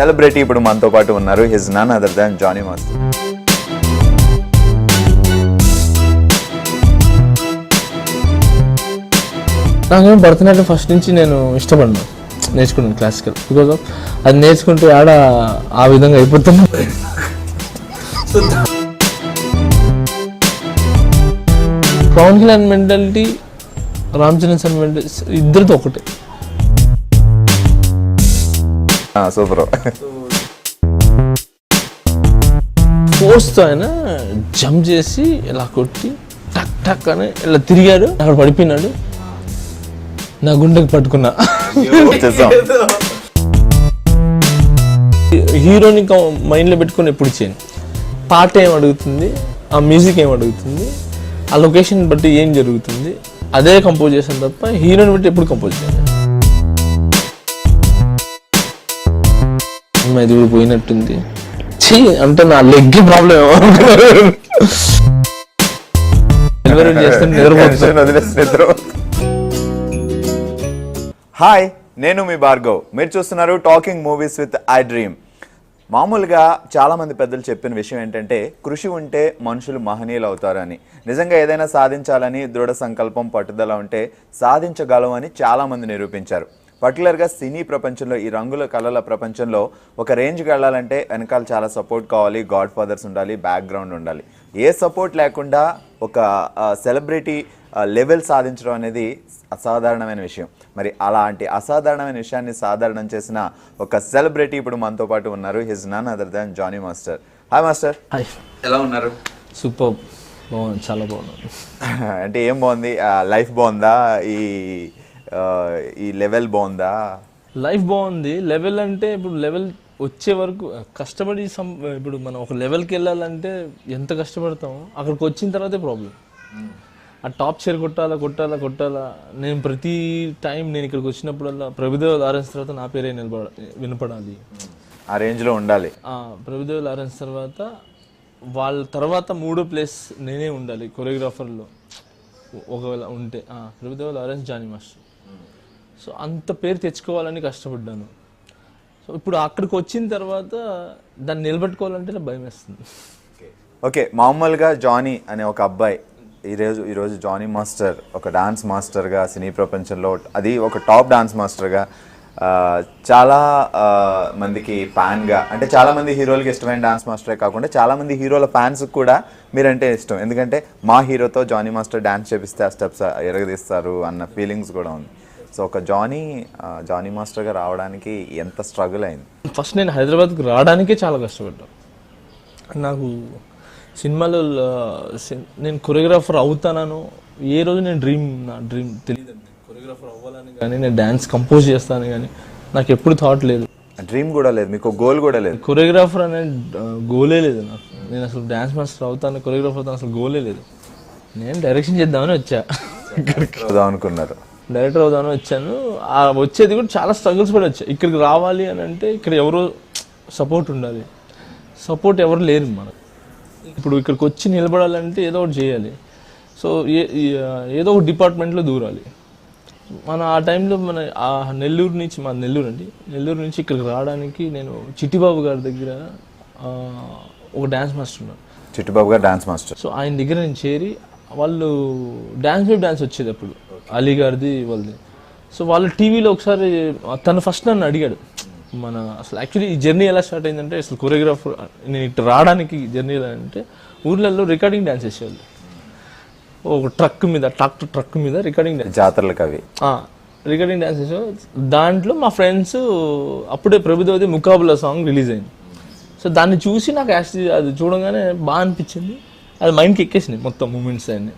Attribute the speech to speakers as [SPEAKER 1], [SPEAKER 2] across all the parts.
[SPEAKER 1] Celebrity ఇప్పుడు మనతో పాటు ఉన్నారు. He's none other than Johnny master.
[SPEAKER 2] నాకు భరతనాట్యం ఫస్ట్ నుంచి నేను ఇష్టపడినా, నేర్చుకున్నాను క్లాసికల్. బికాజ్ ఆఫ్ అది నేర్చుకుంటే ఆడ ఆ విధంగా అయిపోతున్నా. Pawan Kalyan mentality, Ram Charan sir mentality ఇద్దరితో ఒకటే.
[SPEAKER 1] సూపర్.
[SPEAKER 2] ఫోర్స్తో ఆయన జంప్ చేసి ఇలా కొట్టి టక్ టక్ అని ఇలా తిరిగాడు, అక్కడ పడిపోయినాడు, నా గుండెకి పట్టుకున్నా. హీరోని మైండ్లో పెట్టుకొని ఎప్పుడు చేయను. పాట ఏం అడుగుతుంది, ఆ మ్యూజిక్ ఏం అడుగుతుంది, ఆ లొకేషన్ బట్టి ఏం జరుగుతుంది, అదే కంపోజ్ చేశాను తప్ప హీరోని బట్టి ఎప్పుడు కంపోజ్ చేయను. ఇది కూడా పోయినట్టుంది అంటే నా లెగ్ ప్రాబ్లం.
[SPEAKER 1] హాయ్, నేను మీ భార్గవ్. మీరు చూస్తున్నారు talking movies with I dream. మామూలుగా చాలామంది పెద్దలు చెప్పిన విషయం ఏంటంటే కృషి ఉంటే మనుషులు మహనీయులు అవుతారని. నిజంగా ఏదైనా సాధించాలని దృఢ సంకల్పం, పట్టుదల ఉంటే సాధించగలం అని చాలామంది నిరూపించారు. పర్టికులర్గా సినీ ప్రపంచంలో, ఈ రంగుల కళల ప్రపంచంలో ఒక రేంజ్కి వెళ్ళాలంటే వెనకాల చాలా సపోర్ట్ కావాలి, గాడ్ ఫాదర్స్ ఉండాలి, బ్యాక్గ్రౌండ్ ఉండాలి. ఏ సపోర్ట్ లేకుండా ఒక సెలబ్రిటీ లెవెల్ సాధించడం అనేది అసాధారణమైన విషయం. మరి అలాంటి అసాధారణమైన విషయాన్ని సాధారణం చేసిన ఒక సెలబ్రిటీ ఇప్పుడు మనతో పాటు ఉన్నారు. He's none other than Johnny master. Hi master.
[SPEAKER 2] Hi,
[SPEAKER 1] ఎలా ఉన్నారు?
[SPEAKER 2] సూపర్, బాగుంది, చాలా బాగుంది.
[SPEAKER 1] అంటే ఏం బాగుంది? లైఫ్ బాగుందా? ఈ లెవెల్ బాగుందా?
[SPEAKER 2] లైఫ్ బాగుంది. లెవెల్ అంటే ఇప్పుడు లెవెల్ వచ్చే వరకు కష్టపడి ఇప్పుడు మనం ఒక లెవెల్కి వెళ్ళాలంటే ఎంత కష్టపడతామో అక్కడికి వచ్చిన తర్వాతే ప్రాబ్లం. ఆ టాప్ చైర్ కొట్టాలా. నేను ప్రతి టైం నేను ఇక్కడికి వచ్చినప్పుడల్లా ప్రభుదేవ లారెన్స్ తర్వాత నా పేరే వినపడాలి,
[SPEAKER 1] ఆ రేంజ్లో ఉండాలి.
[SPEAKER 2] ప్రభుదేవ లారెన్స్ తర్వాత వాళ్ళ తర్వాత మూడో ప్లేస్ నేనే ఉండాలి కొరియోగ్రాఫర్లో ఒకవేళ ఉంటే. Prabhudeva Lawrence, Johnny master. So అంత పేరు తెచ్చుకోవాలని కష్టపడ్డాను. సో ఇప్పుడు అక్కడికి వచ్చిన తర్వాత దాన్ని నిలబెట్టుకోవాలంటే నాకు భయం వేస్తుంది.
[SPEAKER 1] ఓకే, మామూలుగా జానీ అనే ఒక అబ్బాయి ఈరోజు జానీ మాస్టర్ ఒక డాన్స్ మాస్టర్గా సినీ ప్రపంచంలో, అది ఒక టాప్ డాన్స్ మాస్టర్గా, చాలా మందికి ఫ్యాన్గా, అంటే చాలామంది హీరోలకి ఇష్టమైన డాన్స్ మాస్టరే కాకుండా చాలామంది హీరోల ఫ్యాన్స్కి కూడా మీరంటే ఇష్టం. ఎందుకంటే మా హీరోతో జానీ మాస్టర్ డాన్స్ చేపిస్తే ఆ స్టెప్స్ ఎరగదీస్తారు అన్న ఫీలింగ్స్ కూడా ఉంది. సో ఒక జానీ మాస్టర్గా రావడానికి ఎంత స్ట్రగుల్ అయింది?
[SPEAKER 2] ఫస్ట్ నేను హైదరాబాద్కి రావడానికే చాలా కష్టపడ్డాను. నాకు సినిమాలో నేను కొరియోగ్రాఫర్ అవుతానో ఏ రోజు నా డ్రీమ్ తెలియదు. కొరియోగ్రాఫర్ అవ్వాలని కానీ, నేను డ్యాన్స్ కంపోజ్ చేస్తాను కానీ నాకు ఎప్పుడు థాట్ లేదు.
[SPEAKER 1] డ్రీమ్ కూడా లేదు, మీకు గోల్ కూడా లేదు?
[SPEAKER 2] కొరియోగ్రాఫర్ అనే గోలే లేదు నాకు. నేను అసలు డ్యాన్స్ మాస్టర్ అవుతాను, కొరియోగ్రాఫర్ అవుతాను అసలు గోలే లేదు. నేను డైరెక్షన్ చేద్దామని వచ్చా,
[SPEAKER 1] అనుకున్నారు.
[SPEAKER 2] డైరెక్టర్ అవుదామని వచ్చాను. వచ్చేది కూడా చాలా స్ట్రగుల్స్ కూడా వచ్చాయి. ఇక్కడికి రావాలి అని అంటే ఇక్కడ ఎవరో సపోర్ట్ ఉండాలి, సపోర్ట్ ఎవరు లేరు మనకు. ఇప్పుడు ఇక్కడికి వచ్చి నిలబడాలంటే ఏదో ఒకటి చేయాలి. సో ఏదో ఒక డిపార్ట్మెంట్లో దూరాలి. మన ఆ టైంలో నెల్లూరు నుంచి ఇక్కడికి రావడానికి నేను చిట్టిబాబు గారి దగ్గర ఒక డ్యాన్స్ మాస్టర్ ఉన్నారు,
[SPEAKER 1] చిట్టిబాబు గారు డాన్స్ మాస్టర్.
[SPEAKER 2] సో ఆయన దగ్గర నేను చేరి, వాళ్ళు డ్యాన్స్ వచ్చేది అప్పుడు అలీ గారిది వాళ్ళది. సో వాళ్ళు టీవీలో ఒకసారి తను ఫస్ట్ నన్ను అడిగాడు, అసలు యాక్చువల్లీ ఈ జర్నీ ఎలా స్టార్ట్ అయిందంటే, అసలు కొరియోగ్రాఫర్ నేను ఇటు రావడానికి జర్నీ ఎలా అంటే, ఊర్లలో రికార్డింగ్ డ్యాన్స్ చేసేవాళ్ళు. ఒక ట్రక్ మీద రికార్డింగ్ డ్యాన్స్,
[SPEAKER 1] జాతరలకు అవి
[SPEAKER 2] రికార్డింగ్ డ్యాన్స్ చేసేవాళ్ళు. దాంట్లో మా ఫ్రెండ్స్ అప్పుడే ప్రభుదేవది ముకాబులా సాంగ్ రిలీజ్ అయింది. సో దాన్ని చూసి నాకు అది చూడగానే బాగా అనిపించింది. అది మైండ్కి ఎక్కేసింది మొత్తం మూమెంట్స్ అన్నీ.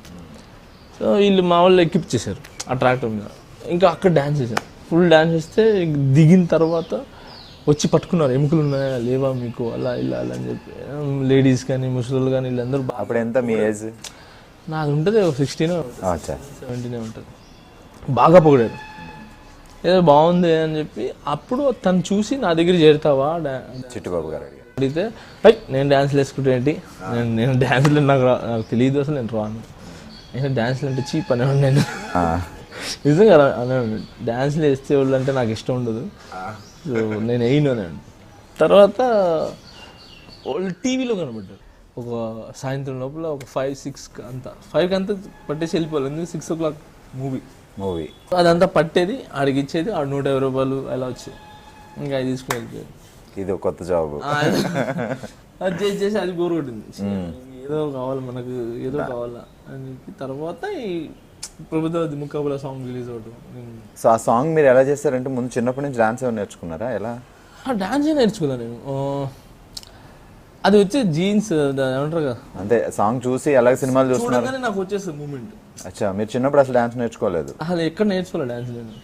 [SPEAKER 2] సో వీళ్ళు మా వాళ్ళు ఎక్కిప్పించేశారు ఆ ట్రాక్టర్ మీద. ఇంకా అక్కడ డ్యాన్స్ చేశారు, ఫుల్ డ్యాన్స్ చేస్తే దిగిన తర్వాత వచ్చి పట్టుకున్నారు, ఎముకలు ఉన్నాయా లేవా మీకు, అలా ఇలా అని చెప్పి. లేడీస్ కానీ ముసలు కానీ వీళ్ళందరూ.
[SPEAKER 1] అప్పుడు ఎంత మీ ఏజ్?
[SPEAKER 2] నాది ఉంటుంది 16 17 ఉంటుంది. బాగా పొగిడారు, ఏదో బాగుంది అని చెప్పి. అప్పుడు తను చూసి నా దగ్గర చేరుతావా
[SPEAKER 1] చిట్టుబాబు గారు
[SPEAKER 2] అడిగితే, నేను డ్యాన్స్లు వేసుకుంటే ఏంటి, నేను డ్యాన్స్లు నాకు తెలియదు, అసలు నేను రాను, నేను డ్యాన్స్లు అంటే చీప్ అనేవాడు. నేను నిజంగా అనేవాడు, డ్యాన్స్లు వేస్తే వాళ్ళు అంటే నాకు ఇష్టం ఉండదు, సో నేను వేయను అనేవాడు. తర్వాత వాళ్ళు టీవీలో కనబడ్డారు ఒక సాయంత్రం లోపల ఒక 5-6 అంతా 5కి అంతా పట్టేసి వెళ్ళిపోవాలి, ఎందుకు 6 o'clock
[SPEAKER 1] మూవీ
[SPEAKER 2] అదంతా పట్టేది ఆడికి ఇచ్చేది, ఆడు 150 రూపాయలు అలా వచ్చేది, ఇంకా అది తీసుకుని వెళ్ళిపోయారు.
[SPEAKER 1] ఇది ఒక కొత్త జాబ్.
[SPEAKER 2] అది చేసి అది బోర్ కొట్టింది, ఏదో కావాలి మనకు, ఏదో కావాలా అని చెప్పి తర్వాత ఈ ప్రభుత్వ ముకాబులా సాంగ్ రిలీజ్ అవడం.
[SPEAKER 1] సో ఆ సాంగ్ మీరు ఎలా చేస్తారంటే ముందు చిన్నప్పటి నుంచి డాన్స్ ఏమైనా నేర్చుకున్నారా? ఎలా?
[SPEAKER 2] డాన్స్ నేర్చుకున్నాను నేను. అది వచ్చే జీన్స్ ఏమంటారు కదా,
[SPEAKER 1] అంటే సాంగ్ చూసి ఎలాగ సినిమాలు చూస్తున్నారు
[SPEAKER 2] చూడగానే నాకు వచ్చేస్తుంది మూమెంట్.
[SPEAKER 1] అచ్చా, మీరు చిన్నప్పుడు అసలు డాన్స్ నేర్చుకోలేదు?
[SPEAKER 2] అసలు ఎక్కడ నేర్చుకోలేదు డాన్స్ నేను.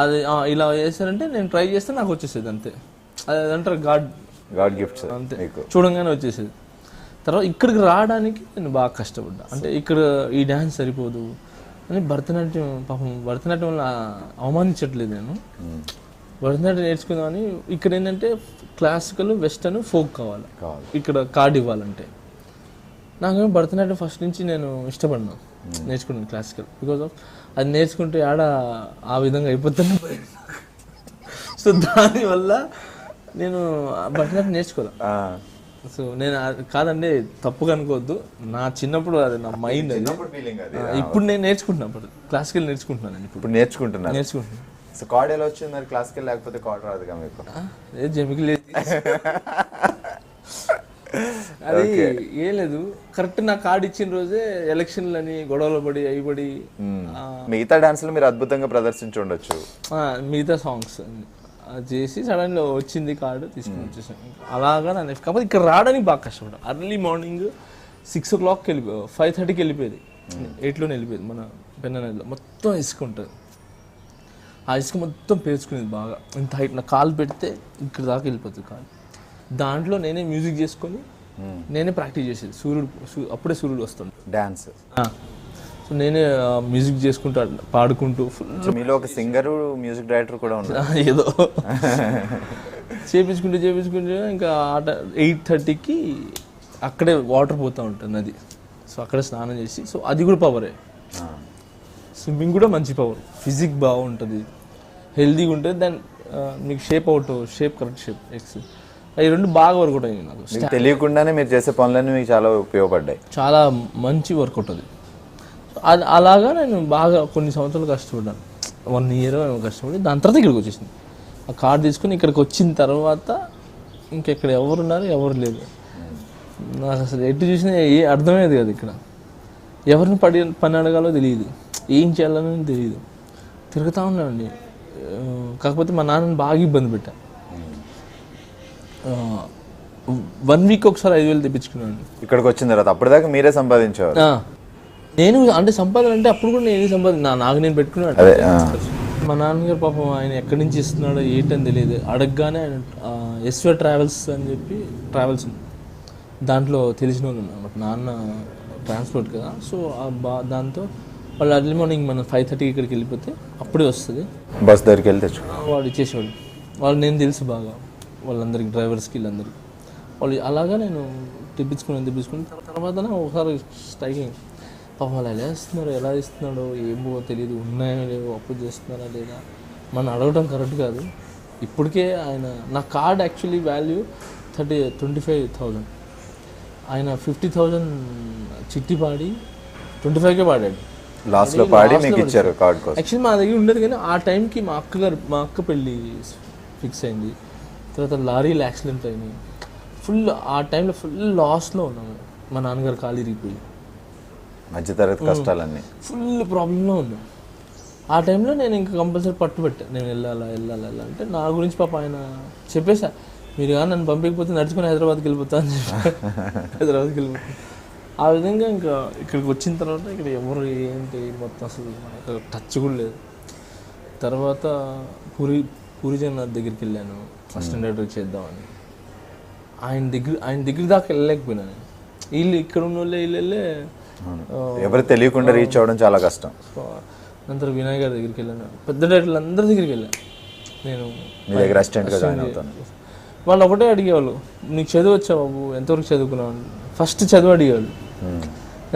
[SPEAKER 2] అది ఇలా చేస్తారంటే నేను ట్రై చేస్తే నాకు వచ్చేసేది అంతే. అది అంటారు
[SPEAKER 1] గాడ్ గిఫ్ట్స్
[SPEAKER 2] అంతే,
[SPEAKER 1] మీకు
[SPEAKER 2] చూడంగానే వచ్చేసేది. తర్వాత ఇక్కడికి రావడానికి నేను బాగా కష్టపడ్డా, అంటే ఇక్కడ ఈ డ్యాన్స్ సరిపోదు అని భరతనాట్యం, పాపం భరతనాట్యం వల్ల అవమానించట్లేదు నేను. భరతనాట్యం నేర్చుకుందామని ఇక్కడ ఏంటంటే క్లాసికల్, వెస్టర్న్, ఫోక్ కావాలి, ఇక్కడ కార్డ్ ఇవ్వాలంటే. నాకేమో భరతనాట్యం ఫస్ట్ నుంచి నేను ఇష్టపడినా, నేర్చుకున్నాను క్లాసికల్, బికాజ్ ఆఫ్ అది నేర్చుకుంటే ఆడ ఆ విధంగా అయిపోతాను. సో దానివల్ల నేను భరతనాట్యం నేర్చుకోలే. సో నేను కాదండి తప్పుగా అనుకోవద్దు, నా చిన్నప్పుడు అది నా మైండ్ అది. ఇప్పుడు నేను నేర్చుకుంటున్నాను, ఇప్పుడు క్లాసికల్ నేర్చుకుంటున్నాను.
[SPEAKER 1] ఇప్పుడు నేర్చుకుంటున్నాను. సో కార్డ్ ఎలా వచ్చింది మరి? క్లాసికల్ లేకపోతే కార్డ్ రాదుగా మీకు?
[SPEAKER 2] జమికి లేదు, అది ఏం లేదు. కరెక్ట్ నా కార్డు ఇచ్చిన రోజే ఎలక్షన్లని గొడవలు పడి అయిపడి
[SPEAKER 1] మిగతా డాన్స్లు మీరు అద్భుతంగా ప్రదర్శించి ఉండొచ్చు,
[SPEAKER 2] మిగతా సాంగ్స్ చేసి సడన్గా వచ్చింది కార్డు తీసుకుని వచ్చేసాను. అలాగా నా లైఫ్. కాకపోతే ఇక్కడ రావడానికి బాగా కష్టపడ్డా. అర్లీ మార్నింగ్ 6 o'clock 5:30కి వెళ్ళిపోయేది, 8లోనే వెళ్ళిపోయేది. మన పెన్ననదిలో మొత్తం ఇసుక ఉంటుంది, ఆ ఇసుక మొత్తం పేర్చుకునేది బాగా. ఇంత హైట్ నా కాలు పెడితే ఇక్కడ దాకా వెళ్ళిపోతుంది కాలు. దాంట్లో నేనే మ్యూజిక్ చేసుకొని నేనే ప్రాక్టీస్ చేసేది. అప్పుడే సూర్యుడు వస్తుంది
[SPEAKER 1] డాన్స్.
[SPEAKER 2] సో నేనే మ్యూజిక్ చేసుకుంటూ పాడుకుంటూ ఫుల్.
[SPEAKER 1] మీలో ఒక సింగరు, మ్యూజిక్ డైరెక్టర్ కూడా ఉన్నారు.
[SPEAKER 2] ఏదో చేపించుకుంటూ ఇంకా 8:30కి అక్కడే వాటర్ పోతూ ఉంటుంది నది. సో అక్కడే స్నానం చేసి, సో అది కూడా పవరే. స్విమ్మింగ్ కూడా మంచి పవర్, ఫిజిక్ బాగుంటుంది, హెల్తీగా ఉంటుంది. దాని మీకు షేప్ కరెక్ట్ షేప్ ఎక్స్ అవి రెండు బాగా వర్కౌట్ అయ్యాయి నాకు.
[SPEAKER 1] తెలియకుండానే మీరు చేసే పనులన్నీ మీకు చాలా ఉపయోగపడ్డాయి,
[SPEAKER 2] చాలా మంచి వర్కౌట్ అది. అది అలాగా నేను బాగా కొన్ని సంవత్సరాలు కష్టపడ్డాను, 1 year కష్టపడి దాని తర్వాత ఇక్కడికి వచ్చేసింది. ఆ కార్డు తీసుకుని ఇక్కడికి వచ్చిన తర్వాత ఇంకెక్కడ ఎవరున్నారు, ఎవరు లేదు. నాకు అసలు ఎటు చూసినా అర్థమయ్యేది కదా, ఇక్కడ ఎవరిని పని అడగాలో తెలియదు, ఏం చేయాలని తెలియదు, తిరుగుతూ ఉన్నానండి. కాకపోతే మా నాన్నని బాగా ఇబ్బంది పెట్టా. 1 week ఒకసారి 5,000 తెప్పించుకున్నాను
[SPEAKER 1] ఇక్కడికి వచ్చిన తర్వాత. అప్పటిదాకా మీరే సంపాదించేవారు?
[SPEAKER 2] నేను అంటే సంపాదన అంటే అప్పుడు కూడా నేను నాకు నేను పెట్టుకున్నాను. మా నాన్నగారు పాపం ఆయన ఎక్కడి నుంచి ఇస్తున్నాడో ఏంటని తెలియదు. అడగగానే ఆయన ఎస్వే ట్రావెల్స్ అని చెప్పి ట్రావెల్స్ దాంట్లో తెలిసిన వాళ్ళు అన్నమాట. నాన్న ట్రాన్స్పోర్ట్ కదా, సో దాంతో వాళ్ళు అర్లీ మార్నింగ్ మనం 5:30కి ఇక్కడికి వెళ్ళిపోతే అప్పుడే వస్తుంది.
[SPEAKER 1] బస్ దగ్గరికి వెళ్తే
[SPEAKER 2] వాడు ఇచ్చేసేవాడు. వాళ్ళు నేను తెలుసు బాగా వాళ్ళందరికి, డ్రైవర్స్కి వీళ్ళందరికీ. వాళ్ళు అలాగా నేను తెప్పించుకుని తర్వాత ఒకసారి స్ట్రైకింగ్, పాపం వాళ్ళు ఎలా ఇస్తున్నాడో ఏమో తెలియదు, ఉన్నాయో లేవో, అప్పు చేస్తున్నారా లేదా మనం అడగడం కరెక్ట్ కాదు. ఇప్పటికే ఆయన నా కార్డ్ యాక్చువల్లీ వాల్యూ 25,000, ఆయన 50,000 చిట్టి పాడి 25కే పాడాడు.
[SPEAKER 1] లాస్ట్లో పాడి మీకు ఇచ్చారు కార్డ్ కోసం.
[SPEAKER 2] యాక్చువల్లీ మా దగ్గర ఉండదు, కానీ ఆ టైంకి మా అక్క పెళ్ళి ఫిక్స్ అయింది. తర్వాత లారీలు యాక్సిడెంట్ అయినాయి, ఫుల్ ఆ టైంలో ఫుల్ లాస్లో ఉన్నాము. మా నాన్నగారు కాలు ఇరిగిపోయి
[SPEAKER 1] మధ్యతరగతి కష్టాలన్నీ
[SPEAKER 2] ఫుల్ ప్రాబ్లంలో ఉన్నాం. ఆ టైంలో నేను ఇంకా కంపల్సరీ పట్టుబట్టాను, నేను వెళ్ళాలా అంటే. నా గురించి పాప ఆయన చెప్పేసా, మీరు కానీ నన్ను పంపించకపోతే నడుచుకుని హైదరాబాద్కి వెళ్ళిపోతా అని చెప్పి హైదరాబాద్కి వెళ్ళిపోతాను. ఆ విధంగా ఇంకా ఇక్కడికి వచ్చిన తర్వాత ఇక్కడ ఎవరు ఏంటి మొత్తం అసలు మనకు టచ్ కూడా లేదు. తర్వాత పూరి జగన్నాథ్ దగ్గరికి వెళ్ళాను, అసిస్టెంట్ డైరెక్టర్ చేద్దామని. ఆయన దగ్గర దాకా వెళ్ళలేకపోయినాను. వీళ్ళు ఇక్కడ ఉన్న వాళ్ళే వీళ్ళే
[SPEAKER 1] ఎవరు తెలియకుండా రీచ్ అవ్వడం చాలా కష్టం.
[SPEAKER 2] నంతరం వినాయక్ గారి దగ్గరికి వెళ్ళాను, పెద్ద డైరెక్టర్లు అందరి దగ్గరికి వెళ్ళాను నేను.
[SPEAKER 1] మీ దగ్గర అసిస్టెంట్గా జాయిన్ అవుతాను.
[SPEAKER 2] వాళ్ళు ఒకటే అడిగేవాళ్ళు, నీకు చదువు వచ్చా బాబు, ఎంతవరకు చదువుకున్నావు? ఫస్ట్ చదువు అడిగేవాళ్ళు,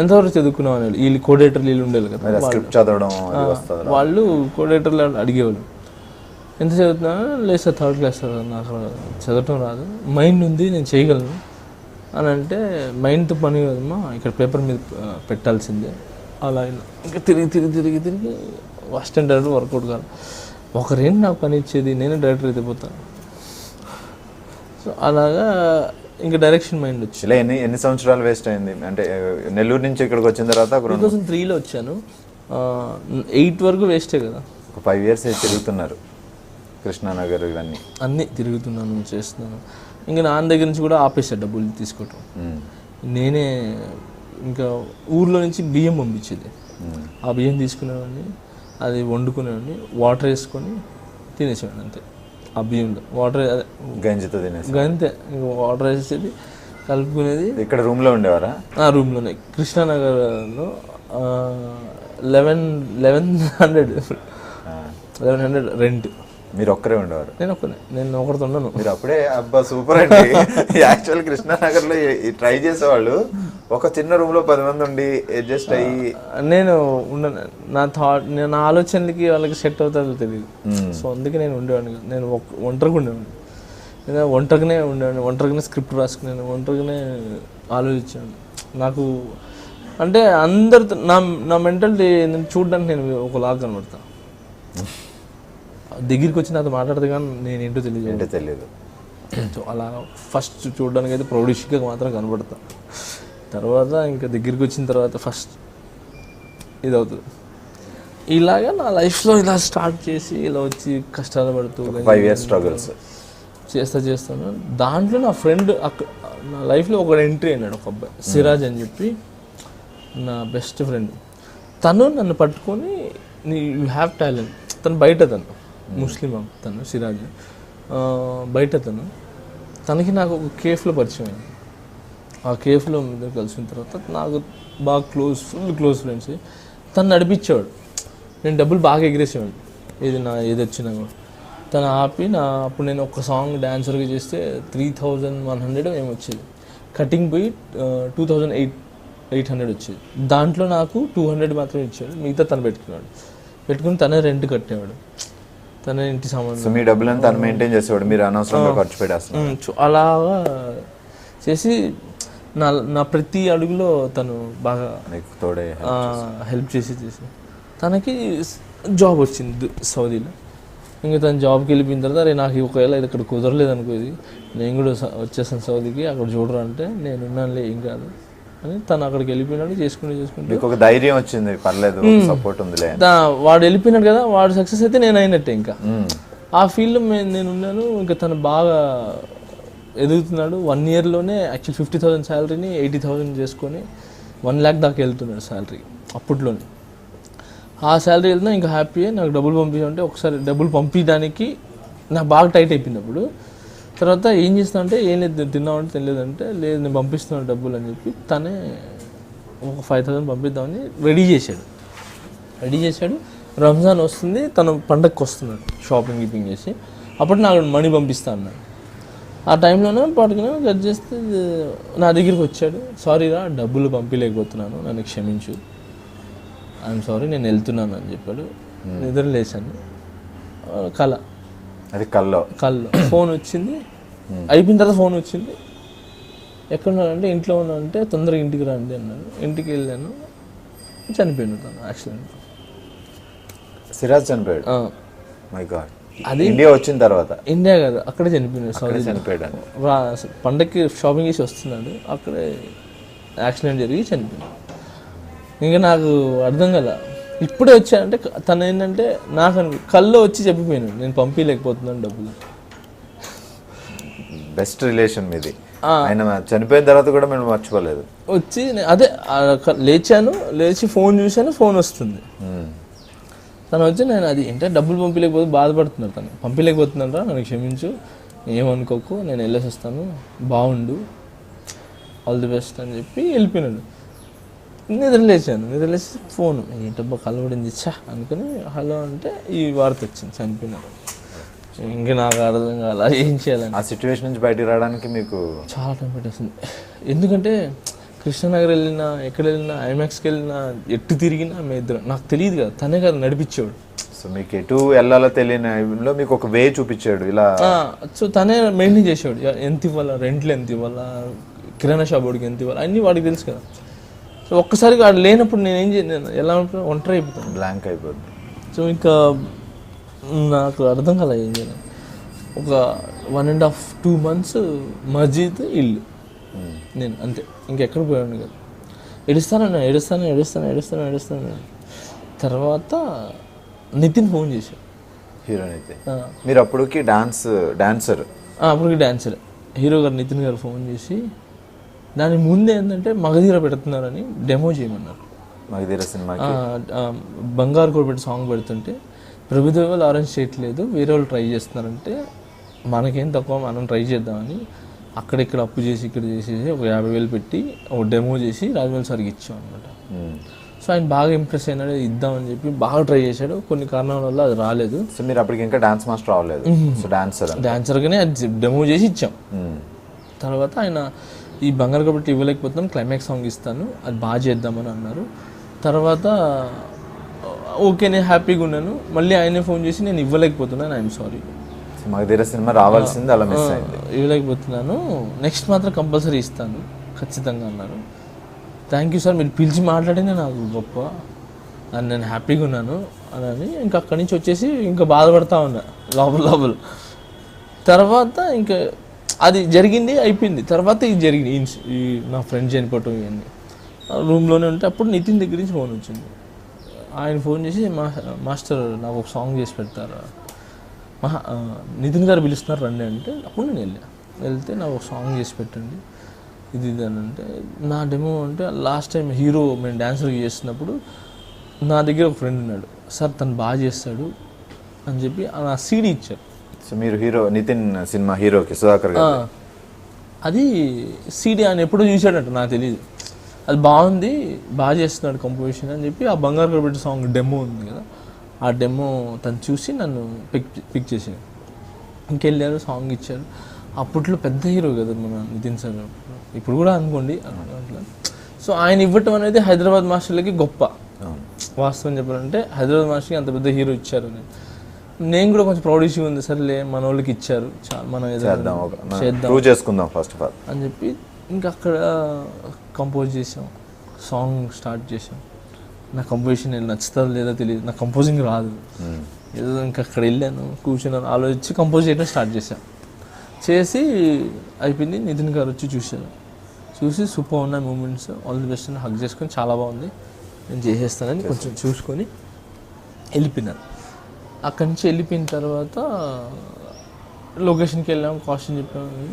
[SPEAKER 2] ఎంతవరకు చదువుకున్నావు అని. వీళ్ళు కోడేటర్లు వీళ్ళు ఉండేవాళ్ళు కదా,
[SPEAKER 1] స్క్రిప్ట్ చదవడం
[SPEAKER 2] వాళ్ళు కోడేటర్లు అడిగేవాళ్ళు. ఎంత చదువుతున్నా? లేదు సార్, థర్డ్ క్లాస్ సార్, నాకు చదవటం రాదు, మైండ్ ఉంది, నేను చేయగలను అని అంటే, మైండ్తో పని కదమ్మా, ఇక్కడ పేపర్ మీద పెట్టాల్సిందే. అలా ఇలా ఇంకా తిరిగి అసిస్టెంట్ డైరెక్టర్ వర్కౌట్ కాదు. ఒకరేంటి నాకు పని ఇచ్చేది, నేనే డైరెక్టర్ అయిపోతాను. సో అలాగా ఇంకా డైరెక్షన్ మైండ్ వచ్చి
[SPEAKER 1] ఇలా ఎన్ని సంవత్సరాలు వేస్ట్ అయింది అంటే నెల్లూరు నుంచి ఇక్కడికి వచ్చిన తర్వాత
[SPEAKER 2] 2003లో వచ్చాను. 8 వరకు వేస్టే కదా.
[SPEAKER 1] ఒక 5 years తిరుగుతున్నారు కృష్ణానగర్ ఇవన్నీ
[SPEAKER 2] అన్నీ తిరుగుతున్నాను, చేస్తున్నాను. ఇంకా నాన్న దగ్గర నుంచి కూడా ఆపేసాడు డబ్బులు తీసుకోవటం. నేనే ఇంకా ఊర్లో నుంచి బియ్యం పంపించేది, ఆ బియ్యం తీసుకునేవాడిని, అది వండుకునేవాడిని, వాటర్ వేసుకొని తినేసేవాడిని అంతే. ఆ బియ్యంలో వాటర్
[SPEAKER 1] గంజితో తినేసి
[SPEAKER 2] గంతే, ఇంకా వాటర్ వేసేది, కలుపుకునేది.
[SPEAKER 1] ఇక్కడ రూమ్లో ఉండేవారా?
[SPEAKER 2] ఆ రూమ్లోనే కృష్ణానగర్లో 1100 రెంట్.
[SPEAKER 1] మీరు ఒక్కరే ఉండేవారు?
[SPEAKER 2] నేను ఒకరితో ఉన్నాను.
[SPEAKER 1] మీరు అప్పుడే అబ్బా సూపర్ అండి. యాక్చువల్ కృష్ణానగర్లో ట్రై చేసేవాళ్ళు ఒక చిన్న రూమ్ లో 10 మంది ఉండి అడ్జస్ట్ అయ్యి.
[SPEAKER 2] నేను ఉండను, నా ఆలోచనలకి వాళ్ళకి సెట్ అవుతుందో తెలియదు. సో అందుకే నేను ఉండేవాడిని. నేను ఒంటరిగా ఉండేవాడిని, నేను ఒంటరిగానే స్క్రిప్ట్ రాసుకున్నాను, ఒంటరిగానే ఆలోచించాను. నాకు అంటే అందరితో నా మెంటాలిటీ చూడడానికి నేను ఒకలాగా కనబడతాను. దగ్గరికి వచ్చి నాతో మాట్లాడితే కానీ నేను ఏంటో తెలియదు. సో అలా ఫస్ట్ చూడడానికి అయితే ప్రౌడిష్గా మాత్రం కనబడతా. తర్వాత ఇంకా దగ్గరికి వచ్చిన తర్వాత ఫస్ట్ ఇది అవుతుంది. ఇలాగా నా లైఫ్లో ఇలా స్టార్ట్ చేసి ఇలా వచ్చి కష్టాలు పడుతూ
[SPEAKER 1] 5 years స్ట్రగుల్స్
[SPEAKER 2] చేస్తాను. దాంట్లో నా ఫ్రెండ్ నా లైఫ్లో ఒక ఎంట్రీ అయినాడు, ఒక అబ్బాయి సిరాజ్ అని చెప్పి, నా బెస్ట్ ఫ్రెండ్. తను నన్ను పట్టుకొని యూ హ్యావ్ టాలెంట్. తను బయట, తను ముస్లిం, తను సిరాజ్ బయట. తనకి నాకు ఒక కేఫ్లో పరిచయం అయింది. ఆ కేఫ్లో ఇద్దరు కలిసిన తర్వాత నాకు బాగా ఫుల్ క్లోజ్ ఫ్రెండ్స్. తను నడిపించేవాడు, నేను డబ్బులు బాగా ఎగిరేసేవాడు, ఏది వచ్చినా కూడా. తను ఆపి అప్పుడు నేను ఒక సాంగ్ డాన్సర్గా చేస్తే 3100 ఏమి వచ్చేది. కటింగ్ పోయి 2800 వచ్చేది. దాంట్లో నాకు 200 మాత్రమే ఇచ్చాడు, మిగతా తను పెట్టుకుని తనే రెంట్ కట్టేవాడు, తన ఇంటి సామాన్.
[SPEAKER 1] మీ డబ్బులను తను మెయింటైన్ చేసేవాడు, మీరు అనవసరంగా ఖర్చు పెట్టేస్తారు.
[SPEAKER 2] అలాగా చేసి నా ప్రతి అడుగులో తను బాగా
[SPEAKER 1] తోడే
[SPEAKER 2] హెల్ప్ చేసి తనకి జాబ్ వచ్చింది సౌదీలో. ఇంకా తను జాబ్కి వెళ్ళిపోయిన తర్వాత నాకు ఒకవేళ ఇది ఇక్కడ కుదరలేదు అనుకోది, నేను కూడా వచ్చేసాను సౌదీకి, అక్కడ చూడరు అంటే నేను ఉన్నానులే ఏం కాదు అని తను అక్కడికి వెళ్ళిపోయినాడు. చేసుకుంటే
[SPEAKER 1] ఒక ధైర్యం వచ్చింది, పర్లేదు సపోర్ట్ ఉందిలే.
[SPEAKER 2] వాడు వెళ్ళిపోయినాడు కదా, వాడు సక్సెస్ అయితే నేను అయినట్టే. ఇంకా ఆ ఫీల్డ్లో నేను ఉన్నాను. ఇంకా తను బాగా ఎదుగుతున్నాడు. 1 yearలోనే యాక్చువల్ 50,000 శాలరీని 80,000 చేసుకొని 1 lakh దాకా వెళ్తున్నాడు శాలరీ అప్పట్లోనే. ఆ శాలరీ వెళ్తున్నా ఇంకా హ్యాపీయే. నాకు డబ్బులు పంపించాలంటే ఒకసారి డబ్బులు పంపించడానికి నాకు బాగా టైట్ అయిపోయింది అప్పుడు. తర్వాత ఏం చేస్తా అంటే, ఏం లేదు తిన్నామంటే తినలేదంటే, లేదు నేను పంపిస్తున్నాను డబ్బులు అని చెప్పి తనే ఒక 5,000 పంపిద్దామని రెడీ చేశాడు. రంజాన్ వస్తుంది, తను పండగకి వస్తున్నాడు షాపింగ్ చేసి, అప్పుడు నాకు మనీ పంపిస్తా అన్నాడు. ఆ టైంలోనే పట్టుకుని కట్ చేస్తే నా దగ్గరికి వచ్చాడు. సారీ రా, డబ్బులు పంపించలేకపోతున్నాను, నన్ను క్షమించు, ఐఎమ్ సారీ, నేను వెళ్తున్నాను అని చెప్పాడు. నిద్ర లేచాను. కల్లో ఫోన్ వచ్చింది. అయిపోయిన తర్వాత ఫోన్ వచ్చింది, ఎక్కడ ఉన్నానంటే ఇంట్లో ఉన్నానంటే తొందరగా ఇంటికి రండి అన్నాడు. ఇంటికి వెళ్ళాను, చనిపోయాను తను యాక్సిడెంట్.
[SPEAKER 1] సిరాజ్ చనిపోయాడు. My God.
[SPEAKER 2] అది
[SPEAKER 1] ఇండియా వచ్చిన తర్వాత?
[SPEAKER 2] ఇండియా కాదు, అక్కడే చనిపోయినాడు. సౌదీ
[SPEAKER 1] చనిపోయాడు.
[SPEAKER 2] పండగకి షాపింగ్ చేసి వస్తున్నాడు, అక్కడే యాక్సిడెంట్ జరిగి చనిపోయాడు. ఇంకా నాకు అర్థం కదా, ఇప్పుడే వచ్చానంటే తను ఏంటంటే నాకు కల్లో వచ్చి చెప్పిపోయాను, నేను పంపించలేకపోతున్నాను డబ్బులు.
[SPEAKER 1] బెస్ట్ రిలేషన్ మీది. ఆయన చనిపోయిన తర్వాత కూడా మేము మర్చిపోలేదు.
[SPEAKER 2] వచ్చి అదే లేచి ఫోన్ చూశాను, ఫోన్ వస్తుంది. తను వచ్చి నేను అది ఏంటంటే డబ్బులు పంపించలేకపోతే బాధపడుతున్నాను. తను పంపించలేకపోతున్నారా, నన్ను క్షమించు, ఏమనుకోకు, నేను వెళ్ళేసి వస్తాను, బాగుండు, ఆల్ ది బెస్ట్ అని చెప్పి వెళ్ళిపోయినాడు. నిద్రలేసి ఫోన్ ఏంటబ్బా కలవడింది అనుకుని హలో అంటే ఈ వార్త వచ్చింది, చనిపోయినాడు. ఇంకా నాకు అర్థం కాల ఏం చేయాలని.
[SPEAKER 1] ఆ సిచ్యువేషన్ నుంచి బయటకు రావడానికి మీకు
[SPEAKER 2] చాలా టైం పెట్టేస్తుంది. ఎందుకంటే కృష్ణానగర్ వెళ్ళినా, ఎక్కడ వెళ్ళినా, ఐమాక్స్కి వెళ్ళినా, ఎట్టు తిరిగినా మీ ఇద్దరు, నాకు తెలియదు కదా, తనే కదా నడిపించేవాడు.
[SPEAKER 1] సో మీకు ఎటు వెళ్ళాలో తెలియని లో మీకు ఒక వే చూపించాడు ఇలా.
[SPEAKER 2] సో తనే మెయింటైన్ చేసేవాడు, ఎంత ఇవ్వాలా, రెంట్లు ఎంత ఇవ్వాలా, కిరాణా షాప్ వాడికి ఎంత ఇవ్వాలి అన్నీ వాడికి తెలుసు కదా. సో ఒక్కసారిగా వాడు లేనప్పుడు నేను ఏం చేయను, ఎలా ఉంటాను, ఒంటరి అయిపోతాను,
[SPEAKER 1] బ్లాంక్ అయిపోద్ది.
[SPEAKER 2] సో ఇంకా నాకు అర్థం కదా ఏం చేయాలి. ఒక 1.5-2 months మస్జిద్ ఇల్లు నేను అంతే, ఇంకెక్కడ పోయాను కదా. ఏడుస్తాను. తర్వాత నితిన్ ఫోన్ చేశాడు,
[SPEAKER 1] హీరో నితిన్. మీరు అప్పటికి డాన్సర్?
[SPEAKER 2] అప్పటికి డాన్సర్. హీరో గారు నితిన్ గారు ఫోన్ చేసి దాని ముందే ఏంటంటే మగధీర పెడుతున్నారని డెమో చేయమన్నారు.
[SPEAKER 1] మగధీర సినిమాకి
[SPEAKER 2] బంగారు కోడిపెట్టి సాంగ్ పెడుతుంటే ప్రభుదేవ వాళ్ళు అరేంజ్ చేయట్లేదు, వేరే వాళ్ళు ట్రై చేస్తున్నారంటే మనకేం తక్కువ, మనం ట్రై చేద్దామని అక్కడిక్కడ అప్పు చేసి ఇక్కడ చేసేసి ఒక 50,000 పెట్టి ఒక డెమో చేసి రాజమౌళి సార్కి ఇచ్చాం అనమాట. సో ఆయన బాగా ఇంప్రెస్ అయినాడు, ఇద్దామని చెప్పి బాగా ట్రై చేశాడు. కొన్ని కారణాల వల్ల అది రాలేదు.
[SPEAKER 1] సో మీరు అప్పటికి ఇంకా డాన్స్ మాస్టర్ అవ్వలేదు, సో
[SPEAKER 2] డాన్సర్గానే అది డెమో చేసి ఇచ్చాం. తర్వాత ఆయన ఈ బంగారు కాబట్టి ఇవ్వలేకపోతున్నాం, క్లైమాక్స్ సాంగ్ ఇస్తాను, అది బాగా చేద్దామని అన్నారు. తర్వాత ఓకే నేను హ్యాపీగా ఉన్నాను. మళ్ళీ ఆయనే ఫోన్ చేసి నేను ఇవ్వలేకపోతున్నాను, ఐఎమ్ సారీ,
[SPEAKER 1] మగధీర సినిమా రావాల్సింది అలా మిస్ అయింది,
[SPEAKER 2] ఇవ్వలేకపోతున్నాను, నెక్స్ట్ మాత్రం కంపల్సరీ ఇస్తాను ఖచ్చితంగా అన్నారు. థ్యాంక్ యూ సార్, మీరు పిలిచి మాట్లాడినా నాకు గొప్ప అని, నేను హ్యాపీగా ఉన్నాను అని. ఇంకా అక్కడి నుంచి వచ్చేసి ఇంకా బాధపడతా ఉన్నా లోపల. తర్వాత ఇంకా అది జరిగింది, అయిపోయింది. తర్వాత ఇది జరిగింది, ఈ నా ఫ్రెండ్ చనిపోవటం ఇవన్నీ రూమ్లోనే ఉంటే అప్పుడు నితిన్ దగ్గర నుంచి ఫోన్ వచ్చింది. ఆయన ఫోన్ చేసి మాస్టర్ నాకు ఒక సాంగ్ చేసి పెడతారా, నితిన్ గారు పిలుస్తున్నారు రండి అంటే, అప్పుడు నేను వెళ్తే నాకు ఒక సాంగ్ చేసి పెట్టండి ఇది అని అంటే, నా డెమో అంటే లాస్ట్ టైం హీరో మేము డాన్సర్ చేస్తున్నప్పుడు నా దగ్గర ఒక ఫ్రెండ్ ఉన్నాడు, సార్ తను బాగా చేస్తాడు అని చెప్పి నా సీడీ ఇచ్చారు.
[SPEAKER 1] సో మీరు హీరో నితిన్ సినిమా హీరోకి సుధాకర్ గారు
[SPEAKER 2] అది సీడీ ఆయన ఎప్పుడో చూశాడట, నాకు తెలియదు. అది బాగుంది, బాగా చేస్తున్నాడు కంపోజిషన్ అని చెప్పి ఆ బంగారు కాబట్టి సాంగ్ డెమో ఉంది కదా, ఆ డెమో తను చూసి నన్ను పిక్ చేశాడు. ఇంకెళ్ళారు, సాంగ్ ఇచ్చారు. అప్పట్లో పెద్ద హీరో కదా మన నితిన్ సార్, ఇప్పుడు కూడా అనుకోండి అట్లా. సో ఆయన ఇవ్వటం అనేది హైదరాబాద్ మాస్టర్లకి గొప్ప. వాస్తవం చెప్పాలంటే హైదరాబాద్ మాస్టర్కి అంత పెద్ద హీరో ఇచ్చారు అని నేను కూడా కొంచెం ప్రౌడ్ ఇష్యూ ఉంది. సర్లే మన వాళ్ళకి ఇచ్చారు, మనం చేద్దాం
[SPEAKER 1] చేసుకుందాం ఫస్ట్ ఆఫ్ ఆల్
[SPEAKER 2] అని చెప్పి ఇంకా అక్కడ కంపోజ్ చేసాం, సాంగ్ స్టార్ట్ చేసాం. నా కంపోజిషన్ నచ్చుతుందో లేదో తెలియదు, నా కంపోజింగ్ రాదు. ఏదో ఇంకా అక్కడ వెళ్ళాను, కూర్చున్నాను, ఆలోచించి కంపోజ్ చేయడం స్టార్ట్ చేశాను. చేసి అయిపోయింది. నితిన్ గారు వచ్చి చూశారు, చూసి సూపర్ ఉన్నాయి మూమెంట్స్, ఆల్ ది బెస్ట్ అని హగ్ చేసుకొని చాలా బాగుంది నేను చేసేస్తానని కొంచెం చూసుకొని వెళ్ళిపోయినాను. అక్కడి నుంచి వెళ్ళిపోయిన తర్వాత లొకేషన్కి వెళ్ళాం, కాస్ట్యూమ్ చెప్పాము.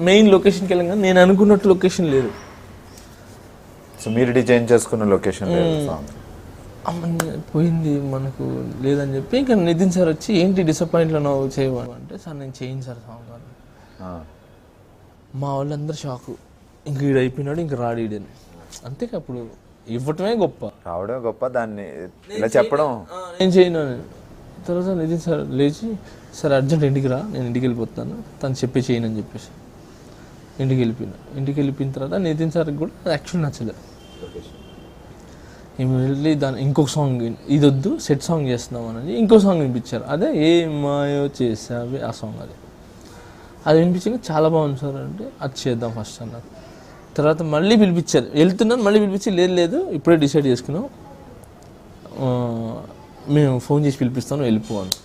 [SPEAKER 2] మెయిన్ లొకేషన్కి వెళ్ళాం కానీ నేను అనుకున్నట్టు లొకేషన్ లేదు.
[SPEAKER 1] సో మీరు డిజైన్ చేసుకున్న లొకేషన్
[SPEAKER 2] పోయింది మనకు లేదని చెప్పి ఇంకా నితిన్ సార్ వచ్చి ఏంటి డిసప్పాయింట్లో నువ్వు చేయమని అంటే, సార్ నేను చేయను సార్ సాంగ్ అని. మా వాళ్ళందరూ షాకు, ఇంక ఈడు అయిపోయినాడు, ఇంక రాడు ఈడని. అంతే అప్పుడు ఇవ్వటమే గొప్ప,
[SPEAKER 1] రావడం గొప్ప, దాన్ని ఇలా చెప్పడం
[SPEAKER 2] నేను చేయను అని. తర్వాత నితిన్ సార్ లేచి, సార్ అర్జెంట్ ఇంటికి రా, నేను ఇంటికి వెళ్ళిపోతాను, తను చెప్పే చేయను అని చెప్పేసి ఇంటికి వెళ్ళిపోయిన తర్వాత నితిన్ సార్కి కూడా యాక్చువల్ నచ్చలేదు. ఇమీడియట్లీ దాని ఇంకొక సాంగ్, ఇది వద్దు సెట్ సాంగ్ చేస్తున్నాం అని ఇంకో సాంగ్ వినిపించారు. అదే ఏ మాయో చేసావి ఆ సాంగ్, అది వినిపించాక చాలా బాగుంది సార్ అంటే అది చేద్దాం ఫస్ట్ అన్నారు. తర్వాత మళ్ళీ పిలిపించారు, వెళ్తున్నాను, మళ్ళీ పిలిపించి లేదు ఇప్పుడే డిసైడ్ చేసుకున్నాం, మేము ఫోన్ చేసి పిలిపిస్తాను వెళ్ళిపోవాలి.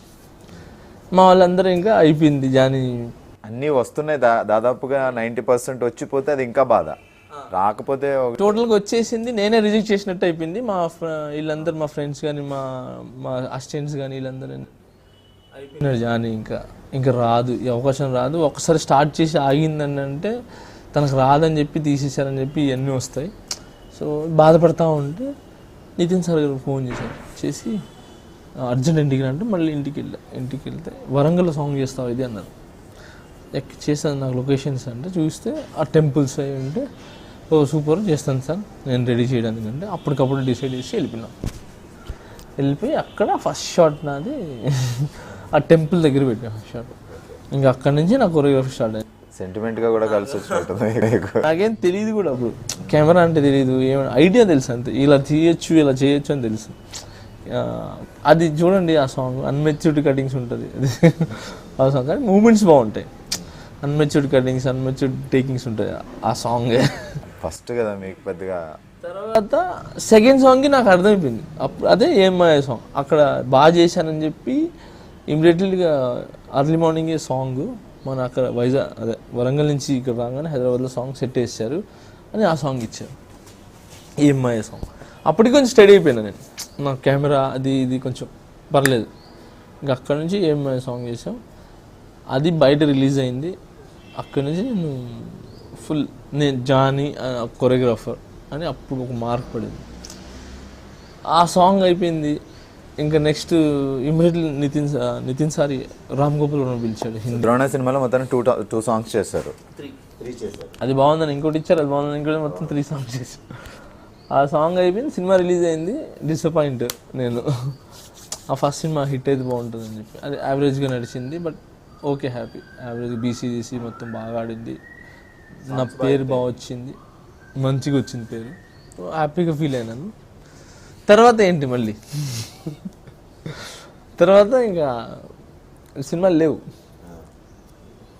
[SPEAKER 2] మా వాళ్ళందరూ ఇంకా అయిపోయింది జాని
[SPEAKER 1] అన్నీ వస్తున్నాయి, దాదాపుగా 90% వచ్చిపోతే అది ఇంకా బాధ, రాకపోతే
[SPEAKER 2] టోటల్గా వచ్చేసింది. నేనే రిజెక్ట్ చేసినట్టు అయిపోయింది. వీళ్ళందరూ మా ఫ్రెండ్స్ కానీ మా అసిస్టెంట్స్ కానీ వీళ్ళందరూ అయిపోయినారు. జాని ఇంకా రాదు, ఈ అవకాశం రాదు. ఒకసారి స్టార్ట్ చేసి ఆగిందని అంటే తనకు రాదని చెప్పి తీసేశారని చెప్పి ఇవన్నీ వస్తాయి. సో బాధపడతా ఉంటే నితిన్ సార్ గారు ఫోన్ చేసి అర్జెంట్ ఇంటికి అంటే మళ్ళీ ఇంటికి వెళ్తే వరంగల్లో సాంగ్ చేస్తావు ఇది అన్నారు. చేస్తాను నాకు లొకేషన్స్ అంటే చూస్తే ఆ టెంపుల్స్ అవి ఉంటే, ఓ సూపర్ చేస్తాను సార్ నేను రెడీ చేయడానికి అంటే అప్పటికప్పుడు డిసైడ్ చేసి వెళ్ళిపోయి అక్కడ ఫస్ట్ షాట్ నాది ఆ టెంపుల్ దగ్గర పెట్టాను ఫస్ట్ షాట్. ఇంకా అక్కడి నుంచి నా కొరియోగ్రఫీ స్టార్ట్ అయింది.
[SPEAKER 1] సెంటిమెంట్గా కూడా కలిసి వచ్చినట్టు.
[SPEAKER 2] నాకేం తెలియదు కూడా అప్పుడు, కెమెరా అంటే తెలియదు, ఏమైనా ఐడియా తెలుసు అంతే, ఇలా చేయొచ్చు అని తెలుసు. అది చూడండి ఆ సాంగ్ అన్మెచ్యూర్డ్ కటింగ్స్ ఉంటుంది అది ఆ సాంగ్ కానీ మూమెంట్స్ బాగుంటాయి. అన్మెచ్యూర్డ్ కటింగ్స్ అన్మెచ్యూర్డ్ టేకింగ్స్ ఉంటాయి ఆ సాంగ్.
[SPEAKER 1] ఫస్ట్ కదా మీకు పెద్దగా.
[SPEAKER 2] తర్వాత సెకండ్ సాంగ్కి నాకు అర్థమైపోయింది అప్పుడు అదే ఏమయ్య సాంగ్ అక్కడ బాగా చేశానని చెప్పి ఇమీడియట్లీగా అర్లీ మార్నింగే సాంగ్ మన అక్కడ వైజాగ్ అదే వరంగల్ నుంచి ఇక్కడ రాగానే హైదరాబాద్లో సాంగ్ సెట్ చేశారు అని ఆ సాంగ్ ఇచ్చారు ఏమయ్య సాంగ్. అప్పటికి కొంచెం స్టడీ అయిపోయినా నేను, నా కెమెరా అది ఇది కొంచెం పర్లేదు. ఇంకా అక్కడ నుంచి ఏమయ్య సాంగ్ చేసాం, అది బయట రిలీజ్ అయింది. అక్కడ నుంచి నేను ఫుల్ నేను జానీ కొరియోగ్రాఫర్ అని అప్పుడు ఒక మార్క్ పడింది. ఆ సాంగ్ అయిపోయింది. ఇంకా నెక్స్ట్ ఇమీడియట్లీ నితిన్ సారి రామ్ గోపాల్ వర్మ పిలిచాడు హిందీ.
[SPEAKER 1] ద్రోణ సినిమాలో మొత్తం టూ సాంగ్స్ చేశారు.
[SPEAKER 2] అది బాగుందని ఇంకోటి ఇచ్చారు, అది బాగుందని ఇంకోటి, మొత్తం 3 సాంగ్స్ చేశారు. ఆ సాంగ్ అయిపోయింది, సినిమా రిలీజ్ అయింది. డిసప్పాయింట్ నేను. ఆ ఫస్ట్ సినిమా హిట్ అయితే బాగుంటుందని చెప్పి అది యావరేజ్గా నడిచింది. But okay happy. Average BCC మొత్తం బాగా ఆడింది, నా పేరు బాగా వచ్చింది, మంచిగా వచ్చింది పేరు, హ్యాపీగా ఫీల్ అయినాను. తర్వాత ఏంటి మళ్ళీ తర్వాత ఇంకా సినిమాలు లేవు,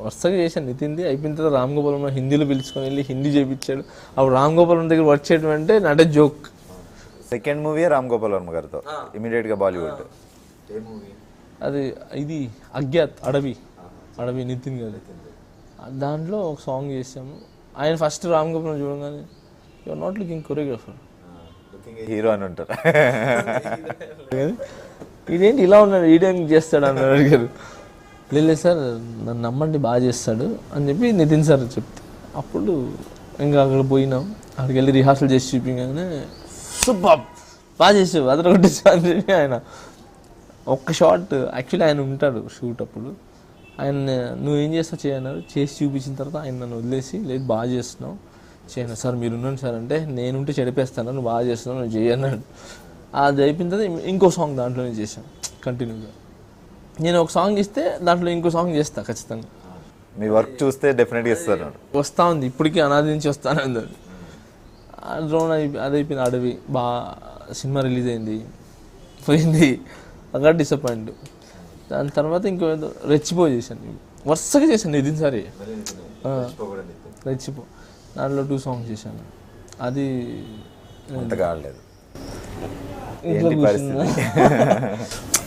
[SPEAKER 2] వరుసగా చేశాను. నితిన్ది అయిపోయిన తర్వాత రామ్ గోపాల్ వర్మ హిందీలో పిలుచుకొని వెళ్ళి హిందీ చేయించాడు. అప్పుడు రామ్ గోపాల్ వర్మ దగ్గర వర్క్ చేయడం అంటే not a joke.
[SPEAKER 1] Second movie Ram Gopal Varma గారితో ఇమీడియట్గా బాలీవుడ్.
[SPEAKER 2] అది ఇది అజ్ఞాత్ అడవి నితిన్ గారు. దాంట్లో ఒక సాంగ్ చేసాము. ఆయన ఫస్ట్ రామ్ గోపాల్ వర్మ చూడగానే your not looking choreographer,
[SPEAKER 1] hero అని ఉంటారు.
[SPEAKER 2] ఇదేంటి ఇలా ఉన్నాడు, ఈడేం చేస్తాడు అని అడిగారు. లేదు సార్ నన్ను నమ్మండి బాగా చేస్తాడు అని చెప్పి నితిన్ సార్ చెప్తే అప్పుడు ఇంకా అక్కడ పోయినాం. అక్కడికి వెళ్ళి రిహార్సల్ చేసి చూపించగానే సూపర్ బాగా చేసావు అదర కొట్టేసావు అని చెప్పి ఆయన ఒక్క షాట్. యాక్చువల్లీ ఆయన ఉంటాడు షూట్ అప్పుడు, ఆయన నువ్వేం చేస్తావు చేయన్నారు, చేసి చూపించిన తర్వాత ఆయన నన్ను వదిలేసి లేదు బాగా చేస్తున్నావు చేయను సార్, మీరు ఉన్నాను సార్ అంటే నేనుంటే చెడిపేస్తాను, నువ్వు బాగా చేస్తున్నావు నువ్వు చేయన్నాడు. అది అయిపోయిన తర్వాత ఇంకో సాంగ్ దాంట్లోనే చేశాను కంటిన్యూగా. నేను ఒక సాంగ్ ఇస్తే దాంట్లో ఇంకో సాంగ్ చేస్తా ఖచ్చితంగా.
[SPEAKER 1] మీ వర్క్ చూస్తే డెఫినెట్గా ఇస్తారు.
[SPEAKER 2] వస్తూ ఉంది ఇప్పటికీ, అనాది నుంచి వస్తానే ఉంది. డ్రోన్ అది అయిపోయింది. అడవి బాగా సినిమా రిలీజ్ అయింది, పోయింది, అక్కడ డిసప్పాయింట్. దాని తర్వాత ఇంకో రెచ్చిపో చేశాను, వరుసగా చేశాను నితిన్ సారి రెచ్చిపో. దాంట్లో 2 సాంగ్స్ చేశాను. అది
[SPEAKER 1] అంతగా ఆడలేదు.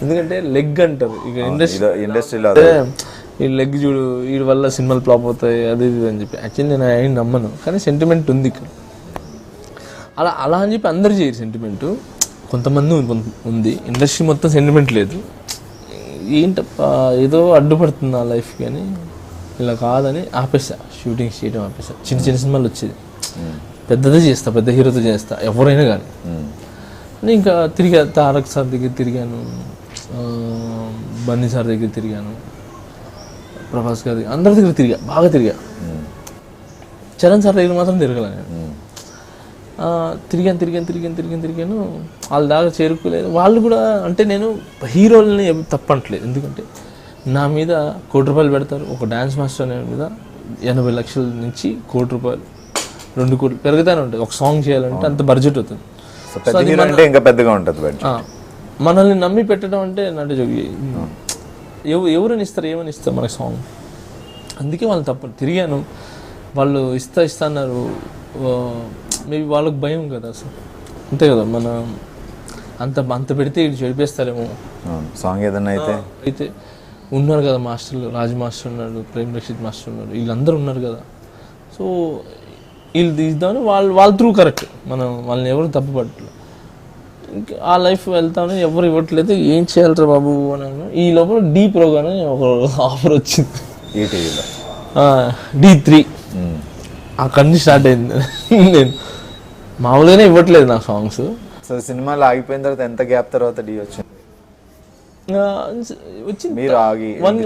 [SPEAKER 2] ఎందుకంటే లెగ్ అంటారు ఇక
[SPEAKER 1] ఇండస్ట్రీలో,
[SPEAKER 2] ఈ లెగ్ చూడు వీడి వల్ల సినిమాలు ఫ్లాప్ అవుతాయి అది ఇది అని చెప్పి. యాక్చువల్లీ నేను ఆయన నమ్మను, కానీ సెంటిమెంట్ ఉంది ఇక్కడ. అలా అని చెప్పి అందరు చేయరు సెంటిమెంటు, కొంతమంది ఉంది. ఇండస్ట్రీ మొత్తం సెంటిమెంట్ లేదు. ఏంటప్ప ఏదో అడ్డుపడుతుంది నా లైఫ్ కానీ ఇలా కాదని ఆపేసా, షూటింగ్ చేయడం ఆపేసా. చిన్న సినిమాలు వచ్చేది, పెద్దదే చేస్తా, పెద్ద హీరోతో చేస్తా ఎవరైనా కానీ. ఇంకా తిరిగా తారక్ సార్ దగ్గర తిరిగాను, బన్నీ సార్ దగ్గర తిరిగాను, ప్రభాస్ గారి అందరి దగ్గర బాగా తిరిగా. చరణ్ సార్ దగ్గర మాత్రం తిరగలే నేను. తిరిగాను. వాళ్ళ దాకా చేరుకోలేదు. వాళ్ళు కూడా అంటే నేను హీరోలని తప్పట్లేదు, ఎందుకంటే నా మీద ₹1 కోటి పెడతారు. ఒక డ్యాన్స్ మాస్టర్ అనే మీద 80 లక్షల నుంచి ₹1 కోటి, 2 కోట్లు పెరుగుతానే ఉంటుంది. ఒక సాంగ్ చేయాలంటే అంత బడ్జెట్ అవుతుంది.
[SPEAKER 1] ఇంకా పెద్దగా ఉంటుంది.
[SPEAKER 2] మనల్ని నమ్మి పెట్టడం అంటే నాటి జోగి ఎవరిని ఇస్తారు, ఏమని ఇస్తారు మనకి సాంగ్. అందుకే వాళ్ళు తప్ప తిరిగాను. వాళ్ళు ఇస్తా అన్నారు. మేబీ వాళ్ళకి భయం కదా అసలు, అంతే కదా, మన అంత పెడితే ఇటు చెడిపేస్తారేమో
[SPEAKER 1] సాంగ్ ఏదన్నా
[SPEAKER 2] అయితే ఉన్నారు కదా మాస్టర్లు, రాజ్ మాస్టర్ ఉన్నాడు, ప్రేమ్ రక్షిత్ మాస్టర్ ఉన్నాడు, వీళ్ళందరూ ఉన్నారు కదా. సో వీళ్ళు తీద్దామని వాళ్ళ త్రూ కరెక్ట్, మనం వాళ్ళని ఎవరు తప్పుపట్టలేదు. ఇంకా ఆ లైఫ్ వెళ్తామని ఎవరు ఇవ్వట్లేదు, ఏం చేయాలరా బాబు అని. ఈ లోపల డీ ప్రోగ్రామ్ అని ఒక ఆఫర్ వచ్చింది, D3. అక్కడి నుంచి స్టార్ట్ అయింది. నేను మామూలుగానే ఇవ్వట్లేదు నా సాంగ్స్.
[SPEAKER 1] సో సినిమాలు ఆగిపోయిన తర్వాత ఎంత గ్యాప్ తర్వాత డీ వచ్చింది? మీరు ఆగి
[SPEAKER 2] 1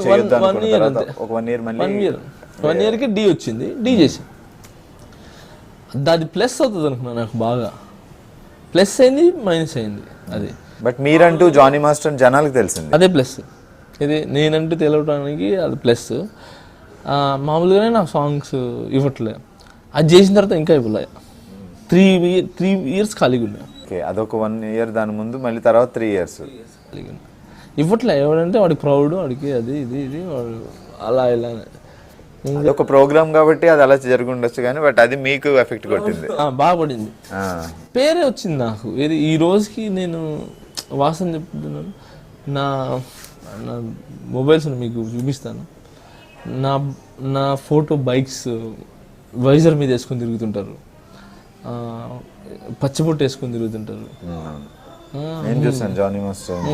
[SPEAKER 2] ఇయర్కి డీ వచ్చింది. డీ చేసాను, అది ప్లస్ అవుతుంది అనుకున్నా, నాకు బాగా ప్లస్ అయింది, మైనస్ అయింది అది.
[SPEAKER 1] బట్ మీరంటూ జానీ మాస్టర్ జనాలకు తెలిసింది,
[SPEAKER 2] అదే ప్లస్. ఇది నేనంటూ తెలవడానికి అది ప్లస్. మామూలుగానే నాకు సాంగ్స్ ఇవ్వట్లే, అది చేసిన తర్వాత ఇంకా ఇవ్వలే. 3 ఇయర్స్ ఖాళీగా ఉన్నా.
[SPEAKER 1] ఓకే, అదొక 1 year, దాని ముందు మళ్ళీ తర్వాత 3 years.
[SPEAKER 2] ఇవ్వట్లే ఎవడంటే వాడికి ప్రౌడ్, వాడికి అది ఇది ఇది వాడు అలా ఇలా
[SPEAKER 1] అదొక ప్రోగ్రామ్ కాబట్టి అది అలా జరుగుండొచ్చు కానీ బట్ అది మీకు ఎఫెక్ట్ కొట్టింది.
[SPEAKER 2] బాగా పడింది, పేరే వచ్చింది నాకు. ఇది ఈ రోజుకి నేను వాసన చెప్తున్నాను, నా నా మొబైల్స్ మీకు చూపిస్తాను. నా నా ఫోటో బైక్స్ వైజర్ మీద వేసుకొని తిరుగుతుంటారు, పచ్చబొట్టు వేసుకొని తిరుగుతుంటారు.
[SPEAKER 1] నేను చూసాను జానీ మాస్టర్.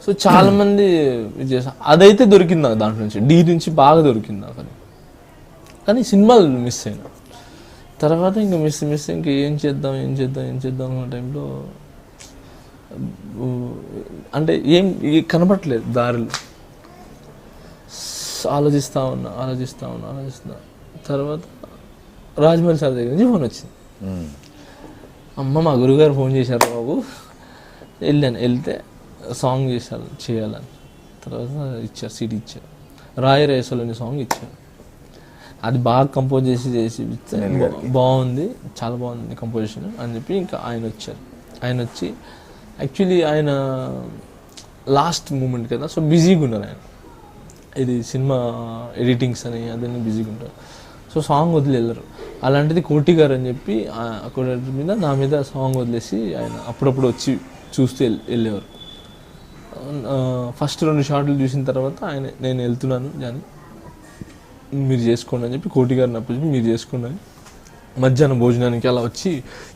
[SPEAKER 2] సో చాలా మంది ఇది చేశారు. అదైతే దొరికింది నాకు, దాంట్లో నుంచి డీ నుంచి బాగా దొరికింది నాకు. అది కానీ సినిమాలు మిస్ అయినా తర్వాత ఇంకా మిస్ ఇంకా ఏం చేద్దాం అన్న టైంలో అంటే ఏం కనపడట్లేదు దారులు. ఆలోచిస్తా ఉన్నా తర్వాత రాజమౌళి సార్ దగ్గర నుంచి ఫోన్ వచ్చింది. అమ్మ మా గురుగారు ఫోన్ చేశారు బాబు, వెళ్తే సాంగ్ చేయాలని. తర్వాత ఇచ్చారు, సీడీ ఇచ్చారు, రాయరేసలోని సాంగ్ ఇచ్చారు. అది బాగా కంపోజ్ చేసి బాగుంది, చాలా బాగుంది కంపోజిషన్ అని చెప్పి ఇంకా ఆయన వచ్చి యాక్చువల్లీ ఆయన లాస్ట్ మూమెంట్ కదా, సో బిజీగా ఉన్నారు ఆయన. ఇది సినిమా ఎడిటింగ్స్ అని అదని బిజీగా ఉంటారు. సో సాంగ్ వదిలి వెళ్ళరు. అలాంటిది కోటి గారు అని చెప్పి కోటి మీద నా మీద సాంగ్ వదిలేసి ఆయన అప్పుడప్పుడు వచ్చి చూస్తూ వెళ్ళేవారు. ఫస్ట్ 2 షాట్లు చూసిన తర్వాత నేను వెళ్తున్నాను జాని, మీరు చేసుకోండి అని చెప్పి కోటి గారిని అప్పచెప్పి మీరు చేసుకోండి అని మధ్యాహ్నం భోజనానికి అలా వచ్చి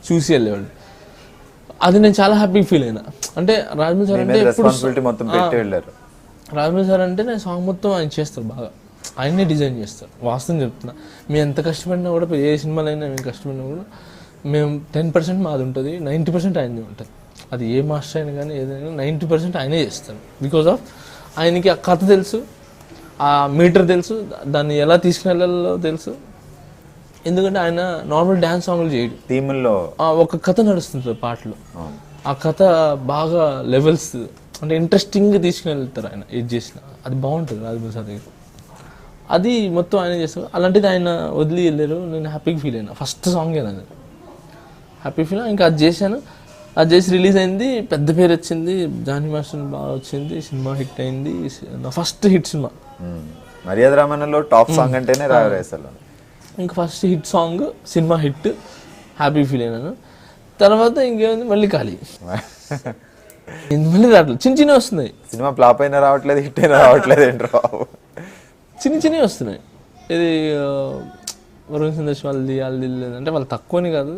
[SPEAKER 2] చూసి వెళ్ళేవాళ్ళు. అది నేను చాలా హ్యాపీ ఫీల్ అయినా. అంటే రాజమౌళి సార్ అంటే రాజమౌళి సార్ అంటే నేను సాంగ్ మొత్తం ఆయన చేస్తారు, బాగా ఆయన్నే డిజైన్ చేస్తారు. వాస్తవం చెప్తున్నా, మేము ఎంత కష్టపడినా కూడా, ఏ సినిమాలైనా మేము కష్టపడినా కూడా మేము 10% మాది ఉంటుంది, 90% ఆయనది ఉంటుంది. అది ఏ మాస్టర్ అయినా కానీ ఏదైనా 90% ఆయనే చేస్తారు. బికాజ్ ఆఫ్ ఆయనకి ఆ కథ తెలుసు, ఆ మీటర్ తెలుసు, దాన్ని ఎలా తీసుకువెళ్ళాలో తెలుసు. ఎందుకంటే ఆయన నార్మల్ డ్యాన్స్ సాంగ్లు చేయడు, థీమ్లో ఒక కథ నడుస్తుంది పాటలో. ఆ కథ బాగా లెవెల్స్ అంటే ఇంట్రెస్టింగ్గా తీసుకుని వెళ్తారు ఆయన ఏది చేసినా. అది బాగుంటుంది రాజమౌళి సార్ దగ్గర, అది మొత్తం ఆయన చేస్తారు. అలాంటిది ఆయన వదిలి వెళ్ళారు. నేను హ్యాపీగా ఫీల్ అయినా. ఫస్ట్ సాంగ్ అది హ్యాపీ ఫీల్. ఇంకా అది చేశాను, అది చేసి రిలీజ్ అయింది, పెద్ద పేరు వచ్చింది, జానీ మాస్టర్ బాగా వచ్చింది, సినిమా హిట్ అయింది. నా ఫస్ట్ హిట్ సినిమా
[SPEAKER 1] మర్యాద రామన్నలో టాప్ సాంగ్ అంటేనే రాయరేసలో.
[SPEAKER 2] ఇంకా first hit song, cinema hit, happy feel అయినాను. తర్వాత ఇంకేముంది, మళ్ళీ ఖాళీ. మళ్ళీ రావట్లేదు, చిన్న వస్తున్నాయి.
[SPEAKER 1] సినిమా ఫ్లాప్ అయినా రావట్లేదు, హిట్ అయినా రావట్లేదు ఏంటి రావు,
[SPEAKER 2] చిన్నవి వస్తున్నాయి. ఇది వరుణ్ సందేశ్ వాళ్ళది లేదంటే వాళ్ళు తక్కువని కాదు,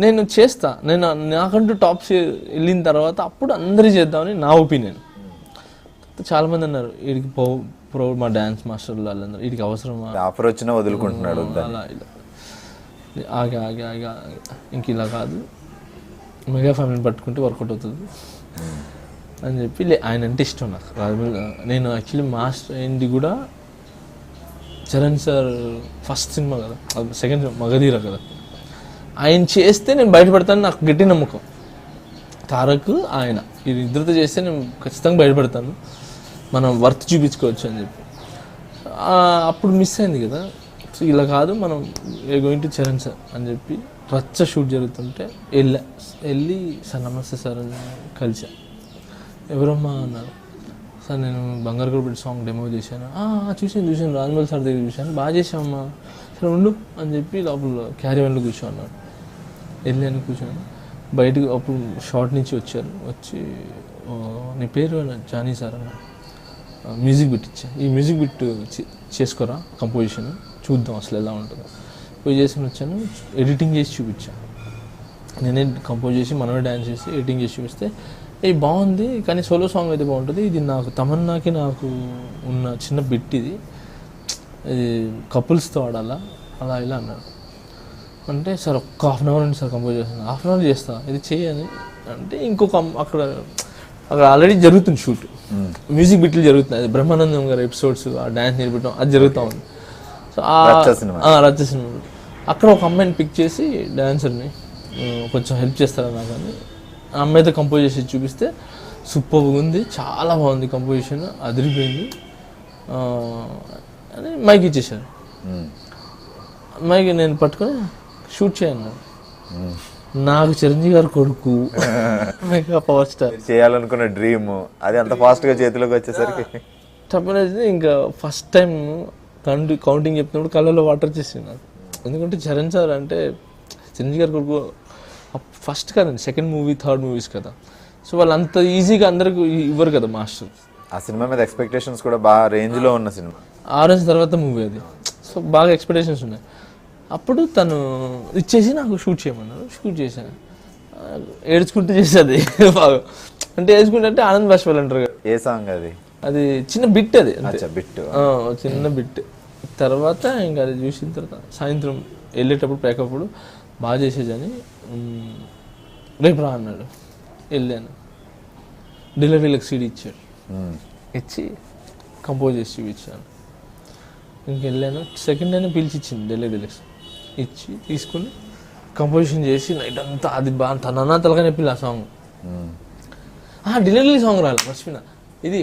[SPEAKER 2] నేను చేస్తా. నేను నాకంటూ టాప్స్ వెళ్ళిన తర్వాత అప్పుడు అందరూ చేద్దామని నా ఒపీనియన్. చాలామంది అన్నారు వీడికి ప్రౌడ్, మా డ్యాన్స్ మాస్టర్లు వాళ్ళందరూ వీడికి అవసరమా,
[SPEAKER 1] ఆఫర్ వచ్చినా వదులుకుంటున్నాడు,
[SPEAKER 2] అలా ఇలా ఆగి ఆగి ఆగి ఇంక ఇలా కాదు, మెగా ఫ్యామిలీని పట్టుకుంటే వర్కౌట్ అవుతుంది అని చెప్పి ఆయన అంటే ఇష్టం నాకు. నేను యాక్చువల్లీ మాస్టర్ అయింది కూడా చరణ్ సార్ ఫస్ట్ సినిమా కదా, సెకండ్ మగధీర కదా, ఆయన చేస్తే నేను బయటపడతాను, నాకు గట్టి నమ్మకం. తారక్ ఆయన ఇది ఇద్దరితో చేస్తే నేను ఖచ్చితంగా బయటపడతాను, మనం వర్త్ చూపించుకోవచ్చు అని చెప్పి. అప్పుడు మిస్ అయింది కదా. సో ఇలా కాదు, మనం గోయింగ్ టు చరణ్ సార్ అని చెప్పి రచ్చ షూట్ జరుగుతుంటే వెళ్ళి సార్ నమస్తే సార్ అని కలిసా. ఎవరమ్మా అన్నారు. సార్ నేను బంగారు గోల్డ్ సాంగ్ డెమో చేశాను. చూసాను రాజమౌళి సార్ దగ్గర చూశాను, బాగా చేసామమ్మా, సరే ఉండు అని చెప్పి లోపల క్యారీవన్లో కూర్చోన్నాడు. వెళ్ళాను, కూర్చోను. బయటకు అప్పుడు షార్ట్ నుంచి వచ్చి నీ పేరు జానీ సార్ అన్న, మ్యూజిక్ బిట్ ఇచ్చా, ఈ మ్యూజిక్ బిట్ చేసుకోరా కంపోజిషన్ చూద్దాం అసలు ఎలా ఉంటుందో. పోయి చేసుకుని వచ్చాను, ఎడిటింగ్ చేసి చూపించాను. నేనే కంపోజ్ చేసి మనమే డ్యాన్స్ చేసి ఎడిటింగ్ చేసి చూపిస్తే బాగుంది, కానీ సోలో సాంగ్ అయితే బాగుంటుంది, ఇది నాకు తమన్నాకి నాకు ఉన్న చిన్న బిట్, ఇది కపుల్స్తో ఆడాలా, అలా ఇలా అన్నాడు. అంటే సార్ ఒక్క ½ అవర్ అండి సార్ కంపోజ్ చేస్తాను. ½ అవర్ చేస్తా, ఇది చేయని అంటే ఇంకొక అక్కడ ఆల్రెడీ జరుగుతుంది షూట్, మ్యూజిక్ బిట్లు జరుగుతున్నాయి. అది బ్రహ్మానందం గారి ఎపిసోడ్స్, ఆ డ్యాన్స్ నేర్పడం అది జరుగుతూ ఉంది. సో రచ్చ సినిమా అక్కడ ఒక అమ్మాయిని పిక్ చేసి డ్యాన్సర్ని కొంచెం హెల్ప్ చేస్తారా నాకు అని ఆ అమ్మాయితో కంపోజ్ చేసి చూపిస్తే సూపర్గా ఉంది, చాలా బాగుంది కంపోజిషన్, అదిరిపోయింది అని మైక్ ఇచ్చేసారు. మైక్ నేను పట్టుకొని షూట్ చేయను. నాకు చిరంజీవి గారు కొడుకు మెగా పవర్ స్టార్
[SPEAKER 1] చేయాలనుకున్న డ్రీమ్ అది అంత ఫాస్ట్ గా చేతిలోకి వచ్చేసరికి
[SPEAKER 2] తప్పనేది ఇంకా ఫస్ట్ టైం కౌంటింగ్ చెప్తున్నప్పుడు కళ్ళలో వాటర్ వచ్చేసింది నాకు. ఎందుకంటే చరణ్ సార్ అంటే చిరంజీవి గారి కొడుకు ఫస్ట్ కదండి, సెకండ్ మూవీ థర్డ్ మూవీస్ కదా. సో వాళ్ళు అంత ఈజీగా అందరికి ఇవ్వరు కదా మాస్టర్.
[SPEAKER 1] ఆ సినిమా మీద ఎక్స్పెక్టేషన్స్ కూడా బాగా రేంజ్ లో ఉన్న సినిమా.
[SPEAKER 2] ఆరెంజ్ తర్వాత మూవీ అది. సో బాగా ఎక్స్పెక్టేషన్స్ ఉన్నాయి. అప్పుడు తను ఇచ్చేసి నాకు షూట్ చేయమన్నారు, షూట్ చేశాను. ఏడ్చుకుంటూ చేసేది బాగా, అంటే ఏడ్చుకుంటే అంటే ఆనంద్ బాష్పాలు అంటారు కదా.
[SPEAKER 1] ఏ సాంగ్ అది?
[SPEAKER 2] అది చిన్న బిట్, అది
[SPEAKER 1] బిట్,
[SPEAKER 2] చిన్న బిట్. తర్వాత ఇంకా అది చూసిన తర్వాత సాయంత్రం వెళ్ళేటప్పుడు ప్యాకప్పుడు బాగా చేసేదని రేపు రా అన్నాడు. వెళ్ళాను, డెలివరీలకు సీడీ ఇచ్చాడు, ఇచ్చి కంపోజ్ చేసి చూపించాను. ఇంకెళ్ళాను, సెకండ్ అయినా పిలిచి ఇచ్చింది డెలివరీలకు ఇచ్చి తీసుకుని కంపోజిషన్ చేసి నైట్ అంతా అది బాగా తన తలగా నొప్పిల్లి ఆ సాంగ్. డెలివరీ సాంగ్ రాలి మర్చిపోయినా. ఇది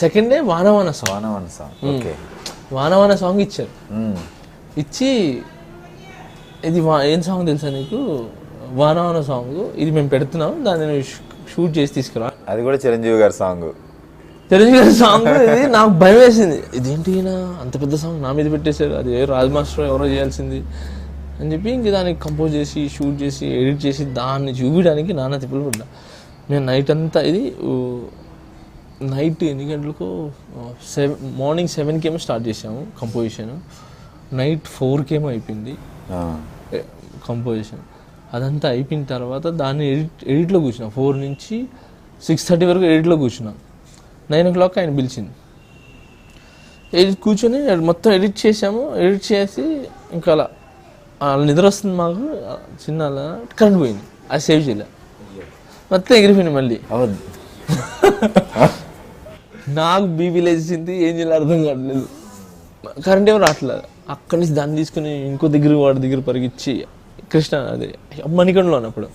[SPEAKER 2] సెకండ్ డే వానవాన సాంగ్. వానవాన సాంగ్ ఇచ్చారు. ఇచ్చి ఇది ఏం సాంగ్ తెలుసా నీకు, వానవాన సాంగ్, ఇది మేము పెడుతున్నాం, దాన్ని షూట్ చేసి తీసుకురా.
[SPEAKER 1] అది కూడా చిరంజీవి గారి సాంగ్.
[SPEAKER 2] చిరంజీవి గారి సాంగ్. ఇది నాకు భయం వేసింది, ఇదేంటి అంత పెద్ద సాంగ్ నా మీద పెట్టేశారు, అది రాజ్ మాస్టర్ ఎవరో చేయాల్సింది అని చెప్పి ఇంక దానికి కంపోజ్ చేసి షూట్ చేసి ఎడిట్ చేసి దాన్ని చూపించడానికి నాన్న తిప్పులు పడ్డా. నేను నైట్ అంతా, ఇది నైట్ ఎన్ని గంటలకు, మార్నింగ్ 7 ఏమో స్టార్ట్ చేసాము కంపోజిషన్, నైట్ 4 ఏమో అయిపోయింది కంపోజిషన్. అదంతా అయిపోయిన తర్వాత దాన్ని ఎడిట్లో కూర్చున్నా. 4 నుంచి 6:30 వరకు ఎడిట్లో కూర్చున్నా. 9 o'clock ఆయన పిలిచింది, ఎడిట్ కూర్చొని మొత్తం ఎడిట్ చేసాము. ఎడిట్ చేసి ఇంకా అలా నిద్ర వస్తుంది మాకు, చిన్న అలా కరెంట్ పోయింది, అది సేవ్ చేయలే, మొత్తం ఎగిరిపోయింది మళ్ళీ. నాకు బీపీ లేచింది, ఏం చేయాలి అర్థం కావట్లేదు, కరెంట్ ఏమో రావట్లేదు. అక్కడి నుంచి దాన్ని తీసుకుని ఇంకో దగ్గర వాడి దగ్గర పరిగించి కృష్ణ, అదే మణికొండలో ఉన్నప్పుడు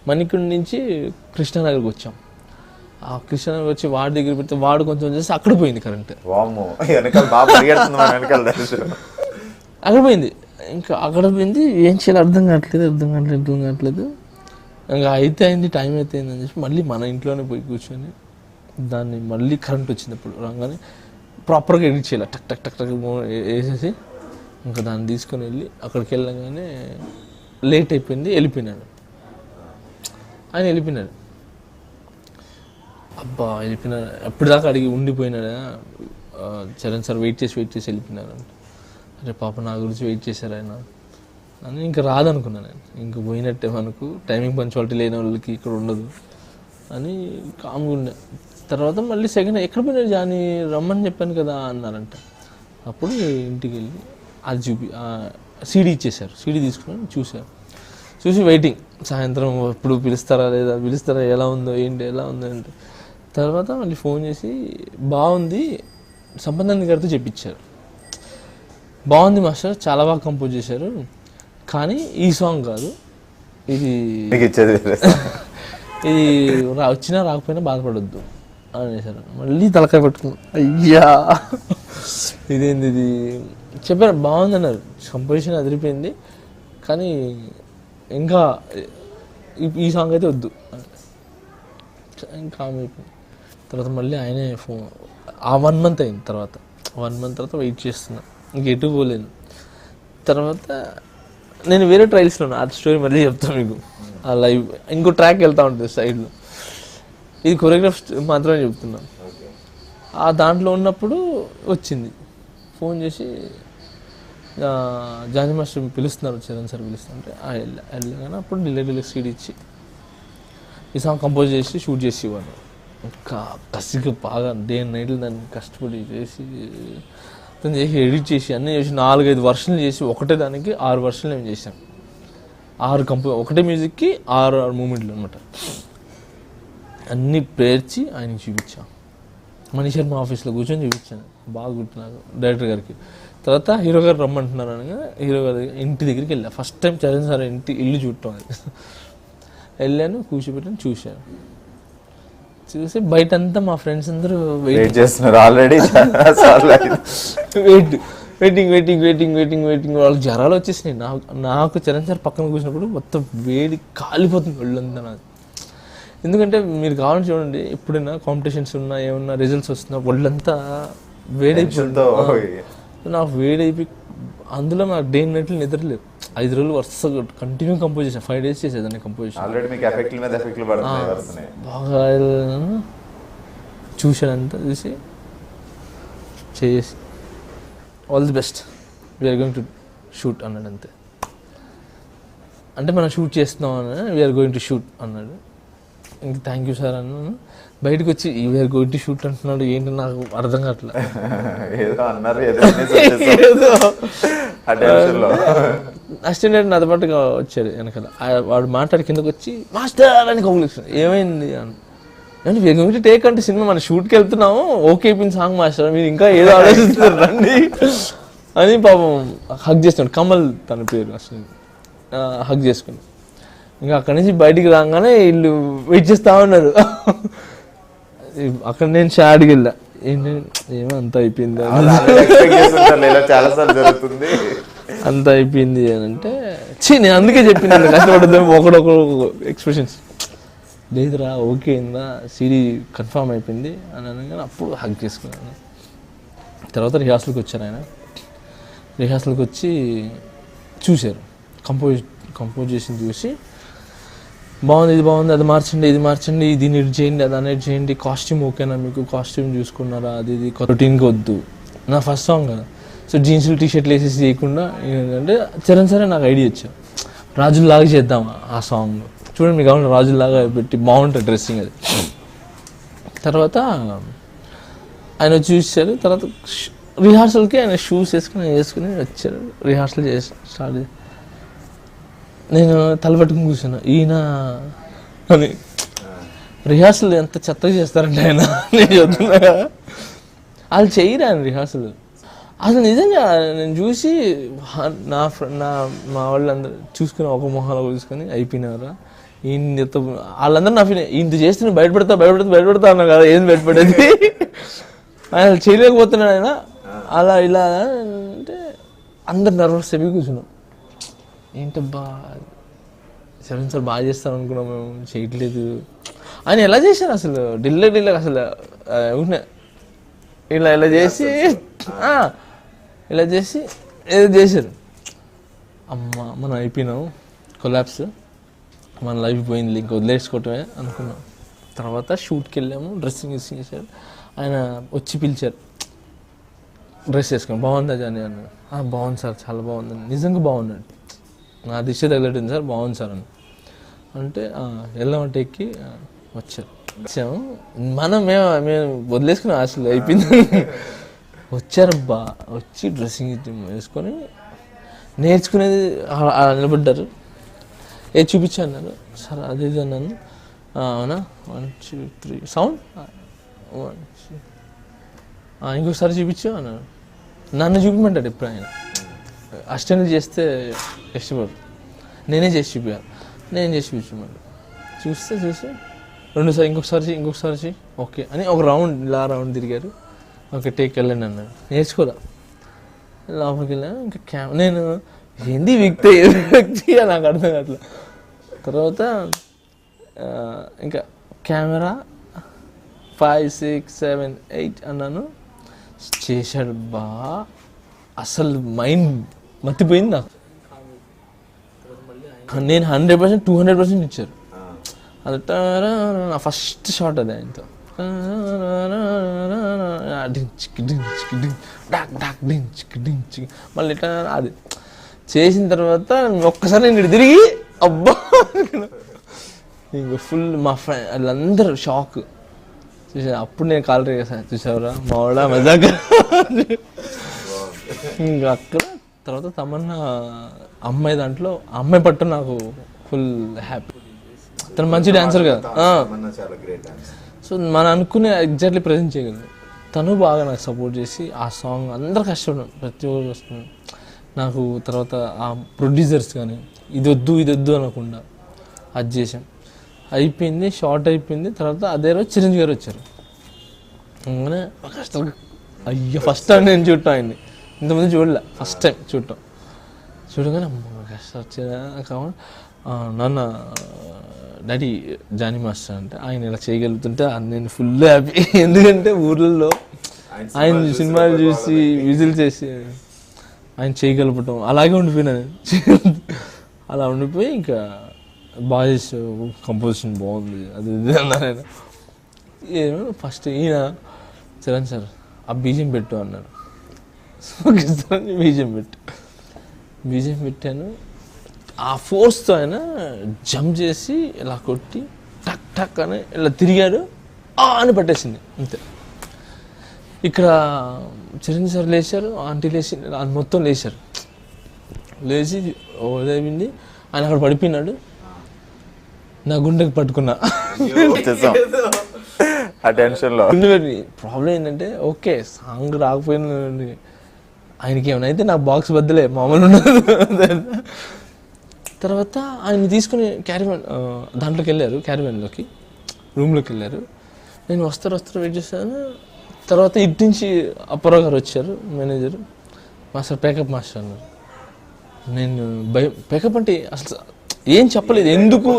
[SPEAKER 2] మణికొండ నుంచి కృష్ణానగర్కి వచ్చాం. ఆ కృష్ణానగర్ వచ్చి వాడి దగ్గర పెడితే వాడు కొంచెం చేస్తే అక్కడ పోయింది కరెంట్, అక్కడ పోయింది. ఇంకా అక్కడ పోయింది, ఏం చేయాలి అర్థం కావట్లేదు. ఇంకా అయితే అయింది, టైం అయితే అయింది అని చెప్పి మళ్ళీ మన ఇంట్లోనే పోయి కూర్చొని దాన్ని మళ్ళీ కరెంట్ వచ్చినప్పుడు రాగానే ప్రాపర్గా ఎడిట్ చేయాలి, టక్ టక్ టక్ టక్ వేసేసి ఇంకా దాన్ని తీసుకొని వెళ్ళి అక్కడికి వెళ్ళగానే లేట్ అయిపోయింది, వెళ్ళిపోయినాడు ఆయన. వెళ్ళిపోయినాడు, అబ్బా వెళ్ళిపోయినాడు. ఎప్పటిదాకా అడిగి ఉండిపోయినాడా చరణ్ సార్, వెయిట్ చేసి వెళ్ళిపోయినారు. అరే పాప నా గురించి వెయిట్ చేశారు ఆయన అని. ఇంకా రాదనుకున్నాను నేను, ఇంక పోయినట్టే మనకు, టైమింగ్ పంచువాలిటీ లేని వాళ్ళకి ఇక్కడ ఉండదు అని కామ్గా ఉండే. తర్వాత మళ్ళీ సెకండ్ ఎక్కడ పోయినాడు జాని, రమ్మని చెప్పాను కదా అన్నారంట. అప్పుడు ఇంటికి వెళ్ళి అది సీడీ ఇచ్చేసారు, సీడీ తీసుకుని చూసి వెయిటింగ్, సాయంత్రం ఎప్పుడు పిలుస్తారా ఎలా ఉందో ఏంటి. తర్వాత మళ్ళీ ఫోన్ చేసి బాగుంది సంబంధాన్ని గారితో చెప్పించారు, బాగుంది మాస్టర్, చాలా బాగా కంపోజ్ చేశారు, కానీ ఈ సాంగ్ కాదు, ఇది వచ్చినా రాకపోయినా బాధపడొద్దు అనేసారు. మళ్ళీ తలకాయ పట్టుకున్నాం, అయ్యా ఇదేంది ఇది చెప్పారు. బాగుంది అన్నారు, కంపోజిషన్ అదిరిపోయింది, కానీ ఇంకా ఈ సాంగ్ అయితే వద్దు ఇంకా అయిపోయింది. తర్వాత మళ్ళీ ఆయనే ఫోన్, ఆ 1 month అయింది. తర్వాత 1 month తర్వాత వెయిట్ చేస్తున్నా, ఇంక ఎటు పోలేను. తర్వాత నేను వేరే ట్రయల్స్లో ఉన్నా, ఆ స్టోరీ మళ్ళీ చెప్తాను మీకు. ఆ లైవ్ ఇంకో ట్రాక్ వెళ్తూ ఉంటుంది సైడ్లో, ఇది కొరియోగ్రాఫ్ మాత్రమే చెప్తున్నాను. ఆ దాంట్లో ఉన్నప్పుడు వచ్చింది ఫోన్ చేసి, జానీ మాస్టర్ పిలుస్తున్నారు, చరణ్ సార్ పిలుస్తుంటే వెళ్ళగానే అప్పుడు డెలివరీలకు సీడీ ఇచ్చి ఈ సాంగ్ కంపోజ్ చేసి షూట్ చేసి ఇవ్వను. ఇంకా కసిగా బాగా డే అండ్ నైట్లు దాన్ని కష్టపడి చేసి ఎడిట్ చేసి అన్నీ చేసి 4-5 వర్షన్లు చేసి ఒకటే దానికి 6 వర్షన్లు మేము చేసాం. 6 ఒకటే మ్యూజిక్కి 6 మూమెంట్లు అనమాట. అన్నీ పేర్చి ఆయనకి చూపించాం. మనీష్ శర్మ ఆఫీస్లో కూర్చొని చూపించాను, బాగా గుర్తు నాకు డైరెక్టర్ గారికి. తర్వాత హీరో గారు రమ్మంటున్నారు అనగా హీరో గారి ఇంటి దగ్గరికి వెళ్ళాను. ఫస్ట్ టైం చరణ్ సార్ ఇల్లు చూడటం అది. వెళ్ళాను, కూర్చోబెట్టాను, చూసి బయట అంతా మా ఫ్రెండ్స్ అందరూ వెయిట్ చేస్తున్నారు ఆల్రెడీ. వెయిటింగ్ వాళ్ళకి జ్వరాలు వచ్చేసినాయి. నాకు చరణ్ సార్ పక్కన కూర్చున్నప్పుడు మొత్తం వేడి కాలిపోతుంది ఒళ్ళంతా నాది. ఎందుకంటే మీరు కావాలని చూడండి, ఎప్పుడైనా కాంపిటీషన్స్ ఉన్నా ఏమన్నా రిజల్ట్స్ వస్తున్నా ఒళ్ళంతా వేడైపోతుంది. నాకు వేడైపోయి అందులో నాకు డే నైట్లు నిద్రలేదు. 5 రోజులు వరుసగా కంటిన్యూ కంపోజ్ చేసాను. 5 days చేసేదాన్ని కంపోజిషన్. బాగా చూసానంతా చూసి చేసి all the best, we're going to shoot అన్నాడు. అంతే. అంటే మనం షూట్ చేస్తున్నాం అని వీఆర్ గోయింగ్ టు షూట్ అన్నాడు. ఇంక థ్యాంక్ యూ సార్ అన్నాను. బయటకు వచ్చి వీఆర్ గోయింగ్ టు షూట్ అంటున్నాడు ఏంటి నాకు అర్థం కావట్లేదు. అసిస్టెంట్ నాతో పాటుగా వచ్చాడు వెనకాల. వాడు మాట్లాడి కిందకు వచ్చి మాస్టర్ అని కౌగులిస్తాడు. ఏమైంది అంటే వీఆర్ గోయింగ్ టు టేక్ అంటే సినిమా మన షూట్కి వెళ్తున్నాము, ఓకే అయిపోయింది సాంగ్ మాస్టర్, మీరు ఇంకా ఏదో ఆలోచిస్తున్నారు రండి అని పాపం హగ్ చేస్తున్నాడు. కమల్ తన పేరు అసలు. హగ్ చేసుకుని ఇంకా అక్కడి నుంచి బయటికి రాగానే వీళ్ళు వెయిట్ చేస్తా ఉన్నారు. అక్కడ నేను షాడ్కి వెళ్ళా, ఏంటి ఏమో అంత అయిపోయింది అంత అయిపోయింది అని అంటే నేను అందుకే చెప్పినాను కష్టపడదాం ఒకడొకడు ఎక్స్ప్రెషన్స్ లేదురా ఓకే అయిందా సిడీ కన్ఫర్మ్ అయిపోయింది అని అనగానే అప్పుడు హగ్ చేసుకున్నాను. తర్వాత రిహార్సల్కి వచ్చారు ఆయన. రిహార్సల్కి వచ్చి చూశారు, కంపోజిషన్ చూసి బాగుంది, ఇది బాగుంది, అది మార్చండి, ఇది మార్చండి, దీన్ని ఎడిట్ చేయండి, అది అనేది చేయండి, కాస్ట్యూమ్ ఓకేనా మీకు, కాస్ట్యూమ్ చూసుకున్నారా, అది ఇది రొటీన్కి వద్దు. నా ఫస్ట్ సాంగ్ కదా, సో జీన్స్లు టీషర్ట్లు వేసేసి చేయకుండా ఏంటంటే చరణ్ సరే నాకు ఐడియా ఇచ్చారు, రాజుల్లాగా చేద్దాం ఆ సాంగ్. చూడండి మీకు కావాలి రాజుల్లాగా పెట్టి బాగుంటుంది డ్రెస్సింగ్ అది. తర్వాత ఆయన చూసారు. తర్వాత రిహార్సల్కి ఆయన షూస్ వేసుకుని వచ్చారు. రిహార్సల్ చేసి స్టార్ట్ చేసి నేను తలపెట్టుకుని కూర్చున్నా ఈయన అని. రిహార్సల్ ఎంత చెత్తగా చేస్తారంటే ఆయన, నేను చెప్తున్నా కదా, వాళ్ళు చేయరు ఆయన రిహార్సల్. అసలు నిజంగా నేను చూసి మా వాళ్ళందరూ చూసుకుని ఒక మొహాలు చూసుకొని అయిపోయినారా ఈయన వాళ్ళందరూ నా ఫీల్ ఇంత చేస్తే నేను బయటపెడతా అన్నా కదా, ఏం బయటపడేది ఆయన చేయలేకపోతున్నాడు ఆయన అలా ఇలా అంటే అందరు నర్వస్ అయిపోయి కూర్చున్నాం. ఏంటబ్బా చరణ్ సార్ బాగా చేస్తాను అనుకున్నాం, మేము చేయట్లేదు. ఆయన ఎలా చేశారు అసలు డిల్లే అసలు ఇలా చేసి ఏదో చేశారు. అమ్మ మనం అయిపోయినాం, కొలాప్స్, మన లైఫ్ పోయింది, ఇంకా వదిలేసుకోవటమే అనుకున్నాం. తర్వాత షూట్కి వెళ్ళాము, డ్రెస్సింగ్ చేశారు. ఆయన వచ్చి పిలిచారు, డ్రెస్ వేసుకొని బాగుందా జాని అన్నాడు. బాగుంది సార్, చాలా బాగుందండి, నిజంగా బాగున్నాడు, నా దిశ తగలట్టింది సార్, బాగుంది సార్ అని అంటే వెళ్ళామంటే ఎక్కి వచ్చాము. మేము వదిలేసుకున్నాం అసలు అయిపోయింది. వచ్చారబ్బా, వచ్చి డ్రెస్సింగ్ వేసుకొని నేర్చుకునేది నిలబడ్డారు. ఏది చూపించా అన్నారు సార్, అది ఇది అన్నాను. అవునా 1 2 3 సౌండ్ 1 ఇంకొకసారి చూపించు అన్నాడు. నన్ను చూపించమంటాడు ఎప్పుడు ఆయన. అసిస్టెంట్ చేస్తే ఇష్టపడు, నేనే చేసి చూపించాను, నేను చేసి చూపించమంటాడు. చూసి రెండుసారి ఇంకొకసారి ఓకే అని ఒక రౌండ్ తిరిగారు. ఓకే టేక్ వెళ్ళండి అన్నాడు. నేర్చుకోదా లోపలికి వెళ్ళాను. ఇంకా నేను ఏంది వ్యక్తి నాకు అర్థం కావట్లా. తర్వాత ఇంకా కెమెరా 5 6 7 8 అన్నాను. చేశాడు బా, అసలు మైండ్ మర్చిపోయింది నాకు. నేను 100% 200% ఇచ్చారు. అది నా ఫస్ట్ షాట్ అది ఆయనతో. మళ్ళీ ఇట్లా అది చేసిన తర్వాత ఒక్కసారి నేను తిరిగి అబ్బా ఇంక ఫుల్ మా ఫ్రెండ్ వాళ్ళందరూ షాక్. చూసా అప్పుడు నేను కాల్ చేశాను, చూసావురా మావాడా మజాగా. ఇంకా అక్కడ తర్వాత తమన్నా అమ్మాయి దాంట్లో అమ్మాయి పట్టు నాకు ఫుల్ హ్యాపీ. తను మంచి డాన్సర్ కదా, సో మనం అనుకునే ఎగ్జాక్ట్లీ ప్రజెంట్ చేయగలదు. తను బాగా నాకు సపోర్ట్ చేసి ఆ సాంగ్ అందరు కష్టపడ్డాను, ప్రతి ఒక్కరు వస్తున్నాను నాకు. తర్వాత ఆ ప్రొడ్యూసర్స్ కానీ ఇది వద్దు అనకుండా అది చేసాం. అయిపోయింది, షార్ట్ అయిపోయింది. తర్వాత అదే రోజు చిరంజీవి గారు వచ్చారు. అలానే కష్టం అయ్యో ఫస్ట్ టైం నేను చూడటం ఆయన్ని. ఇంతమంది చూడలే, ఫస్ట్ టైం చూడగానే అమ్మ కష్టం వచ్చేదా కావాలి. నాన్న డాడీ జానీ మాస్టర్ అంటే ఆయన ఇలా చేయగలుగుతుంటే నేను ఫుల్ హ్యాపీ. ఎందుకంటే ఊర్లలో ఆయన సినిమాలు చూసి విజిల్ చేసి ఆయన చేయగలపటం అలాగే ఉండిపోయినాను. అలా ఉండిపోయి ఇంకా బాగా చేసావు, కంపోజిషన్ బాగుంది అది ఇది అన్నారు. ఆయన ఏమో ఫస్ట్ ఈయన చరణ్ సార్ ఆ బీజం పెట్టు అన్నాడు. ఓకే సార్ బీజం పెట్టాను. ఆ ఫోర్స్తో ఆయన జంప్ చేసి ఇలా కొట్టి టక్ టక్ అని ఇలా తిరిగాడు, అని పట్టేసింది అంతే. ఇక్కడ చిరంజీవి సార్ లేచారు, ఆంటీ లేచి మొత్తం లేచారు. లేచి ఉదయింది ఆయన అక్కడ పడిపోయినాడు. నా గుండెకి పట్టుకున్నా. ప్రాబ్లం ఏంటంటే ఓకే సాంగ్ రాకపోయినా ఆయనకి ఏమైనా అయితే నాకు బాక్స్ బద్దలే మామూలు ఉన్నది. తర్వాత ఆయన తీసుకుని క్యారీవ్యాన్ దాంట్లోకి వెళ్ళారు, క్యారీవ్యాన్లోకి రూమ్లోకి వెళ్ళారు. నేను వస్తారు వెయిట్ చేశాను. తర్వాత ఇటు నుంచి అప్పారావు గారు వచ్చారు, మేనేజరు. మాస్టర్ పేకప్ మాస్టర్ అన్నారు. నేను పేకప్ అంటే అసలు ఏం చెప్పలేదు, ఎందుకు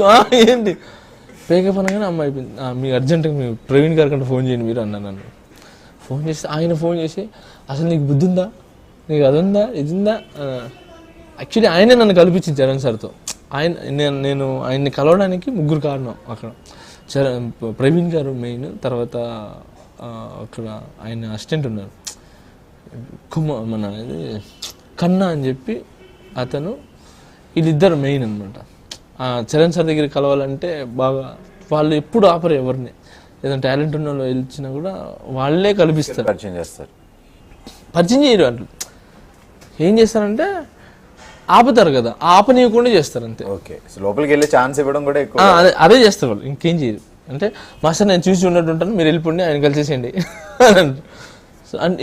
[SPEAKER 2] ఏంటి పేకప్ అనగానే అమ్మ అయిపోయింది. మీకు అర్జెంటుగా మీ ప్రవీణ్ గారి కంటే ఫోన్ చేయండి మీరు అన్నాను. నన్ను ఫోన్ చేస్తే ఆయన ఫోన్ చేసి అసలు నీకు బుద్ధి ఉందా, నీకు అది ఉందా ఇది ఉందా. యాక్చువల్లీ ఆయనే నన్ను కల్పించింది చరణ్ సార్తో. నేను ఆయన్ని కలవడానికి ముగ్గురు కారణం అక్కడ. ప్రవీణ్ గారు మెయిన్, తర్వాత అక్కడ ఆయన అసిస్టెంట్ ఉన్నారు మన కన్నా అని చెప్పి అతను, వీళ్ళిద్దరు మెయిన్ అనమాట. చరణ్ సార్ దగ్గర కలవాలంటే బాగా వాళ్ళు ఎప్పుడు ఆపరు ఎవరిని, ఏదైనా టాలెంట్ ఉన్న వాళ్ళు వెళ్ళినా కూడా వాళ్ళే కల్పిస్తారు, పరిచయం చేయరు. అంటే ఏం చేస్తారంటే ఆపుతారు కదా, ఆపనీయకుండా చేస్తారు అంతే.
[SPEAKER 1] ఓకే, లోపలికి వెళ్ళే ఛాన్స్ ఇవ్వడం కూడా ఎక్కువ.
[SPEAKER 2] అదే చేస్తారు వాళ్ళు, ఇంకేం చేయరు. అంటే మాస్టర్ నేను చూసి ఉన్నట్టు ఉంటాను, మీరు వెళ్ళిపోండి ఆయన కలిసేసేయండి.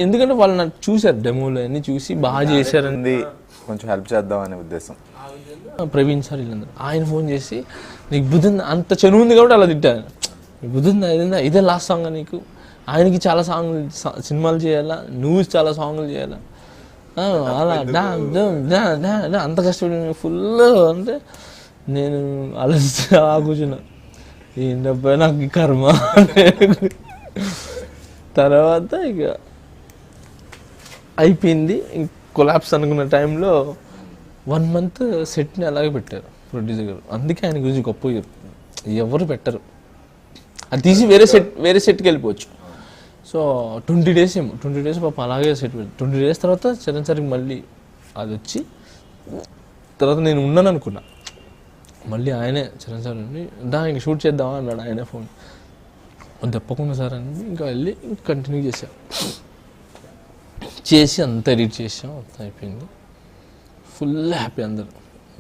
[SPEAKER 2] ఎందుకంటే వాళ్ళు నాకు చూశారు, డెమోలు అన్ని చూసి బాగా చేశారండి,
[SPEAKER 1] కొంచెం హెల్ప్ చేద్దాం అనే ఉద్దేశం.
[SPEAKER 2] ప్రవీణ్ సార్ వీళ్ళందరూ ఆయన ఫోన్ చేసి నీకు బుద్ధి ఉందా, అంత చనువు ఉంది కాబట్టి అలా తిట్టాను. నీకు బుద్ధి ఉందా, ఇదే లాస్ట్ సాంగ్ నీకు, ఆయనకి చాలా సినిమాలు చేయాలా, నువ్వు చాలా సాంగ్లు చేయాలా, అలా అంత కష్టపడి ఫుల్ అంటే నేను అలా కూర్చున్నా. ఏంటబ్బా నాకు కర్మ. తర్వాత ఇక అయిపోయింది. కొలాప్స్ అనుకున్న టైంలో 1 month సెట్ని అలాగే పెట్టారు ప్రొడ్యూసర్ గారు. అందుకే ఆయన గురించి గొప్ప ఎవరు పెట్టరు, అది తీసి వేరే సెట్కి వెళ్ళిపోవచ్చు. సో 20 days పాప అలాగే సెట్ పెట్టి 20 days తర్వాత చరణ్ సార్కి మళ్ళీ అది వచ్చి, తర్వాత నేను ఉన్నాను అనుకున్నా. మళ్ళీ ఆయనే చరణ్ సార్ అండి ఇంక షూట్ చేద్దామా అన్నాడు. ఆయనే ఫోన్ తప్పకుండా సార్ అని ఇంకా వెళ్ళి కంటిన్యూ చేసి అంతా ఎడిట్ చేసాం, అంతా అయిపోయింది. ఫుల్ హ్యాపీ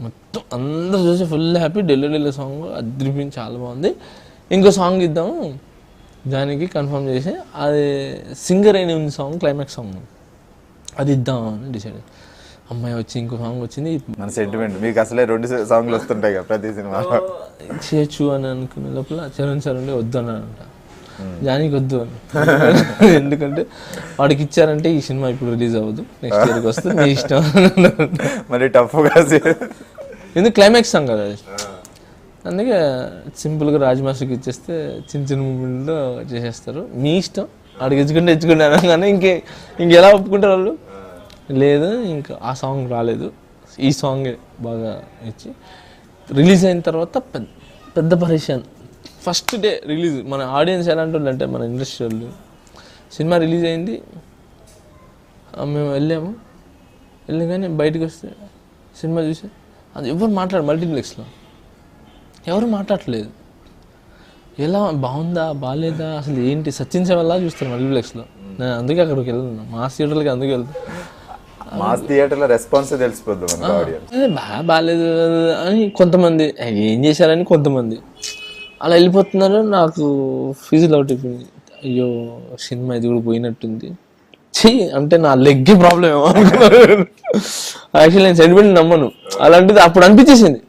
[SPEAKER 2] మొత్తం అందరూ చూసి ఫుల్ హ్యాపీ. ఢిల్లీ సాంగ్ అదిరిపోయింది, చాలా బాగుంది. ఇంకో సాంగ్ ఇద్దాము దానికి కన్ఫర్మ్ చేసి, అది సింగర్ అయిన ఉంది సాంగ్, క్లైమాక్స్ సాంగ్ అది ఇద్దాం అని డిసైడ్. అమ్మాయి వచ్చి ఇంకో సాంగ్ వచ్చింది.
[SPEAKER 1] మన సెంటిమెంట్ మీకు అసలే 2 సాంగ్లు వస్తుంటాయి కదా ప్రతి సినిమాలో.
[SPEAKER 2] చేయొచ్చు అని అనుకునే లోపల చరణ్ సార్ ఉండి వద్దు అన్నాడంట. జానీకి వద్దు అని, ఎందుకంటే వాడికి ఇచ్చారంటే ఈ సినిమా ఇప్పుడు రిలీజ్ అవ్వదు, నెక్స్ట్ ఇయర్కి వస్తుంది, మీ ఇష్టం.
[SPEAKER 1] మరి టఫ్గా
[SPEAKER 2] ఎందుకు క్లైమాక్స్ సాంగ్ కదా అది, అందుకే సింపుల్గా రాజమాస్టర్కి ఇచ్చేస్తే చిన్న మూమెంట్లో చేసేస్తారు, మీ ఇష్టం. వాడికి ఇచ్చుకుంటే అనగానే ఇంకెలా ఒప్పుకుంటారు వాళ్ళు. లేదు ఇంకా ఆ సాంగ్ రాలేదు, ఈ సాంగే బాగా ఇచ్చి రిలీజ్ అయిన తర్వాత పెద్ద పరేషాన్. ఫస్ట్ డే రిలీజ్ మన ఆడియన్స్ ఎలాంటి వాళ్ళు అంటే మన ఇండస్ట్రీ వాళ్ళు. సినిమా రిలీజ్ అయింది, మేము వెళ్ళాం కానీ బయటకు వస్తే సినిమా చూసి అది ఎవరు మల్టీప్లెక్స్లో ఎవరు మాట్లాడలేదు. ఎలా బాగుందా బాగాలేదా అసలు ఏంటి సచించే వల్ల చూస్తారు మల్టీప్లెక్స్లో. నేను అందుకే అక్కడికి వెళ్ళను, మాస్ థియేటర్కి అందుకే వెళ్తాను.
[SPEAKER 1] మాస్ థియేటర్లో రెస్పాన్స్ తెలిసిపోద్ది
[SPEAKER 2] బాగాలేదు అని కొంతమంది, ఏం చేశారని కొంతమంది అలా వెళ్ళిపోతున్నారు. నాకు ఫీజులు అవుట్ అయిపోయింది. అయ్యో సినిమా ఇది కూడా పోయినట్టుంది, చెయ్యి అంటే నా లెగ్గే ప్రాబ్లం ఏమో అనుకున్నారు. యాక్చువల్లీ నేను సెంటిమెంట్ నమ్మను, అలాంటిది అప్పుడు అనిపించేసింది.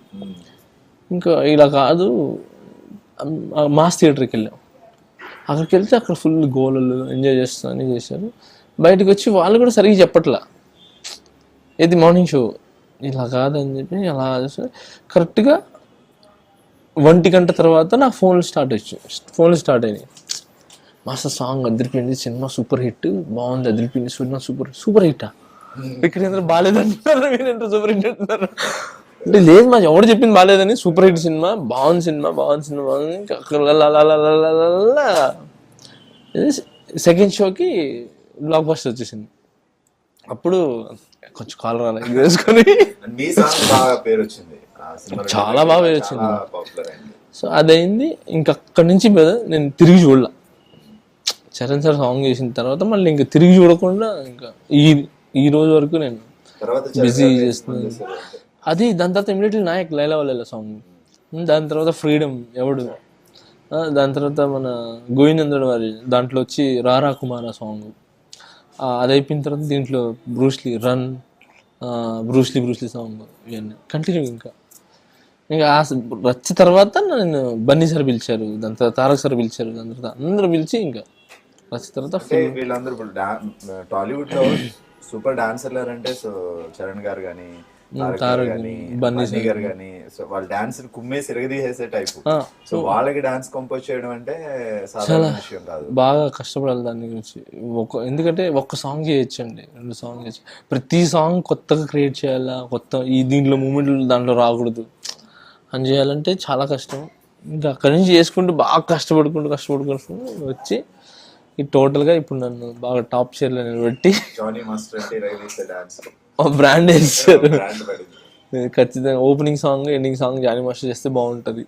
[SPEAKER 2] ఇంకా ఇలా కాదు, మాస్ థియేటర్కి వెళ్ళాం. అక్కడికి వెళ్తే అక్కడ ఫుల్ గోలలు ఎంజాయ్ చేస్తా అని చేశారు. బయటకు వచ్చి వాళ్ళు కూడా సరిగ్గా చెప్పట్లా, ఇది మార్నింగ్ షో ఇలా కాదని చెప్పి అలా కరెక్ట్గా 1 గంట తర్వాత నా ఫోన్లు స్టార్ట్ అయినాయి. మాస్టర్ సాంగ్ అదిరిపోయింది, సినిమా సూపర్ హిట్, బాగుంది, అదిరిపోయింది, సినిమా సూపర్ హిట్టా, ఇక్కడ ఏంటో బాగాలేదంటున్నారు, మీరేంటో సూపర్ హిట్ అంటున్నారు అంటే లేదు మా ఎవడు చెప్పింది బాగాలేదని, సూపర్ హిట్ సినిమా, బాగుంది సినిమా సెకండ్ షోకి బ్లాక్ బస్టర్ వచ్చేసింది. అప్పుడు కొంచెం కాలర్ అలా వేసుకొని
[SPEAKER 1] మీ సాంగ్ బాగా పేరు వచ్చింది,
[SPEAKER 2] చాలా బాగా పేరు వచ్చింది. సో అదైంది. ఇంకా అక్కడి నుంచి నేను తిరిగి చూడలా. చరణ్ సార్ సాంగ్ చేసిన తర్వాత మళ్ళీ ఇంకా తిరిగి చూడకుండా ఇంకా ఈ రోజు వరకు నేను బిజీ చేస్తున్నాను. అది దాని తర్వాత ఇమీడియట్లీ నాయక్ లైలా వాళ్ళ సాంగ్, దాని తర్వాత ఫ్రీడమ్ ఎవడు, దాని తర్వాత మన గోవిందందుడు వారి దాంట్లో వచ్చి రారా కుమార సాంగ్, అది అయిపోయిన తర్వాత దీంట్లో బ్రూస్లీ రన్, బ్రూస్లీ సాంగ్, ఇవన్నీ కంటిన్యూ. ఇంకా రచ్చ తర్వాత నన్ను బన్నీ సార్ పిలిచారు, దాని తర్వాత తారక్ సార్ పిలిచారు, దాని తర్వాత అందరూ పిలిచి ఇంకా రచ్చ తర్వాత
[SPEAKER 1] వీళ్ళందరూ ఇప్పుడు టాలీవుడ్ లో సూపర్ డాన్సర్లు అంటే సో చరణ్ గారు కానీ బన్నీ గారు కానీ, సో వాళ్ళ డాన్స్ కుమ్మేసి ఎరగదీసేసే టైప్. సో వాళ్ళకి డాన్స్ కంపోజ్ చేయడం అంటే సాధారణ విషయం కాదు,
[SPEAKER 2] బాగా కష్టపడాలి దాని గురించి. ఎందుకంటే ఒక్క సాంగ్ చేయొచ్చండి, 2 సాంగ్ చేయొచ్చు, ప్రతి సాంగ్ కొత్తగా క్రియేట్ చేయాలా, కొత్త దీంట్లో మూమెంట్లు దాంట్లో రాకూడదు అని చేయాలంటే చాలా కష్టం. ఇంకా అక్కడి నుంచి చేసుకుంటూ బాగా కష్టపడుకుంటూ వచ్చి ఈ టోటల్గా ఇప్పుడు నన్ను బాగా టాప్ చైర్లో నిలబెట్టి బ్రాండ్ వేస్తారు. ఖచ్చితంగా opening song ending song Johnny master చేస్తే బాగుంటుంది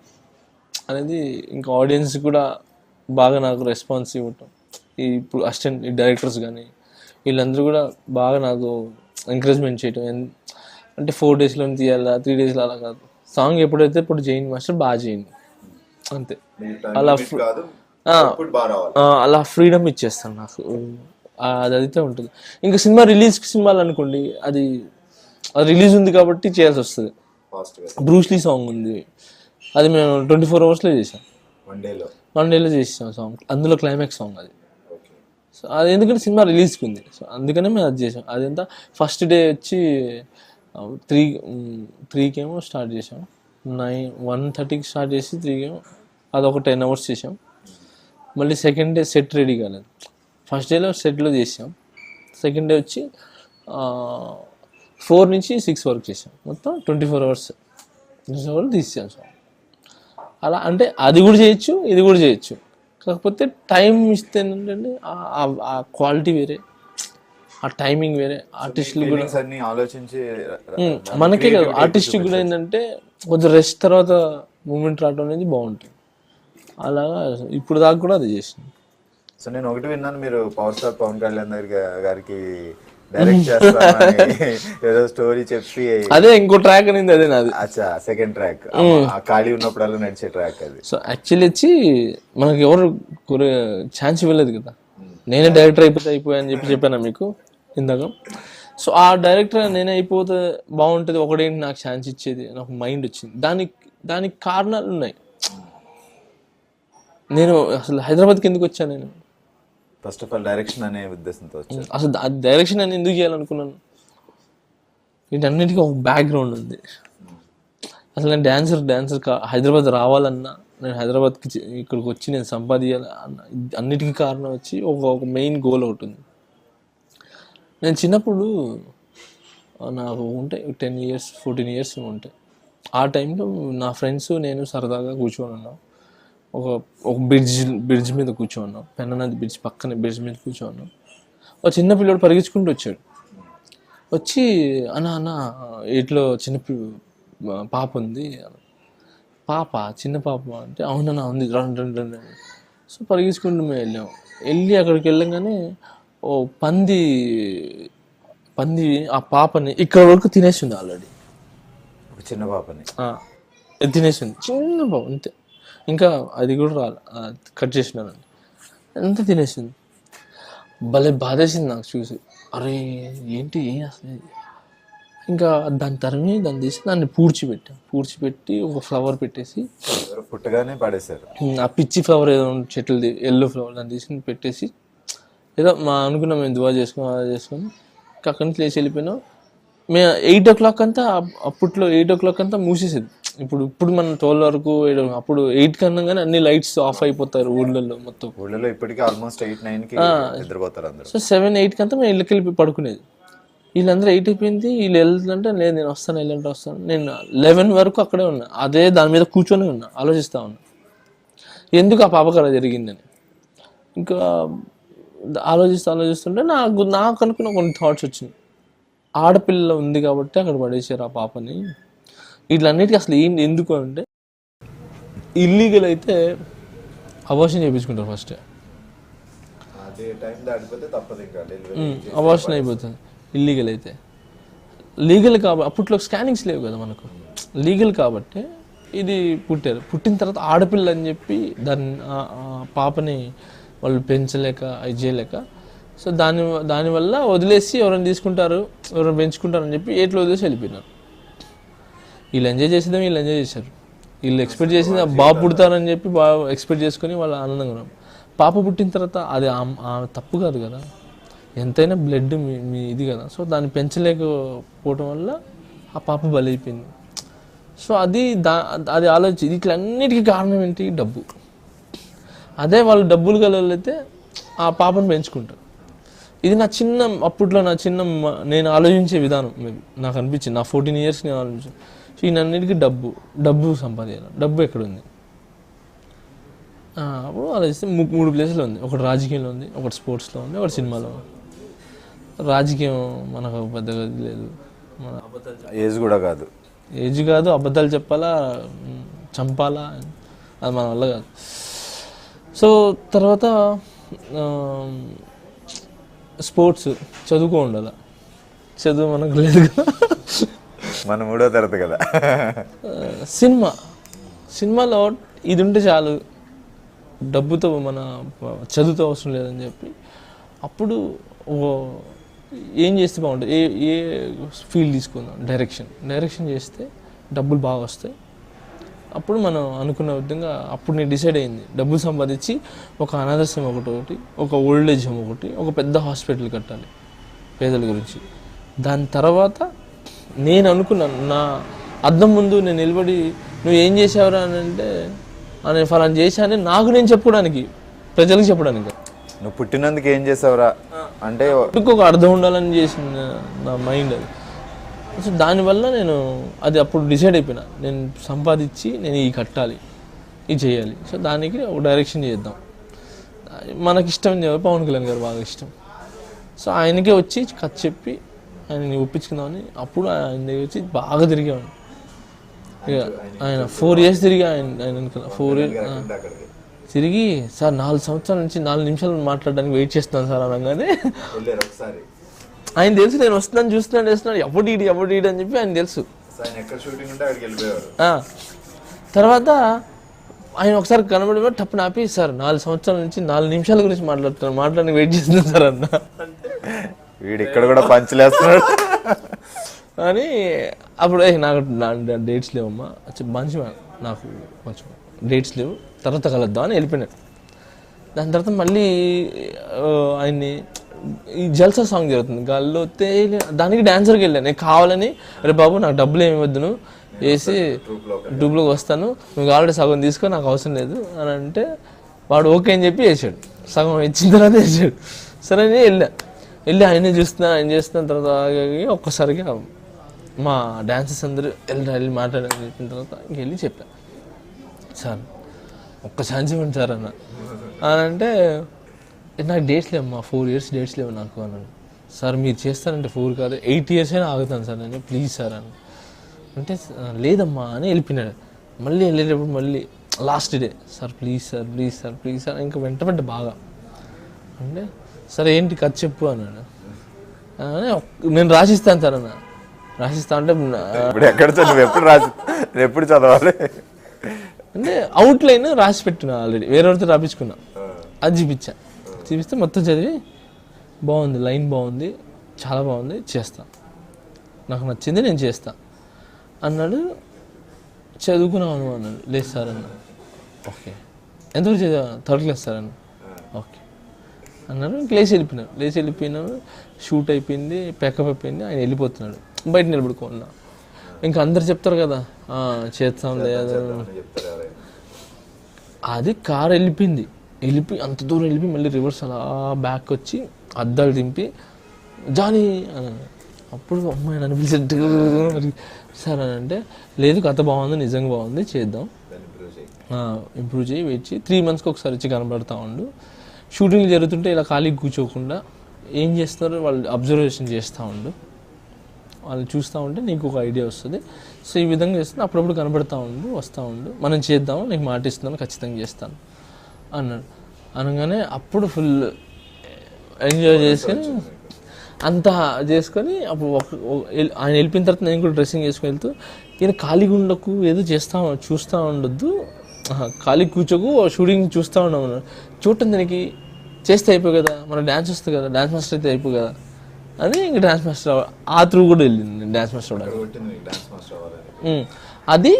[SPEAKER 2] అనేది ఇంకా ఆడియన్స్ కూడా బాగా నాకు రెస్పాన్స్ ఇవ్వటం, ఇప్పుడు అసిస్టెంట్ డైరెక్టర్స్ కానీ వీళ్ళందరూ కూడా బాగా నాకు ఎంకరేజ్మెంట్ చేయటం. అంటే 4 డేస్లో తీయాలా 3 డేస్లో అలా కాదు, సాంగ్ ఎప్పుడైతే ఇప్పుడు జైన్ మాస్టర్ బాగా చేయండి అంతే, అలా ఫ్రీడమ్ ఇచ్చేస్తాను నాకు, అది అయితే ఉంటుంది. ఇంకా సినిమాలు అనుకోండి, అది రిలీజ్ ఉంది కాబట్టి చేయాల్సి వస్తుంది. బ్రూస్లీ సాంగ్ ఉంది, అది మేము 24 అవర్స్లో చేసాం, 1 డేలో చేసాం సాంగ్, అందులో క్లైమాక్స్ సాంగ్ అది. సో అది ఎందుకంటే సినిమా రిలీజ్కి ఉంది, సో అందుకనే మేము అది చేసాం. అదంతా ఫస్ట్ డే వచ్చి 3కేమో స్టార్ట్ చేసాం, 1:30కి స్టార్ట్ చేసి 3కేమో అదొక 10 అవర్స్ చేసాం. మళ్ళీ సెకండ్ డే సెట్ రెడీ కాలేదు, ఫస్ట్ డేలో సెట్లో చేసాం, సెకండ్ డే వచ్చి 4 నుంచి 6 వరకు చేసాం, మొత్తం 24 అవర్స్ తీసాం సాంగ్. అలా అంటే అది కూడా చేయొచ్చు, ఇది కూడా చేయొచ్చు, కాకపోతే టైం ఇస్తే ఏంటంటే ఆ క్వాలిటీ వేరే, ఆ టైమింగ్ వేరే. ఆర్టిస్టులు కూడా
[SPEAKER 1] ఆలోచించి
[SPEAKER 2] మనకే కాదు ఆర్టిస్ట్ కూడా ఏంటంటే కొంచెం రెస్ట్ తర్వాత మూమెంట్ రావడం అనేది బాగుంటుంది. అలాగా ఇప్పుడు దాకా కూడా అది చేసింది.
[SPEAKER 1] సో నేను ఒకటి విన్నాను, మీరు పవర్ స్టార్ పవన్ కళ్యాణ్ గారికి డైరెక్ట్ చేస్తానని ఏదో స్టోరీ చెప్పి,
[SPEAKER 2] అదే ఇంకో ట్రాక్ అనేది అదే నాది.
[SPEAKER 1] అచ్చా, సెకండ్ ట్రాక్ ఖాళీ ఉన్నప్పుడల్లా నడిచే ట్రాక్ అది.
[SPEAKER 2] సో యాక్చువల్లీ వచ్చి మనకి ఎవరు ఛాన్స్ ఇవ్వలేదు కదా, నేనే డైరెక్టర్ అయిపోయాని చెప్పాను మీకు ఇందాక. సో ఆ డైరెక్టర్ నేనే అయిపోతే బాగుంటుంది, ఒకటేంటి నాకు ఛాన్స్ ఇచ్చేది నాకు మైండ్ వచ్చింది. దానికి కారణాలు ఉన్నాయి. నేను అసలు హైదరాబాద్కి ఎందుకు వచ్చాను, నేను
[SPEAKER 1] ఫస్ట్ ఆఫ్ ఆల్ డైరెక్షన్ అనే ఉద్దేశంతో
[SPEAKER 2] అసలు డైరెక్షన్ అని ఎందుకు చేయాలనుకున్నాను, వీటన్నిటికీ ఒక బ్యాక్గ్రౌండ్ ఉంది. అసలు నేను డాన్సర్ హైదరాబాద్ రావాలన్నా, నేను హైదరాబాద్కి ఇక్కడికి వచ్చి నేను సంపాదించాలి అన్న అన్నిటికీ కారణం వచ్చి ఒక మెయిన్ గోల్ ఒకటి ఉంది. నేను చిన్నప్పుడు నాకు ఉంటాయి 10 years 14 years ఉంటాయి. ఆ టైంలో నా ఫ్రెండ్స్ నేను సరదాగా కూర్చొని ఉన్నాం, ఒక బ్రిడ్జ్ మీద కూర్చోన్నాం, పెన్ననది బ్రిడ్జ్ పక్కన బ్రిడ్జ్ మీద కూర్చోన్నాం. ఒక చిన్న పిల్లడు పరిగెత్తుకుంటూ వచ్చాడు, వచ్చి అన్న ఇట్లో చిన్న పాప ఉంది, చిన్న పాప అంటే అవునన్నా ఉంది, రండి. సో పరిగెత్తుకుంటూ మేము వెళ్ళి అక్కడికి వెళ్ళంగానే ఓ పంది ఆ పాపని ఇక్కడ వరకు తినేసింది ఆల్రెడీ,
[SPEAKER 1] ఒక చిన్న పాపని
[SPEAKER 2] తినేసింది, చిన్న పాప అంతే, ఇంకా అది కూడా కట్ చేసినాను, ఎంత తినేసింది. భలే బాధేసింది నాకు చూసి, అరే ఏంటి అసలు. ఇంకా దాన్ని తీసి దాన్ని పూడ్చిపెట్టి ఒక ఫ్లవర్ పెట్టేసి,
[SPEAKER 1] పుట్టగానే పడేశారు
[SPEAKER 2] ఆ పిచ్చి ఫ్లవర్ ఏదో చెట్లది ఎల్లో ఫ్లవర్ దాన్ని తీసి పెట్టేసి ఏదో అనుకున్నాం మేము దువా చేసుకొని అలా చేసుకొని అక్కడి నుంచి లేచి వెళ్ళిపోయినాం. మేము 8 o'clock అంతా అప్పట్లో 8 o'clock అంతా మూసేసేది. ఇప్పుడు మనం 12 వరకు 8 అప్పుడు 8 కన్నా కానీ అన్ని లైట్స్ ఆఫ్ అయిపోతారు ఊళ్ళల్లో మొత్తం.
[SPEAKER 1] ఊళ్ళలో ఇప్పటికీ ఆల్మోస్ట్ 8-9కి నిద్రపోతారు అందరూ.
[SPEAKER 2] సో 7-8 కంతా మేము ఇళ్ళకి వెళ్ళి పడుకునేది. వీళ్ళందరూ 8 అయిపోయింది, వీళ్ళు వెళ్తుంటే లేదు నేను వస్తాను వెళ్ళంటే వస్తాను. నేను 11 వరకు అక్కడే ఉన్నా, అదే దాని మీద కూర్చొని ఉన్నా, ఆలోచిస్తూ ఉన్నా ఎందుకు ఆ పాపకు అలా జరిగిందని. ఇంకా ఆలోచిస్తుంటే నాకు అనుకున్న కొన్ని థాట్స్ వచ్చినాయి. ఆడపిల్ల ఉంది కాబట్టి అక్కడ పడేసారు ఆ పాపని. వీటిలన్నిటికీ అసలు ఎందుకు అంటే ఇల్లీగల్ అయితే అబార్షన్ చేయించుకుంటారు ఫస్ట్, అబార్షన్ అయిపోతుంది. ఇల్లీగల్ అయితే లీగల్ కాబట్టి అప్పట్లో స్కానింగ్స్ లేవు కదా మనకు, లీగల్ కాబట్టి ఇది పుట్టారు. పుట్టిన తర్వాత ఆడపిల్ల అని చెప్పి పాపని వాళ్ళు పెంచలేక అది చేయలేక, సో దానివల్ల వదిలేసి ఎవరైనా తీసుకుంటారు ఎవరైనా పెంచుకుంటారు అని చెప్పి ఏట్లో వదిలేసి వెళ్ళిపోయినారు. వీళ్ళు ఎంజాయ్ చేసేదే వీళ్ళు ఎంజాయ్ చేశారు. వీళ్ళు ఎక్స్పెక్ట్ చేసింది బాబు పుడతారని చెప్పి బాగా ఎక్స్పెక్ట్ చేసుకొని వాళ్ళు ఆనందంగా ఉన్నారు. పాప పుట్టిన తర్వాత అది తప్పు కాదు కదా, ఎంతైనా బ్లడ్ మీ ఇది కదా. సో దాన్ని పెంచలేకపోవడం వల్ల ఆ పాప బలైపోయింది. సో అది ఆలోచించి వీటిలన్నిటికీ కారణం ఏంటి? డబ్బు. అదే వాళ్ళు డబ్బులు కలవైతే ఆ పాపను పెంచుకుంటారు. ఇది అప్పట్లో నేను ఆలోచించే విధానం. నాకు అనిపించింది, నా 14 years నేను ఆలోచించాను. సో ఈయనన్నిటికీ డబ్బు సంపాదించాలి. డబ్బు ఎక్కడుంది? అప్పుడు ఆలోచిస్తే 3 places ఉంది. ఒకటి రాజకీయంలో ఉంది, ఒకటి స్పోర్ట్స్లో ఉంది, ఒకటి సినిమాలో ఉంది. రాజకీయం మనకు పెద్దగా లేదు, మన
[SPEAKER 1] ఏజ్ కూడా కాదు,
[SPEAKER 2] అబద్ధాలు చెప్పాలా, చంపాలా, అది మన వల్ల కాదు. సో తర్వాత స్పోర్ట్స్, చదువుకో ఉండాలి. చదువు మనకు లేదు కదా,
[SPEAKER 1] మన 3వ తరగతి కదా.
[SPEAKER 2] సినిమాలో ఇది ఉంటే చాలు, డబ్బుతో మన చదువుతో అవసరం లేదని చెప్పి అప్పుడు ఏం చేస్తే బాగుంటుంది, ఏ ఫీల్డ్ తీసుకుందాం, డైరెక్షన్ చేస్తే డబ్బులు బాగా వస్తాయి. అప్పుడు మనం అనుకున్న విధంగా అప్పుడు నేను డిసైడ్ అయింది, డబ్బులు సంపాదించి ఒక అనాథాశ్రమం ఒకటి, ఒక ఓల్డ్ ఏజ్ హోమ్ ఒకటి, ఒక పెద్ద హాస్పిటల్ కట్టాలి పేదల గురించి. దాని తర్వాత నేను అనుకున్నాను, నా అద్దం ముందు నేను నిలబడి నువ్వు ఏం చేసావురా అని అంటే నేను ఫలానా చేశానని నాకు నేను చెప్పుకోవడానికి, ప్రజలకు చెప్పడానికి.
[SPEAKER 1] నువ్వు పుట్టినందుకు ఏం చేసావురా అంటే
[SPEAKER 2] ఒక అర్థం ఉండాలని చేసిన నా మైండ్ అది. సో దానివల్ల నేను అది అప్పుడు డిసైడ్ అయిపోయినా, నేను సంపాదించి నేను ఈ కట్టాలి, ఇది చేయాలి. సో దానికి ఒక డైరెక్షన్ చేద్దాం. మనకి ఇష్టం పవన్ కళ్యాణ్ గారు బాగా ఇష్టం. సో ఆయనకే వచ్చి కథ చెప్పి ఆయనని ఒప్పించుకుందామని అప్పుడు ఆయన దగ్గర వచ్చి బాగా తిరిగేవాడిని. ఇక ఆయన 4 years తిరిగి ఆయన 4 years తిరిగి, సార్ 4 సంవత్సరాల నుంచి 4 నిమిషాలు మాట్లాడడానికి వెయిట్ చేస్తున్నాను సార్ అనగానే ఆయన తెలుసు నేను వస్తున్నాను చూస్తున్నాను ఎప్పుడు ఈడు అని చెప్పి ఆయన తెలుసు. తర్వాత ఆయన ఒకసారి కనబడి టప్పు నాపి, సార్ 4 సంవత్సరాల నుంచి 4 నిమిషాల గురించి మాట్లాడడానికి వెయిట్ చేస్తున్నాను సార్ అన్న.
[SPEAKER 1] వీడు ఇక్కడ కూడా పంచలేస్తున్నాడు
[SPEAKER 2] అని అప్పుడు నాకు డేట్స్ లేవమ్మా, మంచి నాకు కొంచెం డేట్స్ లేవు, తర్వాత కలుద్దాం అని వెళ్ళిపోయినాడు. దాని తర్వాత మళ్ళీ ఆయన్ని ఈ జల్సా సాంగ్ జరుగుతుంది, గాల్లో దానికి డాన్సర్కి వెళ్ళాను. నేను కావాలని, అరే బాబు నాకు డబ్బులు ఏమి వద్దును, వేసి డూబ్లోకి వస్తాను, నువ్వు కావాలంటే సగం తీసుకో, నాకు అవసరం లేదు అని అంటే వాడు ఓకే అని చెప్పి వేసాడు. సగం ఇచ్చిన తర్వాత వేసాడు. సరే నేను వెళ్ళి ఆయనే ఆయన చేస్తున్న తర్వాత ఒక్కసారిగా మా డాన్సర్స్ అందరూ వెళ్ళి మాట్లాడాలని చెప్పిన తర్వాత ఇంకెళ్ళి చెప్పాను, సార్ ఒక్క ఛాన్స్ ఇవ్వండి సార్ అని అంటే, నాకు డేట్స్ లేవమ్మా, 4 years డేట్స్ లేవు నాకు అన్నాడు. సార్ మీరు చేస్తారంటే 4 కాదు 8 years అయినా ఆగుతాను సార్ నేను, ప్లీజ్ సార్ అని అంటే, లేదమ్మా అని వెళ్ళిపోయినాడు. మళ్ళీ వెళ్ళేటప్పుడు మళ్ళీ last day, sir please sir ఇంకా వెంటబడ్డ బాగా. అంటే సరే ఏంటి కథ చెప్పు అన్నాడు. నేను రాసిస్తాను సార్ అన్న. రాసిస్తా అంటే
[SPEAKER 1] ఎప్పుడు చదవాలి
[SPEAKER 2] అంటే అవుట్లైన్ రాసి పెట్టినా ఆల్రెడీ, వేరేవారితో రాపించుకున్నా. అది చూపిస్తే మొత్తం చదివి బాగుంది, లైన్ బాగుంది, చాలా బాగుంది, చేస్తా, నాకు నచ్చింది నేను చేస్తా అన్నాడు. చదువుకున్నాను అన్నాడు. లేదు సార్ అన్న. ఓకే ఎంతవరకు చదివా? 3rd class సార్ అన్న. ఓకే అన్నాడు. లేచి వెళ్ళిపోయినాడు. షూట్ అయిపోయింది, ప్యాకప్ అయిపోయింది, ఆయన వెళ్ళిపోతున్నాడు. బయట నిలబడుకున్నా. ఇంకా అందరు చెప్తారు కదా చేస్తాం లేదా, అది కారు వెళ్ళిపోయింది, అంత దూరం వెళ్ళిపోయి మళ్ళీ రివర్స్ అలా బ్యాక్ వచ్చి అద్దాలు దింపి జానీ అని. అప్పుడు అమ్మాయి నన్ను పిలిచేట్టు సార్ అని అంటే, లేదు కథ బాగుంది, నిజంగా బాగుంది, చేద్దాం, ఇంప్రూవ్ చేయి, వెయిట్ చేయి, 3 monthsకి ఒకసారి వచ్చి కనబడతా ఉండు, షూటింగ్ జరుగుతుంటే ఇలా ఖాళీకి కూర్చోకుండా ఏం చేస్తున్నారో వాళ్ళు అబ్జర్వేషన్ చేస్తూ ఉండు, వాళ్ళు చూస్తూ ఉంటే నీకు ఒక ఐడియా వస్తుంది. సో ఈ విధంగా చేస్తుంది, అప్పుడప్పుడు కనబడతా ఉండు, వస్తూ ఉండు, మనం చేద్దాము, నీకు మాట ఇస్తున్నాను, ఖచ్చితంగా చేస్తాను అన్నాడు. అనగానే అప్పుడు ఫుల్ ఎంజాయ్ చేసుకొని అంతా చేసుకొని అప్పుడు ఆయన వెళ్ళిపోయిన తర్వాత నేను కూడా డ్రెస్సింగ్ చేసుకుని వెళ్తూ, ఈయన ఖాళీగా ఉండకు, ఏదో చూస్తూ ఉండొద్దు, ఖాళీ కూర్చోకు, షూటింగ్ చూస్తూ ఉన్నాము, చూడటం దానికి చేస్తే అయిపోయి కదా, మన డ్యాన్స్ వస్తుంది కదా, డ్యాన్స్ మాస్టర్ అయితే అయిపోయి కదా అని ఇంక డ్యాన్స్ మాస్టర్ ఆ త్రూ కూడా వెళ్ళింది డ్యాన్స్ మాస్టర్ అవడానికి. అది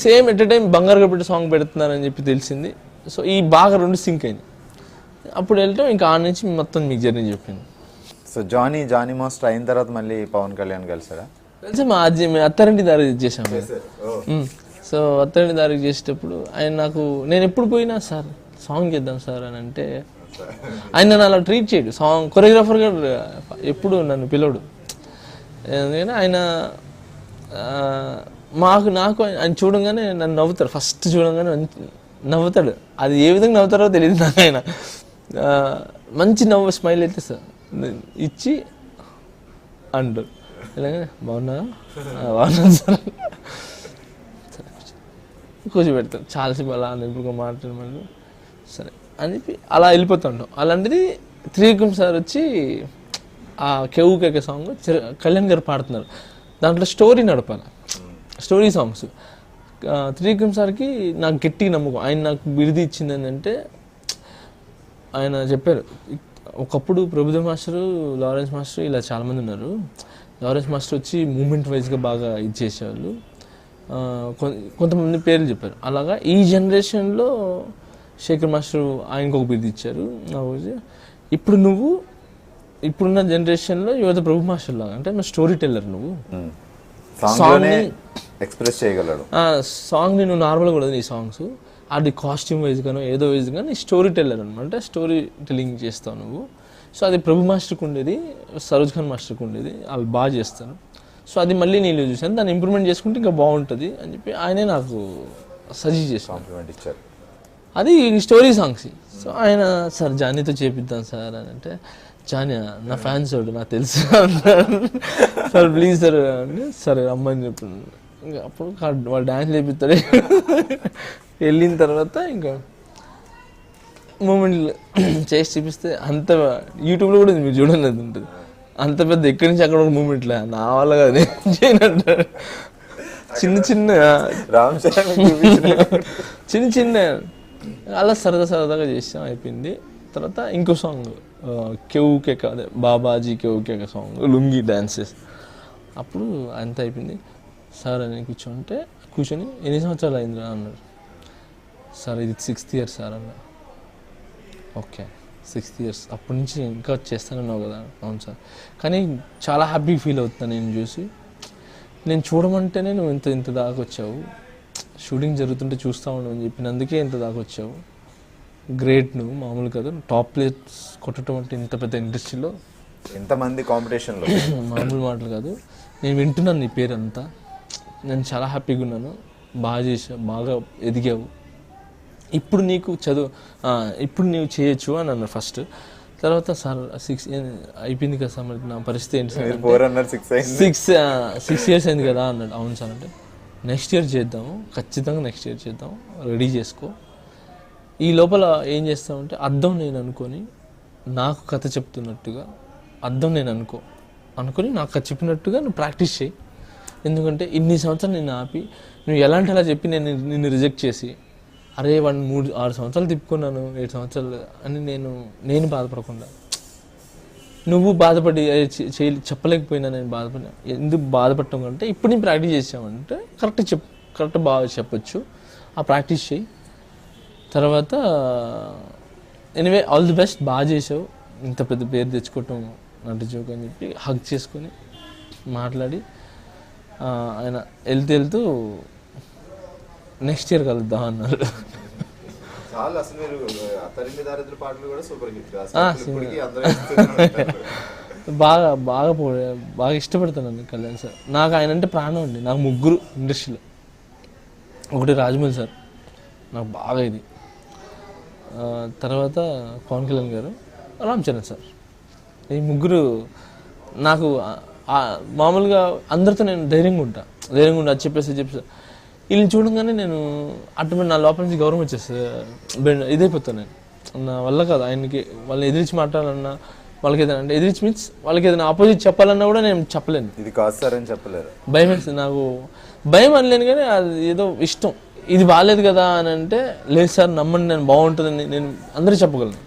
[SPEAKER 2] సేమ్ ఎట్ టైం బంగారు గబ్బిటి సాంగ్ పెడుతున్నారని చెప్పి తెలిసింది. సో ఈ బాగా 2 సింక్ అయింది. అప్పుడు వెళ్ళటం ఇంకా ఆ నుంచి మొత్తం మీకు జర్నీ చెప్పింది.
[SPEAKER 1] సో జానీ మాస్టర్ అయిన తర్వాత మళ్ళీ పవన్ కళ్యాణ్ కలిసారా?
[SPEAKER 2] కలిసి మేము అత్తారింటి దారి చేసాము. సో అత్తారింటి దారి చేసేటప్పుడు ఆయన నాకు, నేను ఎప్పుడు పోయినా సార్ సాంగ్ చేద్దాం సార్ అని అంటే, ఆయన నన్ను అలా ట్రీట్ చేయడు, సాంగ్ కొరియోగ్రాఫర్ గారు ఎప్పుడు నన్ను పిలవడు. ఎందుకంటే ఆయన నాకు ఆయన చూడంగానే నన్ను నవ్వుతాడు, ఫస్ట్ చూడంగానే నవ్వుతాడు, అది ఏ విధంగా నవ్వుతారో తెలియదు నాకు. ఆయన మంచి నవ్వు స్మైల్ అయితే సార్ ఇచ్చి అంటారు, ఇలాగే బాగున్నా సార్ కూర్చోబెడతారు, చాలాసేపు అలా ఇప్పుడు మాట్లాడమని సరే అని అలా వెళ్ళిపోతుంటాం. అలాంటిది త్రివిక్రమ్ సార్ వచ్చి ఆ కేకే సాంగ్ కళ్యాణ్ గారు పాడుతున్నారు, దాంట్లో స్టోరీ నడపాలి, స్టోరీ సాంగ్స్. త్రివిక్రమ్ సార్కి నాకు గట్టిగా నమ్మకం, ఆయన నాకు బిరుది ఇచ్చింది ఏంటంటే, ఆయన చెప్పారు ఒకప్పుడు ప్రభుదేవ్ మాస్టరు, లారెన్స్ మాస్టర్ ఇలా చాలామంది ఉన్నారు, లారెన్స్ మాస్టర్ వచ్చి మూమెంట్ వైజ్గా బాగా ఇది చేసేవాళ్ళు, కొంతమంది పేర్లు చెప్పారు. అలాగా ఈ జనరేషన్లో శేఖర్ మాస్టర్ ఆయనకు ఒక బిరుదు ఇచ్చారు. ఇప్పుడు నువ్వు ఇప్పుడున్న జనరేషన్లో యువత ప్రభు మాస్టర్ లాగా, అంటే నువ్వు స్టోరీ టెల్లర్, నువ్వు
[SPEAKER 1] సాంగ్ని ఎక్స్ప్రెస్ చేయగలడు,
[SPEAKER 2] సాంగ్ని నువ్వు నార్మల్గా కూడా నీ సాంగ్స్ అది కాస్ట్యూమ్ వైజ్ గానో ఏదో వైజ్ కానీ స్టోరీ టెల్లర్ అనమాట, స్టోరీ టెల్లింగ్ చేస్తావు నువ్వు. సో అది ప్రభు మాస్టర్కి ఉండేది, సరోజ్ ఖాన్ మాస్టర్కి ఉండేది, వాళ్ళు బాగా చేస్తారు. సో అది మళ్ళీ నేను చూసాను, దాన్ని ఇంప్రూవ్మెంట్ చేసుకుంటే ఇంకా బాగుంటుంది అని చెప్పి ఆయనే నాకు సజెస్ట్ చేసి
[SPEAKER 1] కాంప్లిమెంట్ ఇచ్చారు.
[SPEAKER 2] అది స్టోరీ సాంగ్స్. సో ఆయన సార్ జానీతో చేపిద్దాం సార్ అని అంటే, జానీ నా ఫ్యాన్స్ వాడు నాకు తెలుసు సార్ ప్లీజ్ సార్ అంటే, సరే రమ్మని చెప్పాను. ఇంకా అప్పుడు వాళ్ళు డ్యాన్స్ చేపిస్తాడు. వెళ్ళిన తర్వాత ఇంకా మూమెంట్ చేసి చూపిస్తే అంత యూట్యూబ్లో కూడా మీరు చూడండి అది ఉంటుంది, అంత పెద్ద ఎక్కడి నుంచి అక్కడ ఒక మూమెంట్లే నా వల్ల కాదు చేయనంటారు. చిన్న అలా సరదాగా చేసాం, అయిపోయింది. తర్వాత ఇంకో సాంగ్ కేకే అదే బాబాజీ కేకే సాంగ్, లుంగి డాన్సెస్. అప్పుడు అంత అయిపోయింది. సార్ అని కూర్చొని ఎన్ని సంవత్సరాలు అయిందిరా అన్నాడు. సార్ ఇది 6th year సార్ అన్న. ఓకే 6 years, అప్పటి నుంచి ఇంకా చేస్తానన్నావు కదా. అవును సార్, కానీ చాలా హ్యాపీ ఫీల్ అవుతున్నాను నేను చూసి, నేను చూడమంటేనే నువ్వు ఇంత దాకా వచ్చావు, షూటింగ్ జరుగుతుంటే చూస్తూ ఉండవు అని చెప్పినందుకే ఇంత దాకా వచ్చావు, గ్రేట్, నువ్వు మామూలు కదా, టాప్ ప్లేస్ కొట్టడం అంటే ఇంత పెద్ద ఇండస్ట్రీలో
[SPEAKER 1] ఎంతమంది కాంపిటీషన్లో
[SPEAKER 2] మామూలు మాటలు కాదు. నేను వింటున్నాను నీ పేరు అంతా, నేను చాలా హ్యాపీగా ఉన్నాను, బాగా చేసావు, బాగా ఎదిగావు, ఇప్పుడు నీకు ఇప్పుడు నీవు చేయొచ్చు అని అన్నారు ఫస్ట్. తర్వాత సార్ 6 అయిపోయింది కదా సార్, మరి నా పరిస్థితి ఏంటి సార్, 6 years అయింది కదా అన్నాడు. అవును సార్ అంటే, నెక్స్ట్ ఇయర్ చేద్దాము, ఖచ్చితంగా నెక్స్ట్ ఇయర్ చేద్దాం, రెడీ చేసుకో. ఈ లోపల ఏం చేస్తామంటే, అద్దం నేను అనుకొని నాకు కథ చెప్తున్నట్టుగా, అద్దం నేను అనుకొని నాకు కథ చెప్పినట్టుగా నువ్వు ప్రాక్టీస్ చేయి. ఎందుకంటే ఇన్ని సంవత్సరాలు నేను ఆపి, నువ్వు ఎలాంటి అలా చెప్పి నిన్ను రిజెక్ట్ చేసి, అరే వాడిని 6 సంవత్సరాలు తిప్పుకున్నాను, 7 సంవత్సరాలు అని నేను బాధపడకుండా, నువ్వు బాధపడి చెప్పలేకపోయినా నేను బాధపడినా, ఎందుకు బాధపడటం కంటే ఇప్పుడు నేను ప్రాక్టీస్ చేసామంటే కరెక్ట్ బాగా చెప్పొచ్చు, ఆ ప్రాక్టీస్ చేయి. తర్వాత ఎనీవే ఆల్ ది బెస్ట్, బాగా చేసావు, ఇంత పెద్ద పేరు తెచ్చుకోవటం నటి జోక్ అని చెప్పి హగ్ చేసుకొని మాట్లాడి ఆయన వెళ్తూ నెక్స్ట్ ఇయర్ కలుద్దాం అన్నారు.
[SPEAKER 1] చాలా అసలు మీరు అతరింటి దారిద్ర పాటలు కూడా సూపర్ హిట్
[SPEAKER 2] బాగా బాగా బాగా ఇష్టపడతానండి కళ్యాణ్ సార్. నాకు ఆయన అంటే ప్రాణం అండి. నాకు ముగ్గురు ఇండస్ట్రీలో, ఒకటి రాజమౌళి సార్ నాకు బాగా ఇది, తర్వాత పవన్ కళ్యాణ్ గారు, రామ్ చరణ్ సార్. ఈ ముగ్గురు నాకు మామూలుగా అందరితో నేను ధైర్యంగా ఉంటా అది చెప్పేసి వీళ్ళని చూడగానే నేను అటు నా లోపల నుంచి గౌరవం వచ్చేస్తుంది, ఇదైపోతాను నేను. నా వల్ల కాదు ఆయనకి వాళ్ళని ఎదిరించి మాట్లాడాలన్నా, వాళ్ళకి ఏదైనా అంటే ఎదిరించి మీన్స్ వాళ్ళకి ఏదైనా ఆపోజిట్ చెప్పాలన్నా కూడా నేను చెప్పలేను.
[SPEAKER 1] ఇది కాదు సార్ అని చెప్పలేరు.
[SPEAKER 2] భయం వేస్తుంది నాకు. భయం అనలేను కానీ అది ఏదో ఇష్టం. ఇది బాగాలేదు కదా అని అంటే, లేదు సార్ నమ్మండి నేను బాగుంటుందని నేను అందరికీ చెప్పగలను.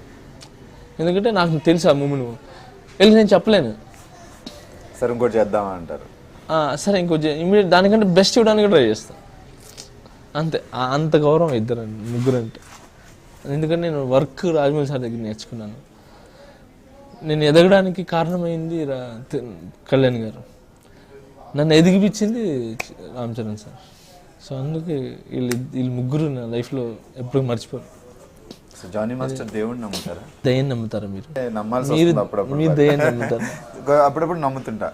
[SPEAKER 2] ఎందుకంటే నాకు తెలుసు ఆ మూమెంట్ వెళ్ళి నేను చెప్పలేను.
[SPEAKER 1] సరే ఇంకోటి చేద్దామా అంటారు.
[SPEAKER 2] సరే ఇంకోటి ఇమీడియట్ దానికంటే బెస్ట్ ఇవ్వడానికి ట్రై చేస్తాను. అంతే, అంత గౌరవం ఇద్దరండి ముగ్గురు అంటే. ఎందుకంటే నేను వర్క్ రాజమౌళి సార్ దగ్గర నేర్చుకున్నాను. నేను ఎదగడానికి కారణమైంది కళ్యాణ్ గారు, నన్ను ఎదిగిపించింది రామ్ చరణ్ సార్. సో అందుకే వీళ్ళు ముగ్గురు నా లైఫ్లో ఎప్పుడు మర్చిపోరు.
[SPEAKER 1] జానీ మాస్టర్ దేవుడిని నమ్ముతారా?
[SPEAKER 2] దయ్యం నమ్ముతారా మీరు?
[SPEAKER 1] నమ్మాల్సి
[SPEAKER 2] మీరు దయ్యం నమ్ముతారా?
[SPEAKER 1] అప్పుడప్పుడు నమ్ముతుంటా.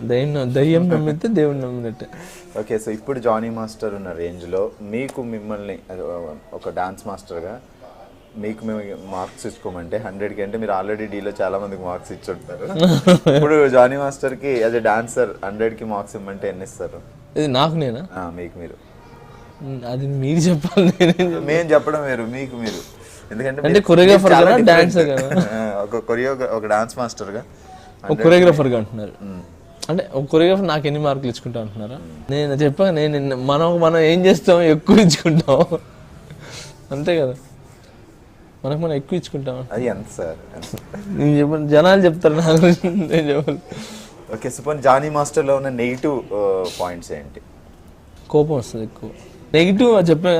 [SPEAKER 2] దయ్యం నమ్మితే దేవుడిని నమ్మినట్టే.
[SPEAKER 1] ఓకే, సో ఇప్పుడు జానీ మాస్టర్ ఉన్న రేంజ్లో మీకు మిమ్మల్ని ఒక డాన్స్ మాస్టర్గా మీకు మేము మార్క్స్ ఇచ్చుకోమంటే 100కి అంటే మీరు ఆల్రెడీ డీలో చాలా మందికి మార్క్స్ ఇచ్చుంటారు. ఇప్పుడు జానీ మాస్టర్కి యాజ్ ఎ డాన్సర్ 100కి మార్క్స్ ఇవ్వమంటే ఎన్ని ఇస్తారు?
[SPEAKER 2] ఇది నాకు నేనా?
[SPEAKER 1] మీకు మీరు.
[SPEAKER 2] అది మీరు చెప్పాలి,
[SPEAKER 1] మేము చెప్పడం వేరు, మీకు మీరు.
[SPEAKER 2] ఎందుకంటే కొరియోగ్రాఫర్ కదా, డాన్సర్ కదా.
[SPEAKER 1] ఒక డాన్స్ మాస్టర్గా,
[SPEAKER 2] ఒక కొరియోగ్రాఫర్గా అంటున్నారు. అంటే ఒక కొరియోగ్రాఫర్ నాకు ఎన్ని మార్కులు ఇచ్చుకుంటా అంటున్నారా? నేను చెప్పాను, నేను మనం ఏం చేస్తాం, ఎక్కువ ఇచ్చుకుంటాం అంతే కదా. మనం ఎక్కువ ఇచ్చుకుంటాం.
[SPEAKER 1] అది ఎంత సార్?
[SPEAKER 2] నేను చెప్పాను, జనాలు చెప్తారు నా గురించి, నేను చెప్పాలి.
[SPEAKER 1] ఓకే, సపోజ్ జానీ మాస్టర్లో ఉన్న నెగిటివ్ పాయింట్స్ ఏంటి?
[SPEAKER 2] కోపం వస్తుంది ఎక్కువ. నెగిటివ్ చెప్పా,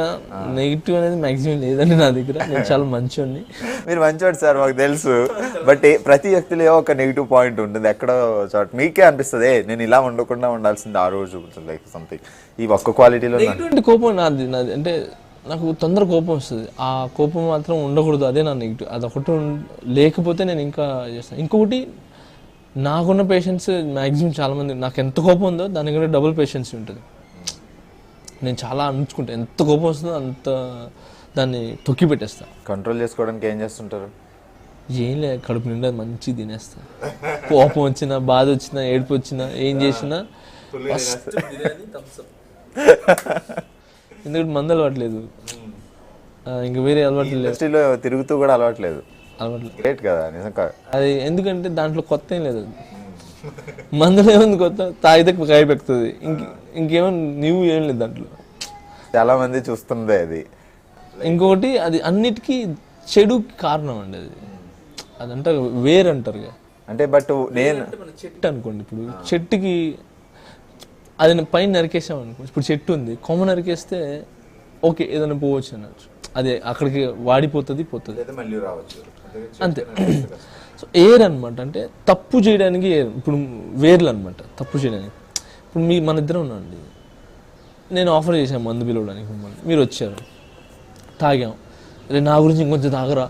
[SPEAKER 2] నెగిటివ్ అనేది మ్యాక్సిమం లేదండి నా దగ్గర. నేను చాలా మంచివాడిని.
[SPEAKER 1] మీరు మంచివాడు సార్ మాకు తెలుసు, బట్ ప్రతి వ్యక్తిలో ఒక నెగిటివ్ పాయింట్ ఉంటుంది ఎక్కడో చోట. మీకే అనిపిస్తుంది నేను ఇలా ఉండకుండా ఉండాల్సింది ఆ రోజు, లైక్ సంథింగ్ ఈ ఒక్క క్వాలిటీలో.
[SPEAKER 2] కోపం నాది అంటే నాకు తొందర కోపం వస్తుంది. ఆ కోపం మాత్రం ఉండకూడదు, అదే నా నెగిటివ్. అదొకటి లేకపోతే నేను ఇంకా చేస్తాను. ఇంకొకటి, నాకున్న పేషెన్స్ మ్యాక్సిమం చాలామంది, నాకు ఎంత కోపం ఉందో దానికంటే డబుల్ పేషెన్స్ ఉంటుంది. నేను చాలా అణుచుకుంటా, ఎంత కోపం వస్తుందో అంత దాన్ని తొక్కి పెట్టేస్తా.
[SPEAKER 1] కంట్రోల్ చేసుకోవడానికి ఏం చేస్తుంటారు?
[SPEAKER 2] ఏం లేదు, కడుపు నిండా మంచి తినేస్తా. కోపం వచ్చినా, బాధ వచ్చినా, ఏడుపు వచ్చినా, ఏం చేసినా ఎందుకంటే మందు అలవాట్లేదు, ఇంకా వేరే అలవాట్లు
[SPEAKER 1] ఇండస్ట్రీలో తిరుగుతూ కూడా అలవాట్లేదు. గ్రేట్ కదా నిజంగా.
[SPEAKER 2] అది ఎందుకంటే దాంట్లో కొత్త ఏం లేదు. మందులో ఏముంది కొత్త? తాగితే కాయ పెక్కుతుంది, ఇంకేమో నీవు ఏం లేదు దాంట్లో.
[SPEAKER 1] చాలా మంది చూస్తుందే అది.
[SPEAKER 2] ఇంకొకటి, అది అన్నిటికీ చెడుకి కారణం అండి. అది అంటారు వేరు అంటారు కదా.
[SPEAKER 1] అంటే బట్ నేను
[SPEAKER 2] చెట్టు అనుకోండి, ఇప్పుడు చెట్టుకి అది పైన నరికేసాం అనుకో. ఇప్పుడు చెట్టు ఉంది, కొమ్మ నరికేస్తే ఓకే ఏదైనా పోవచ్చు అనొచ్చు, అది అక్కడికి వాడిపోతుంది, పోతుంది,
[SPEAKER 1] మళ్ళీ రావచ్చు
[SPEAKER 2] అంతే. సో ఎయిర్ అనమాట, అంటే తప్పు చేయడానికి ఎయిర్. ఇప్పుడు వేర్లు అనమాట తప్పు చేయడానికి. ఇప్పుడు మన ఇద్దరం ఉన్నాండి, నేను ఆఫర్ చేశాను మందు పిలవడానికి మిమ్మల్ని, మీరు వచ్చారు, తాగాం. నా గురించి ఇంకొంచెం తాగరా,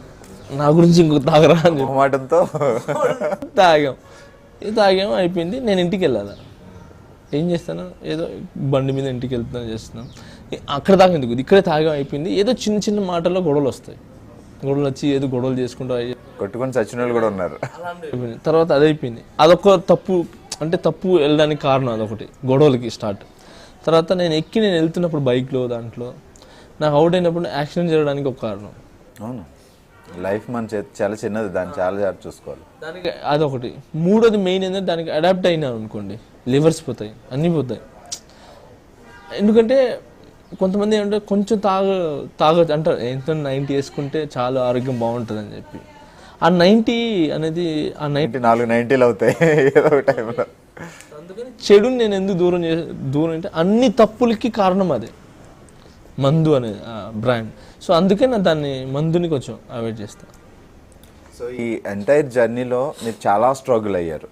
[SPEAKER 2] నా గురించి ఇంకొక తాగరా అని
[SPEAKER 1] మాటంతో
[SPEAKER 2] తాగాం అయిపోయింది. నేను ఇంటికి వెళ్ళాలా, ఏం చేస్తాను, ఏదో బండి మీద ఇంటికి వెళ్తున్నాను చేస్తున్నాను. అక్కడ దాకా ఎందుకు, ఇక్కడే తాగాం అయిపోయింది. ఏదో చిన్న చిన్న మాటల్లో గొడవలు వస్తాయి, గొడవలు వచ్చి ఏదో గొడవలు చేసుకుంటూ
[SPEAKER 1] కొట్టుకొని చచ్చిన వాళ్ళు కూడా ఉన్నారు.
[SPEAKER 2] తర్వాత అది అయిపోయింది. అదొక తప్పు, అంటే తప్పు వెళ్ళడానికి కారణం అదొకటి, గొడవలకి స్టార్ట్. తర్వాత నేను వెళ్తున్నప్పుడు బైక్లో దాంట్లో నాకు అవుట్ అయినప్పుడు యాక్సిడెంట్ జరగడానికి ఒక కారణం.
[SPEAKER 1] అవును, లైఫ్ మన చాలా చిన్నది, దాన్ని చాలా జాగ్రత్త చూసుకోవాలి.
[SPEAKER 2] దానికి అదొకటి. మూడోది మెయిన్ ఏంటంటే దానికి అడాప్ట్ అయినా అనుకోండి, లివర్స్ పోతాయి, అన్నీ పోతాయి. ఎందుకంటే కొంతమంది ఏమంటే కొంచెం తాగొచ్చు అంటారు, ఎంత 90 వేసుకుంటే చాలా ఆరోగ్యం బాగుంటుంది అని చెప్పి. ఆ 90 అనేది ఆ
[SPEAKER 1] 90 అవుతాయి ఏదో ఒక టైంలో.
[SPEAKER 2] అందుకని చెడుని నేను ఎందుకు దూరం అంటే అన్ని తప్పులకి కారణం అదే మందు అనేది బ్రాండ్. సో అందుకే నేను దాన్ని మందుని కొంచెం అవాయిడ్ చేస్తాను.
[SPEAKER 1] సో ఈ ఎంటైర్ జర్నీలో మీరు చాలా స్ట్రగుల్ అయ్యారు.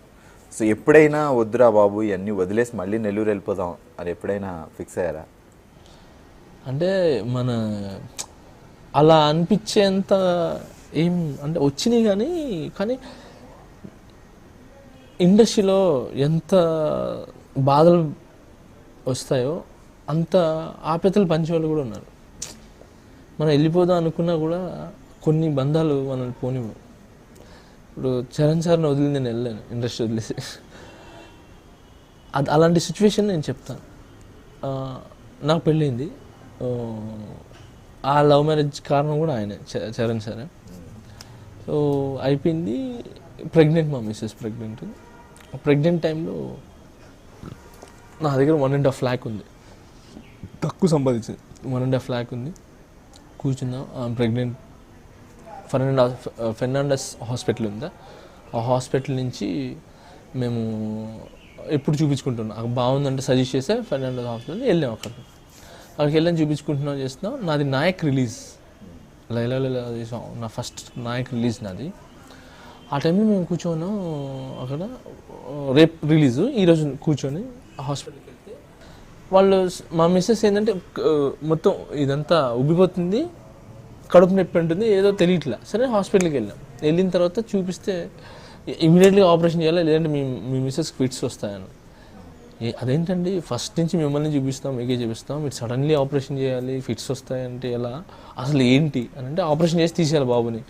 [SPEAKER 1] సో ఎప్పుడైనా వద్దురా బాబు ఇవన్నీ వదిలేసి మళ్ళీ నెల్లూరు వెళ్ళిపోదాం అది ఎప్పుడైనా ఫిక్స్ అయ్యారా?
[SPEAKER 2] అంటే మన అలా అనిపించేంత ఏం అంటే వచ్చినాయి కానీ ఇండస్ట్రీలో ఎంత బాధలు వస్తాయో అంత ఆప్యాయతలు పంచేవాళ్ళు కూడా ఉన్నారు. మనం వెళ్ళిపోదాం అనుకున్నా కూడా కొన్ని బంధాలు మనల్ని పోనివ్వు. ఇప్పుడు చరణ్ సార్ని వదిలి నేను వెళ్ళాను ఇండస్ట్రీ వదిలేసి. అలాంటి సిచ్యువేషన్ నేను చెప్తాను. నాకు పెళ్ళింది, ఆ లవ్ మ్యారేజ్ కారణం కూడా ఆయనే, చరణ్ సారే. సో అయిపోయింది, ప్రెగ్నెంట్, మా మిస్సెస్ ప్రెగ్నెంట్ టైంలో నా దగ్గర 1.5 lakh ఉంది, తక్కువ సంపాదించింది. 1.5 lakh ఉంది, కూర్చుందాం. ప్రెగ్నెంట్, ఫెర్నాండస్ హాస్పిటల్ ఉందా, ఆ హాస్పిటల్ నుంచి మేము ఎప్పుడు చూపించుకుంటున్నాం, అక్కడ బాగుందంటే సజెస్ట్ చేస్తే ఫెర్నాండస్ హాస్పిటల్ వెళ్ళాం. అక్కడికి వెళ్ళాం, చూపించుకుంటున్నాం, చేస్తున్నాం. నాది నాయక్ రిలీజ్, లైలా నా ఫస్ట్ నాయక్ రిలీజ్ నాది. ఆ టైంలో మేము కూర్చోన్నాం అక్కడ, రేపు రిలీజు, ఈరోజు కూర్చొని హాస్పిటల్కి వెళ్తే వాళ్ళు, మా మిస్సెస్ ఏంటంటే మొత్తం ఇదంతా ఉబ్బిపోతుంది, కడుపు నొప్పి ఉంటుంది, ఏదో తెలియట్లా. సరే హాస్పిటల్కి వెళ్ళిన తర్వాత చూపిస్తే ఇమీడియట్లీ ఆపరేషన్ చేయాలి, లేదంటే మీ మిస్సెస్ ఫిట్స్ వస్తాయని. అదేంటండి, ఫస్ట్ నుంచి మిమ్మల్ని చూపిస్తాం, మీకే చూపిస్తాం, మీరు సడన్లీ ఆపరేషన్ చేయాలి, ఫిట్స్ వస్తాయంటే ఎలా, అసలు ఏంటి అని అంటే, ఆపరేషన్ చేసి తీసేయాలి బాబుని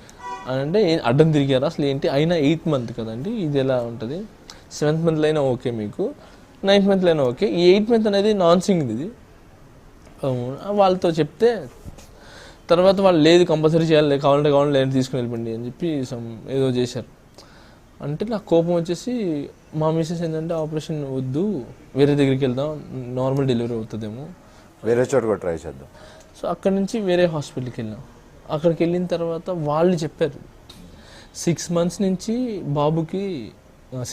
[SPEAKER 2] అని అంటే, అడ్డం తిరిగారా అసలు ఏంటి, అయినా 8th month కదండి, ఇది ఎలా ఉంటుంది, 7th monthలో అయినా ఓకే, మీకు 9th monthలో అయినా ఓకే, ఈ 8th month అనేది నాన్ సింగ్ ఇది. వాళ్ళతో చెప్తే తర్వాత వాళ్ళు లేదు కంపల్సరీ చేయాలి, కావాలంటే లేదంటే తీసుకుని వెళ్ళిపోండి అని చెప్పి ఏదో చేశారు. అంటే నాకు కోపం వచ్చేసి, మా మిస్సెస్ ఏంటంటే ఆపరేషన్ వద్దు, వేరే దగ్గరికి వెళ్దాం, నార్మల్ డెలివరీ అవుతుందేమో,
[SPEAKER 1] వేరే చోట కూడా ట్రై చేద్దాం.
[SPEAKER 2] సో అక్కడి నుంచి వేరే హాస్పిటల్కి వెళ్ళాం. అక్కడికి వెళ్ళిన తర్వాత వాళ్ళు చెప్పారు 6 months నుంచి బాబుకి,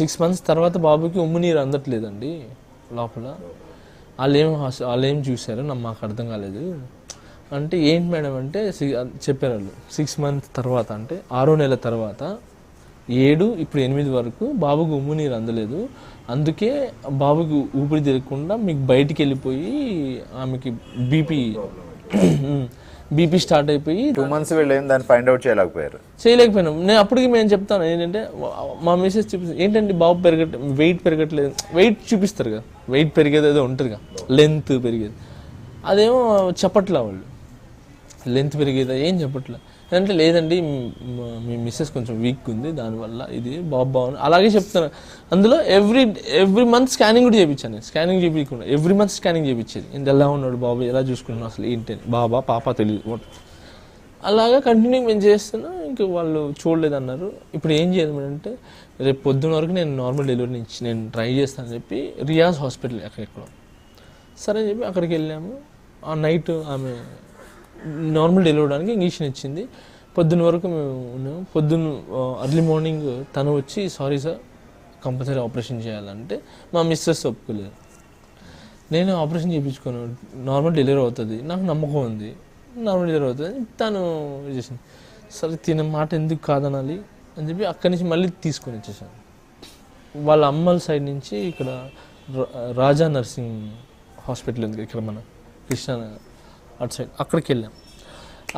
[SPEAKER 2] 6 months తర్వాత బాబుకి ఉమ్ము నీరు అందట్లేదండి లోపల. వాళ్ళు ఏం చూశారో మాకు అర్థం కాలేదు. అంటే ఏంటి మేడం అంటే చెప్పారు వాళ్ళు, 6 months తర్వాత అంటే 6వ నెల తర్వాత 7 ఇప్పుడు 8 వరకు బాబుకి ఉమ్ము నీరు అందలేదు, అందుకే బాబుకి ఊపిరి తిరగకుండా మీకు బయటికి వెళ్ళిపోయి ఆమెకి బీపీ స్టార్ట్ అయిపోయి
[SPEAKER 1] 2 months వెళ్ళేం దాన్ని ఫైండ్ అవుట్
[SPEAKER 2] చేయలేకపోయినాం. నేను అప్పటికి మేము చెప్తాను ఏంటంటే, మా మిసెస్ చూపిస్తాను ఏంటంటే బాబు వెయిట్ పెరగట్లేదు, వెయిట్ చూపిస్తారు కదా, వెయిట్ పెరిగేది ఏదో ఉంటుంది కదా, లెంత్ పెరిగేది, అదేమో చెప్పట్లా వాళ్ళు, లెంత్ పెరిగేదా ఏం చెప్పట్లే. అంటే లేదండి మీ మిస్సెస్ కొంచెం వీక్ ఉంది, దానివల్ల ఇది బాబు అలాగే చెప్తాను. అందులో ఎవ్రీ మంత్ స్కానింగ్ కూడా చేయించాను నేను, స్కానింగ్ చేయించకుండా ఎవ్రీ మంత్ స్కానింగ్ చేయించేది, ఇంత ఎలా ఉన్నాడు బాబు, ఎలా చూసుకుంటున్నాం, అసలు ఏంటి బాబా పాప తెలియదు, అలాగా కంటిన్యూ మేము చేస్తున్నాం. ఇంక వాళ్ళు చూడలేదన్నారు. ఇప్పుడు ఏం చేయాలి అంటే, రేపు పొద్దున్న వరకు నేను నార్మల్ డెలివరీ నుంచి నేను ట్రై చేస్తానని చెప్పి రియాజ్ హాస్పిటల్ ఎక్కడెక్కడో, సరే అని చెప్పి అక్కడికి వెళ్ళాము. ఆ నైట్ ఆమె నార్మల్ డెలివరీ అవడానికి ఇంజక్షన్ ఇచ్చింది. పొద్దున్న వరకు మేము ఉన్నాము. పొద్దున్న అర్లీ మార్నింగ్ తను వచ్చి సారీ సార్ కంపల్సరీ ఆపరేషన్ చేయాలంటే మా మిస్సెస్ ఒప్పుకోలేదు. నేను ఆపరేషన్ చేయించుకోను, నార్మల్ డెలివరీ అవుతుంది, నాకు నమ్మకం ఉంది, నార్మల్ డెలివరీ అవుతుంది తను చేసింది. సరే తిన మాట ఎందుకు కాదనాలి అని చెప్పి అక్కడి నుంచి మళ్ళీ తీసుకొని వచ్చేసాను. వాళ్ళ అమ్మల సైడ్ నుంచి ఇక్కడ రాజా నర్సింగ్ హాస్పిటల్ ఉంది ఇక్కడ మన కృష్ణా అటు సైడ్, అక్కడికి వెళ్ళాం.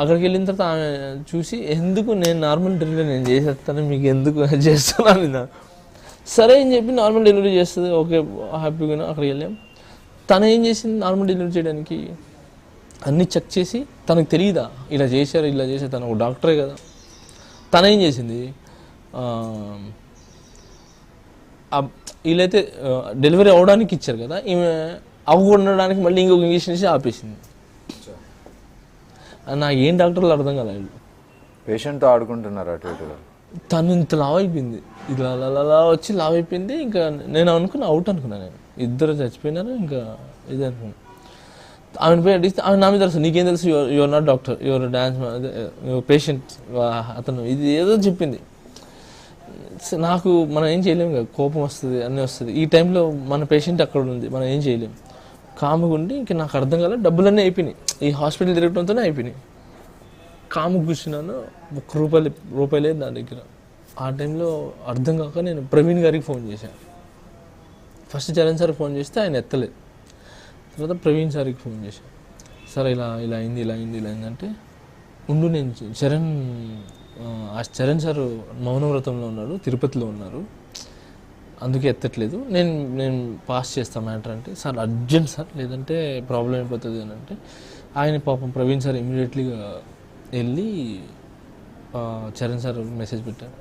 [SPEAKER 2] అక్కడికి వెళ్ళిన తర్వాత ఆమె చూసి ఎందుకు నేను నార్మల్ డెలివరీ నేను చేసేస్తాను, మీకు ఎందుకు చేస్తాను నా సరే అని చెప్పి నార్మల్ డెలివరీ చేస్తుంది, ఓకే హ్యాపీగా. అక్కడికి వెళ్ళాం. తను ఏం చేసింది, నార్మల్ డెలివరీ చేయడానికి అన్నీ చెక్ చేసి, తనకు తెలియదా ఇలా చేశారు తను ఒక డాక్టరే కదా. తను ఏం చేసింది, వీళ్ళైతే డెలివరీ అవడానికి ఇచ్చారు కదా, ఈమె అవ్వడానికి మళ్ళీ ఇంకొక ఇంజక్షన్ ఇచ్చి ఆపేసింది. నాకు ఏం డాక్టర్లు అర్థం కాలేదు.
[SPEAKER 1] పేషెంట్తో ఆడుకుంటున్నారు అటు ఇటుగా.
[SPEAKER 2] తను ఇంత లావ్ అయిపోయింది, ఇలా అలా వచ్చి లావ్ అయిపోయింది. ఇంకా నేను అనుకున్నా అవుట్ అనుకున్నాను, నేను ఇద్దరు చచ్చిపోయినారు, ఇంకా ఇది అనుకున్నాను. ఆమెను పోయి అడిగితే ఆమె నా మీద తెలుసు, నీకేం తెలుసు, your not doctor, your dance patient, అతను ఇది ఏదో చెప్పింది. నాకు మనం ఏం చేయలేము కదా, కోపం వస్తుంది, అన్నీ వస్తుంది. ఈ టైంలో మన పేషెంట్ అక్కడ ఉంది, మనం ఏం చేయలేము. కాముగా ఉండి ఇంక నాకు అర్థం కాలేదు, డబ్బులన్నీ అయిపోయినాయి, ఈ హాస్పిటల్ తిరగడంతోనే అయిపోయినాయి. కాముగా కూర్చున్నాను, ₹1 లేదు నా దగ్గర. ఆ టైంలో అర్థం కాక నేను ప్రవీణ్ గారికి ఫోన్ చేశాను. ఫస్ట్ చరణ్ సార్ ఫోన్ చేస్తే ఆయన ఎత్తలేదు. తర్వాత ప్రవీణ్ సార్కి ఫోన్ చేశాను, సార్ ఇలా ఇలా అయింది ఇలా అయింది ఇలా అయిందంటే, ఉండు నేను చరణ్ సార్ మౌనవ్రతంలో ఉన్నారు, తిరుపతిలో ఉన్నారు, అందుకే ఎత్తట్లేదు, నేను పాస్ చేస్తాను మ్యాటర్ అంటే, సార్ అర్జెంట్ సార్ లేదంటే ప్రాబ్లం అయిపోతుంది అని అంటే, ఆయన పాపం ప్రవీణ్ సార్ ఇమీడియట్లీగా వెళ్ళి చరణ్ సార్ మెసేజ్ పెట్టారు.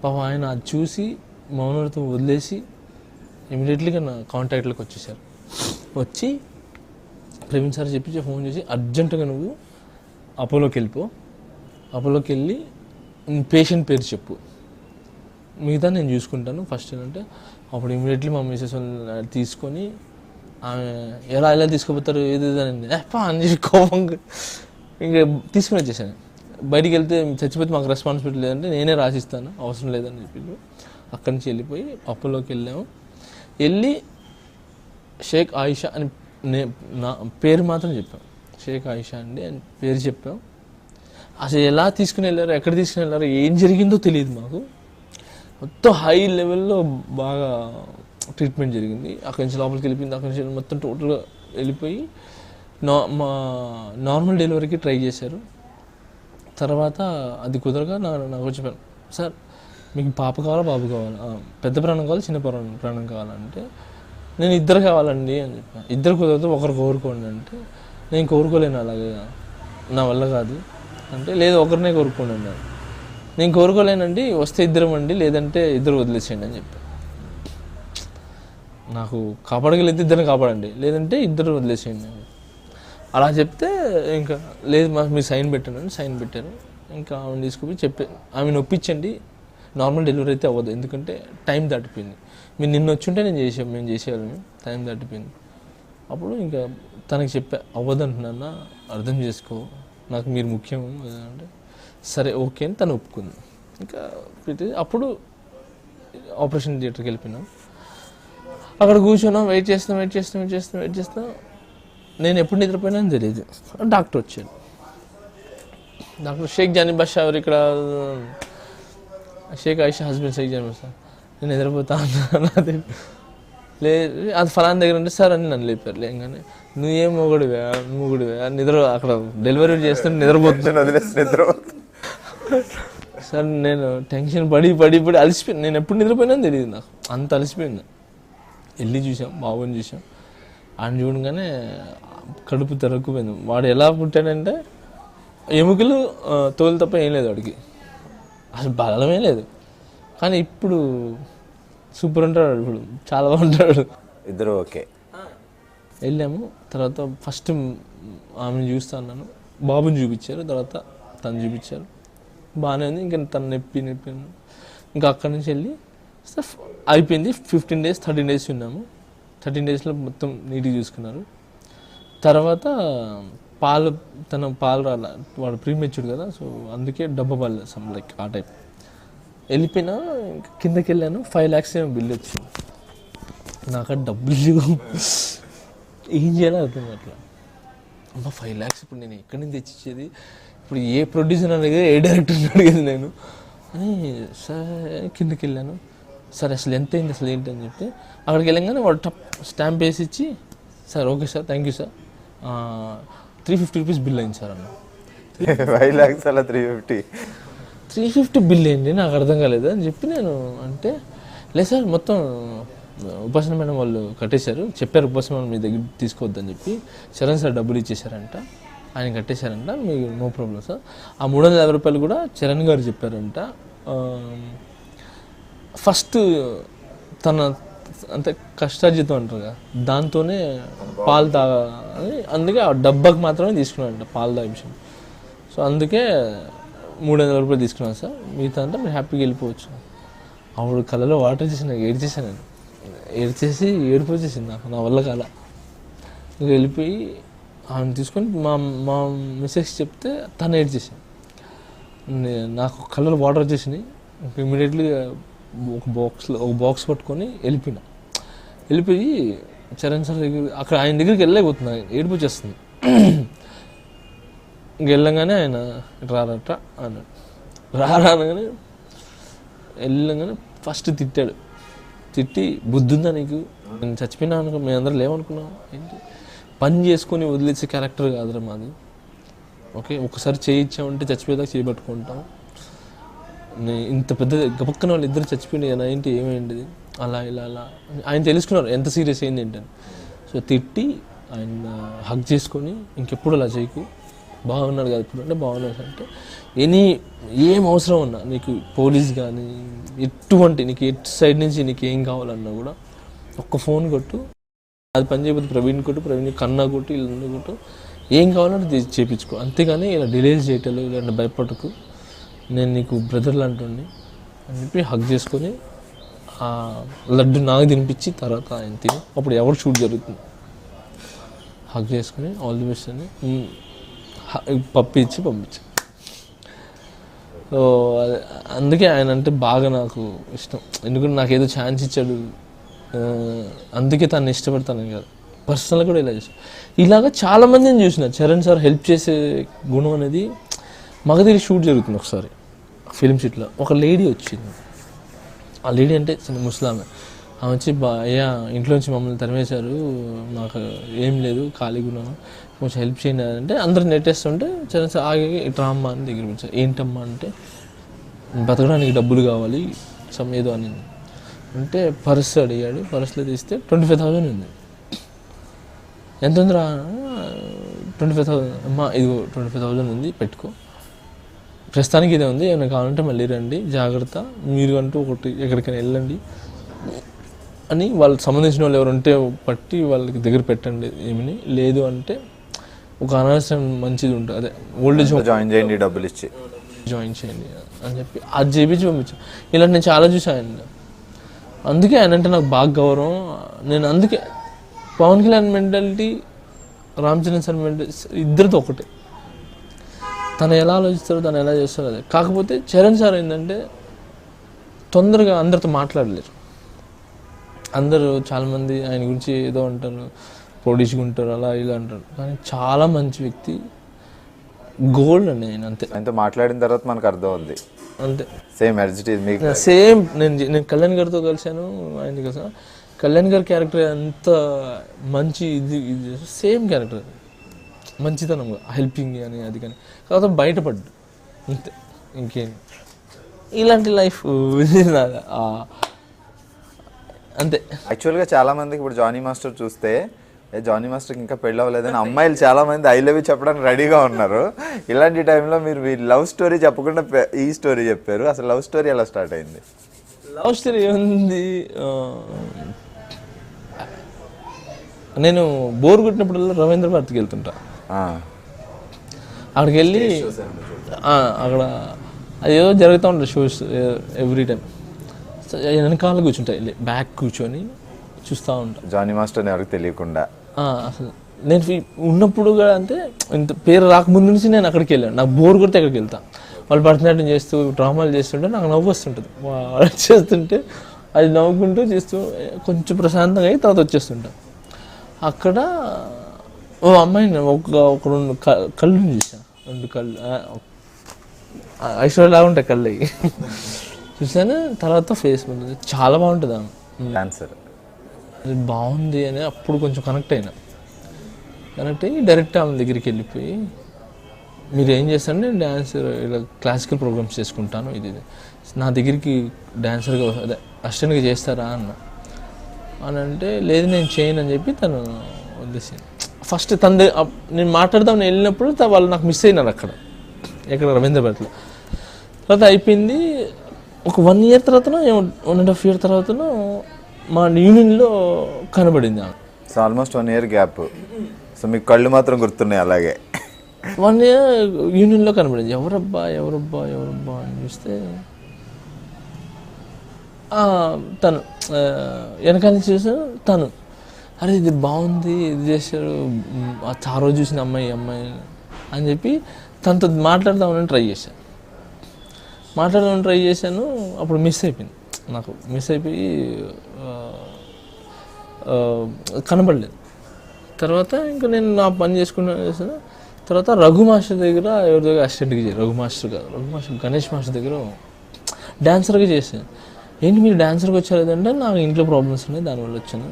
[SPEAKER 2] పాపం ఆయన అది చూసి మౌనవ్రతం వదిలేసి ఇమీడియట్లీగా నా కాంటాక్ట్లోకి వచ్చేసారు. వచ్చి ప్రవీణ్ సార్ చెప్పి ఫోన్ చేసి, అర్జెంటుగా నువ్వు అపోలోకి వెళ్ళిపో, అపోలోకి వెళ్ళి పేషెంట్ పేరు చెప్పు, మిగతా నేను చూసుకుంటాను ఫస్ట్ అంటే. అప్పుడు ఇమీడియట్లీ మా మిసెస్ తీసుకొని ఆమె ఎలా తీసుకుపోతారు ఏది అని చెప్పి కోపంగా ఇంకా తీసుకుని వచ్చేసాను. బయటికి వెళ్తే చచ్చిపోతే మాకు రెస్పాన్సిబిలిటీ లేదంటే నేనే రాసిస్తాను, అవసరం లేదని చెప్పి అక్కడి నుంచి వెళ్ళిపోయి అపోలోకి వెళ్ళాము. వెళ్ళి షేక్ ఆయిషా అని నా పేరు మాత్రం చెప్పాం, షేక్ ఆయిషా అండి అని పేరు చెప్పాం. అసలు ఎలా తీసుకుని వెళ్ళారు, ఎక్కడ తీసుకుని వెళ్ళారు, ఏం జరిగిందో తెలియదు మాకు. మొత్తం హై లెవెల్లో బాగా ట్రీట్మెంట్ జరిగింది. అక్కడి నుంచి లోపలికి వెళ్ళిపోయింది, అక్కడి నుంచి మొత్తం టోటల్గా వెళ్ళిపోయి మా నార్మల్ డెలివరీకి ట్రై చేశారు. తర్వాత అది కుదరగా నాకు చెప్పాను, సార్ మీకు పాప కావాలా బాబు కావాలా, పెద్ద ప్రాణం కావాలి చిన్న ప్రాణం కావాలంటే, నేను ఇద్దరు కావాలండి అని చెప్పాను. ఇద్దరు కుదరదు ఒకరు కోరుకోండి అంటే, నేను కోరుకోలేను అలాగే నా వల్ల కాదు అంటే, లేదు ఒకరినే కోరుకోండి అన్నారు. నేను కోరుకోలేనండి, వస్తే ఇద్దరం అండి లేదంటే ఇద్దరు వదిలేసేయండి అని చెప్పాను. నాకు కాపాడగలిగితే ఇద్దరిని కాపాడండి లేదంటే ఇద్దరు వదిలేసేయండి అని అలా చెప్తే, ఇంకా లేదు మీరు సైన్ పెట్టండి సైన్ పెట్టారు. ఇంకా ఆమెను తీసుకుపోయి ఆమెను ఒప్పించండి, నార్మల్ డెలివరీ అయితే అవ్వదు ఎందుకంటే టైం దాటిపోయింది, మీరు నిన్న వచ్చుంటే మేము చేసేవాళ్ళం, టైం దాటిపోయింది. అప్పుడు ఇంకా తనకి చెప్పా, అవ్వదంటున్నా అర్థం చేసుకో, నాకు మీరు ముఖ్యం అంటే, సరే ఓకే అని తను ఒప్పుకుంది. ఇంకా అప్పుడు ఆపరేషన్ థియేటర్కి వెళ్ళిపోయినాం. అక్కడ కూర్చున్నాం, వెయిట్ చేస్తున్నాం. నేను ఎప్పుడు నిద్రపోయినా తెలియదు. డాక్టర్ వచ్చాడు, డాక్టర్ షేక్ జానీ బాషా ఎవరు ఇక్కడ, షేక్ ఆయిషా హస్బెండ్ షేక్ జానీ బాషా. నేను నిద్రపోతా అన్నది లేదు, అది ఫలానా దగ్గర ఉంటే సార్ అని నన్ను లేపారు. లేగానే నువ్వేం మొగుడివా నిద్ర, అక్కడ డెలివరీ చేస్తుంటే నిద్రపోతున్నా సార్. నేను టెన్షన్ పడి అలసిపోయింది, నేను ఎప్పుడు నిద్రపోయినా తెలియదు నాకు, అంత అలసిపోయింది. వెళ్ళి చూసాం, బాబుని చూసాం, ఆయన చూడగానే కడుపు తెరక్కుపోయింది. వాడు ఎలా పుట్టాడంటే ఎముకలు తోలు తప్ప ఏం లేదు వాడికి, అసలు బలమే లేదు. కానీ ఇప్పుడు సూపర్ ఉంటాడు, ఇప్పుడు చాలా బాగుంటాడు.
[SPEAKER 1] ఇద్దరు ఓకే.
[SPEAKER 2] వెళ్ళాము, తర్వాత ఫస్ట్ ఆమెను చూస్తా అన్నాను, బాబుని చూపించారు, తర్వాత తను చూపించారు, బాగానే ఉంది. ఇంకా తను నొప్పి ఇంకా అక్కడి నుంచి వెళ్ళి అయిపోయింది. 15 days 13 days ఉన్నాము. 13 daysలో మొత్తం నీట్గా చూసుకున్నారు. తర్వాత తన పాలు రాల, వాడు ప్రీమెచ్యూర్డ్ కదా, సో అందుకే డబ్బా పాలు సమ్ లైక్ ఆ టైప్. వెళ్ళిపోయినా కిందకి వెళ్ళాను, 5 lakhs ఏమో బిల్ వచ్చింది. నాకు డబ్బులు ఏం చేయాలో అర్థం అట్లా, అమ్మ 5 lakhs ఇప్పుడు నేను ఎక్కడి నుంచి తెచ్చిచ్చేది, ఇప్పుడు ఏ ప్రొడ్యూసర్ అడిగేది ఏ డైరెక్టర్ని అడిగేది నేను అని. సరే కిందకి వెళ్ళాను, సరే అసలు ఎంత అయింది అసలు ఏంటి అని చెప్తే, అక్కడికి వెళ్ళగానే వాడు స్టాంప్ వేసి ఇచ్చి, sir okay sir thank you sir 350 rupees bill అయింది సార్ అన్న.
[SPEAKER 1] 5 lakhs అలా
[SPEAKER 2] 350 బిల్ ఏంటి నాకు అర్థం కాలేదు అని చెప్పి నేను అంటే, లేదు సార్ మొత్తం ఉపాసన మేడం వాళ్ళు కట్టేశారు, చెప్పారు ఉపాసన మేడం మీ దగ్గర తీసుకోవద్దని చెప్పి, చరణ్ సార్ డబ్బులు ఇచ్చేసారంట, ఆయన కట్టేశారంట, మీకు నో ప్రాబ్లం సార్. ఆ 350 రూపాయలు కూడా చరణ్ గారు చెప్పారంట. ఫస్ట్ తన అంటే కష్టార్జితం అంటారు కదా, దాంతోనే పాలు తాగాలని, అందుకే ఆ డబ్బాకి మాత్రమే తీసుకున్నాడంట పాలు తాగే విషయం. సో అందుకే 300 రూపాయలు తీసుకున్నాను సార్, మిగతా అంటే మీరు హ్యాపీగా వెళ్ళిపోవచ్చు. అప్పుడు కళ్ళలో వాటర్ చేసి నాకు ఏడ్చేసాను, నేను ఏడుపు వచ్చేసింది నాకు, నా వల్ల కాల. ఇంకా వెళ్ళిపోయి ఆమెను తీసుకొని మా మిస్సెస్ చెప్తే తను ఏడ్చేసాను, నాకు కళ్ళలో వాటర్ వచ్చేసినాయి. ఇమీడియట్లీ ఒక బాక్స్ పట్టుకొని వెళ్ళిపోయి చరణ్ సార్ దగ్గర, అక్కడ ఆయన దగ్గరికి వెళ్ళలేకపోతున్నా, ఏడుపు వచ్చేస్తుంది. ఇంక వెళ్ళంగానే ఆయన రారట అన్నాడు, అనగానే వెళ్ళంగానే ఫస్ట్ తిట్టాడు, తిట్టి బుద్ధుందా నీకు, నేను చచ్చిపోయినా అనుకో మేము అందరం లేవనుకున్నాం ఏంటి, పని చేసుకొని వదిలేసే క్యారెక్టర్ కాదురా మాది. ఓకే, ఒకసారి చేయించామంటే చచ్చిపోయేదాకా చేయబట్టుకుంటాం. ఇంత పెద్ద గబక్కన వాళ్ళు ఇద్దరు చచ్చిపోయింది కదా ఏంటి ఏమైంది అలా ఇలా అలా ఆయన తెలుసుకున్నారు ఎంత సీరియస్ అయింది ఏంటని. సో తిట్టి ఆయన హగ్ చేసుకొని ఇంకెప్పుడు అలా చేయకు, బాగున్నాడు కదా ఇప్పుడు అంటే బాగున్నాడు అంటే ఏం అవసరం ఉన్నా నీకు పోలీస్ కానీ ఎటువంటి నీకు ఎటు సైడ్ నుంచి నీకు ఏం కావాలన్నా కూడా ఒక్క ఫోన్ కొట్టు, అది పని చేయకపోతే ప్రవీణ్ కొట్టు, ప్రవీణ్ కన్నా కొట్టు, ఇల్లు కొట్టు, ఏం కావాలంటే చేయించుకో, అంతేగాని ఇలా డిలేస్ చేయటలు ఇలా భయపడకు, నేను నీకు బ్రదర్ లాంటి అని చెప్పి హగ్ చేసుకొని ఆ లడ్డు నాకు తినిపించి తర్వాత ఆయన తిని అప్పుడు ఎవరు షూట్ జరుగుతుంది హగ్ చేసుకుని ఆల్ ది బెస్ట్ అని పంపించి సో అందుకే ఆయన అంటే బాగా నాకు ఇష్టం. ఎందుకంటే నాకు ఏదో ఛాన్స్ ఇచ్చాడు, అందుకే తను ఇష్టపడతాను కాదు, పర్సనల్గా కూడా ఇలా చేస్తాను. ఇలాగా చాలామందిని చూసిన చరణ్ సార్ హెల్ప్ చేసే గుణం అనేది. మగధీర షూట్ జరుగుతుంది ఒకసారి ఫిల్మ్ షూట్లో, ఒక లేడీ వచ్చింది. ఆ లేడీ అంటే చిన్న ముస్లామే. ఆమె వచ్చి అయ్యా ఇంట్లోంచి మమ్మల్ని తరిమేశారు, మాకు ఏం లేదు ఖాళీగా ఉన్నాను, కొంచెం హెల్ప్ చేయండి అంటే అందరూ నెట్టేస్తుంటే చరణ్ సార్ ఆగి ఇట్రా అమ్మ అని దగ్గర వచ్చారు. ఏంటమ్మా అంటే బతకడానికి డబ్బులు కావాలి సమ్ ఏదో అని అంటే పర్స్ అడిగాడు. పర్స్లో తీస్తే 25,000 ఉంది. ఎంత ఉందిరా? 25,000. అమ్మా ఇదిగో 25,000 ఉంది, పెట్టుకో, ప్రస్తుతానికి ఇదే ఉంది, ఏమైనా కావాలంటే మళ్ళీ రండి, జాగ్రత్త, మీరు అంటూ ఒకటి ఎక్కడికైనా వెళ్ళండి అని వాళ్ళకి సంబంధించిన వాళ్ళు ఎవరు ఉంటే పట్టి వాళ్ళకి దగ్గర పెట్టండి. ఏమని లేదు అంటే ఒక అనాథాశ్రమం మంచిది ఉంటుంది, అదే ఓల్డ్ ఏజ్
[SPEAKER 1] జాయిన్ చేయండి, డబ్బులు ఇచ్చి
[SPEAKER 2] జాయిన్ చేయండి అని చెప్పి అది చేపించి పంపించాను. ఇలాంటి నేను చాలా చూసాను. అందుకే ఆయన అంటే నాకు బాగా గౌరవం. నేను అందుకే Pawan Kalyan mentality, Ram Charan sir mentality ఇద్దరితో ఒకటే. తను ఎలా ఆలోచిస్తారో తను ఎలా చేస్తారో అదే. కాకపోతే చరణ్ సార్ ఏంటంటే తొందరగా అందరితో మాట్లాడలేరు. అందరూ చాలామంది ఆయన గురించి ఏదో అంటారు, ప్రొడ్యూస్గా ఉంటారు, అలా ఇలా అంటారు, కానీ చాలా మంచి వ్యక్తి, గోల్డ్ అండి ఆయన. అంతే,
[SPEAKER 1] ఆయనతో మాట్లాడిన తర్వాత మనకు అర్థం అవుద్ది.
[SPEAKER 2] అంతే,
[SPEAKER 1] సేమ్ ఎనర్జిటీ మీకు
[SPEAKER 2] సేమ్. నేను కళ్యాణ్ గారితో కలిశాను, ఆయన కలిసాను. కళ్యాణ్ గారి క్యారెక్టర్ అంత మంచి ఇది సేమ్ క్యారెక్టర్, మంచితనంగా హెల్పింగ్ అని అది కానీ, కాకపోతే బయటపడ్డు అంతే, ఇంకేం. ఇలాంటి లైఫ్ అంతే.
[SPEAKER 1] యాక్చువల్గా చాలా మందికి ఇప్పుడు జానీ మాస్టర్ చూస్తే జానీ మాస్టర్కి ఇంకా పెళ్ళి అవ్వలేదని అమ్మాయిలు చాలా మంది ఐ లవ్ యూ చెప్పడానికి రెడీగా ఉన్నారు. ఇలాంటి టైంలో మీరు మీ లవ్ స్టోరీ చెప్పకుండా ఈ స్టోరీ చెప్పారు. అసలు లవ్ స్టోరీ ఎలా స్టార్ట్ అయింది?
[SPEAKER 2] లవ్ స్టోరీ ఏముంది, నేను బోర్ కొట్టినప్పుడల్లా రవీంద్ర భారతికి వెళ్తుంటా. అక్కడికి వెళ్ళి అక్కడ అది ఏదో జరుగుతూ ఉంటుంది షోస్ ఎవ్రీ టైం. వెనకాల కూర్చుంటాయి, బ్యాక్ కూర్చొని చూస్తూ ఉంటా
[SPEAKER 1] జానీ మాస్టర్ ఎవరికి తెలియకుండా.
[SPEAKER 2] అసలు నేను ఉన్నప్పుడు కూడా అంటే ఇంత పేరు రాకముందు నుంచి నేను అక్కడికి వెళ్ళాను. నాకు బోర్ కొడితే అక్కడికి వెళ్తాను. వాళ్ళు భరతనాట్యం చేస్తూ డ్రామాలు చేస్తుంటే నాకు నవ్వు వస్తుంటుంది. వాళ్ళు చేస్తుంటే అది నవ్వుకుంటూ చేస్తూ కొంచెం ప్రశాంతంగా అయ్యి తర్వాత వచ్చేస్తుంటా. అక్కడ ఓ అమ్మాయిని ఒక రెండు కళ్ళు చూసాను, 2 కళ్ళు ఐశ్వర్యలా ఉంటాయి కళ్ళు అవి చూసాను. తర్వాత ఫేస్ ముందు చాలా బాగుంటుంది ఆమె
[SPEAKER 1] డాన్సర్,
[SPEAKER 2] అది బాగుంది అని అప్పుడు కొంచెం కనెక్ట్ అయ్యి డైరెక్ట్ ఆమె దగ్గరికి వెళ్ళిపోయి, మీరు ఏం చేస్తారంటే నేను డాన్సర్ ఇలా క్లాసికల్ ప్రోగ్రామ్స్ చేసుకుంటాను, ఇది నా దగ్గరికి డాన్సర్గా అదే అసిస్టెంట్గా చేస్తారా అని అంటే లేదు నేను చేయను అని చెప్పి తను వదిలేసాను. ఫస్ట్ నేను మాట్లాడదామని వెళ్ళినప్పుడు వాళ్ళు నాకు మిస్ అయినారు అక్కడ రవీంద్ర భారతిలో. తర్వాత అయిపోయింది. ఒక 1 year తర్వాత 1.5 year తర్వాత మా యూనియన్లో కనబడింది ఆమె.
[SPEAKER 1] So almost 1 year gap. So మీకు కళ్ళు మాత్రం గుర్తున్నాయి అలాగే.
[SPEAKER 2] 1 year యూనియన్లో కనబడింది. ఎవరబ్బా అని చూస్తే తను వెనకాల నుంచి చూసాను. తను అరే ఇది బాగుంది, ఇది చేశారు, ఆ రోజు చూసిన అమ్మాయి అని చెప్పి తనతో మాట్లాడదామని ట్రై చేశాను. అప్పుడు మిస్ అయిపోయింది, నాకు మిస్ అయిపోయి కనబడలేదు. తర్వాత ఇంకా నేను నా పని చేసుకున్నాను. తర్వాత రఘు మాస్టర్ దగ్గర ఎవరి దగ్గర అసిస్టెంట్గా రఘు మాస్టర్ గణేష్ మాస్టర్ దగ్గర డాన్సర్గా చేశాను. ఏంటి మీరు డాన్సర్కి వచ్చారు అంటే నాకు ఇంట్లో ప్రాబ్లమ్స్ ఉన్నాయి దానివల్ల వచ్చాను.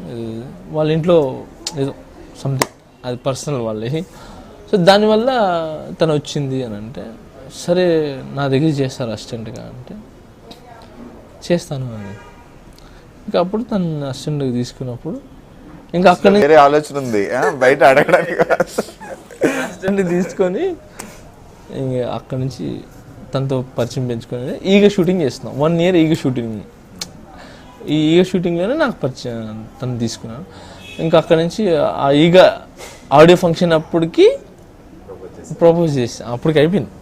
[SPEAKER 2] వాళ్ళ ఇంట్లో ఏదో సంథింగ్ అది పర్సనల్ వాళ్ళే. సో దానివల్ల తను వచ్చింది అని అంటే సరే నా దగ్గర చేస్తారు అసిస్టెంట్గా అంటే చేస్తాను అని. ఇంకా అప్పుడు తను అసిస్టెంట్గా తీసుకున్నప్పుడు ఇంకా అక్కడ
[SPEAKER 1] వేరే ఆలోచన ఉంది బయట అడగడానికి.
[SPEAKER 2] అసిస్టెంట్ తీసుకొని ఇంకా అక్కడ నుంచి తనతో పరిచయం పెంచుకొని ఈగ షూటింగ్ చేస్తున్నాం 1 year ఈగ షూటింగ్. ఈ ఈగ షూటింగ్లోనే నాకు పరిచయం తను తీసుకున్నాను. ఇంకా అక్కడ నుంచి ఆ ఈగ ఆడియో ఫంక్షన్ అప్పటికి ప్రపోజ్ చేసాను. అప్పటికి అయిపోయింది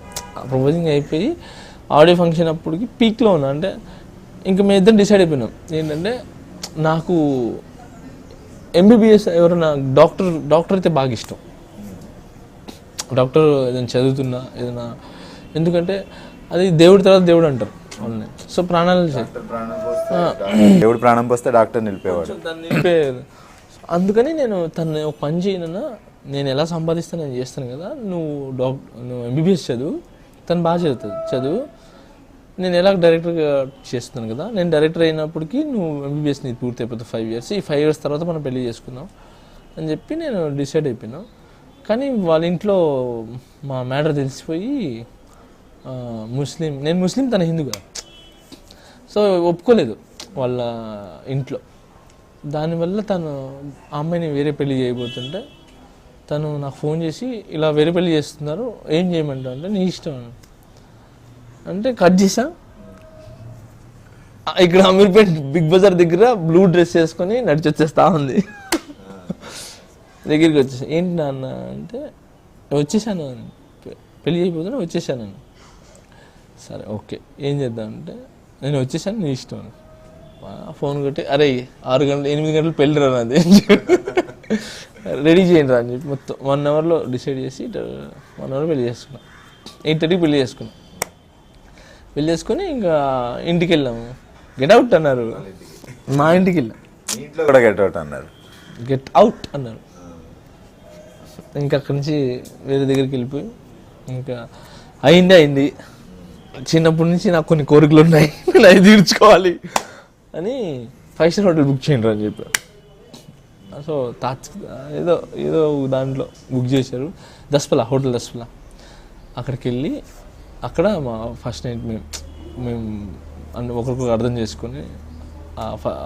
[SPEAKER 2] ప్రపోజింగ్ అయిపోయి ఆడియో ఫంక్షన్ అప్పటికి పీక్లో ఉన్నా. అంటే ఇంకా మేము ఇద్దరం డిసైడ్ అయిపోయినాం ఏంటంటే నాకు ఎంబీబీఎస్ ఎవరైనా డాక్టర్ అయితే బాగా ఇష్టం. డాక్టర్ ఏదైనా చదువుతున్నా ఏదైనా ఎందుకంటే అది దేవుడి తర్వాత దేవుడు అంటారు వాళ్ళని. సో ప్రాణాలు
[SPEAKER 1] దేవుడు ప్రాణం పోస్తే డాక్టర్ నిలిపేవాడు.
[SPEAKER 2] అందుకని నేను తను ఒక పని చేయనన్నా నేను ఎలా సంపాదిస్తాను నేను చేస్తాను కదా, నువ్వు ఎంబీబీఎస్ చదువు, తను బాగా చదువు నేను ఎలా డైరెక్టర్గా చేస్తున్నాను కదా, నేను డైరెక్టర్ అయినప్పటికీ నువ్వు ఎంబీబీఎస్ నీది పూర్తి అయిపోతుంది 5 years, ఈ 5 years తర్వాత మనం పెళ్లి చేసుకుందాం అని చెప్పి నేను డిసైడ్ అయిపోయినాను. కానీ వాళ్ళ ఇంట్లో మా మ్యాటర్ తెలిసిపోయి నేను ముస్లిం తన హిందూగా, సో ఒప్పుకోలేదు వాళ్ళ ఇంట్లో. దానివల్ల తను ఆ అమ్మాయిని వేరే పెళ్లి చేయబోతుంటే తను నాకు ఫోన్ చేసి ఇలా వేరే పెళ్లి చేస్తున్నారు ఏం చేయమంటావు అంటే నీ ఇష్టం అంటే కట్ చేసా. ఇక్కడ అమీర్పేట్ బిగ్ బజార్ దగ్గర బ్లూ డ్రెస్ వేసుకొని నడిచి వచ్చేస్తా ఉంది. దగ్గరికి వచ్చేసా. ఏంటి నాన్న అంటే వచ్చేసాను, పెళ్లి చేయబోతున్నా వచ్చేసాను. సరే ఓకే ఏం చేద్దామంటే నేను వచ్చేసాను నీ ఇష్టం. ఫోన్ కొట్టి అరే 6 గంటలు 8 గంటలు పెళ్ళి రా అది రెడీ చేయండి రా అని చెప్పి మొత్తం 1 hourలో డిసైడ్ చేసి 1 hour పెళ్లి చేసుకున్నాం. 8:30 పెళ్లి చేసుకున్నాం. పెళ్లి చేసుకొని ఇంకా ఇంటికి వెళ్ళాము. గెట్ అవుట్ అన్నారు. మా ఇంటికి వెళ్ళాం.
[SPEAKER 1] ఇంట్లో కూడా గెట్ అవుట్ అన్నారు.
[SPEAKER 2] గెట్ అవుట్ అన్నారు. ఇంకా అక్కడి నుంచి వేరే దగ్గరికి వెళ్ళిపోయి ఇంకా అయింది. చిన్నప్పటి నుంచి నాకు కొన్ని కోరికలు ఉన్నాయి, నేను అవి తీర్చుకోవాలి అని 5-star హోటల్ బుక్ చేయండి అని చెప్పారు. సో ఏదో దాంట్లో బుక్ చేశారు. హోటల్ దస్పలా. అక్కడికి వెళ్ళి అక్కడ మా ఫస్ట్ నైట్ మేము ఒకరికొకరు అర్థం చేసుకొని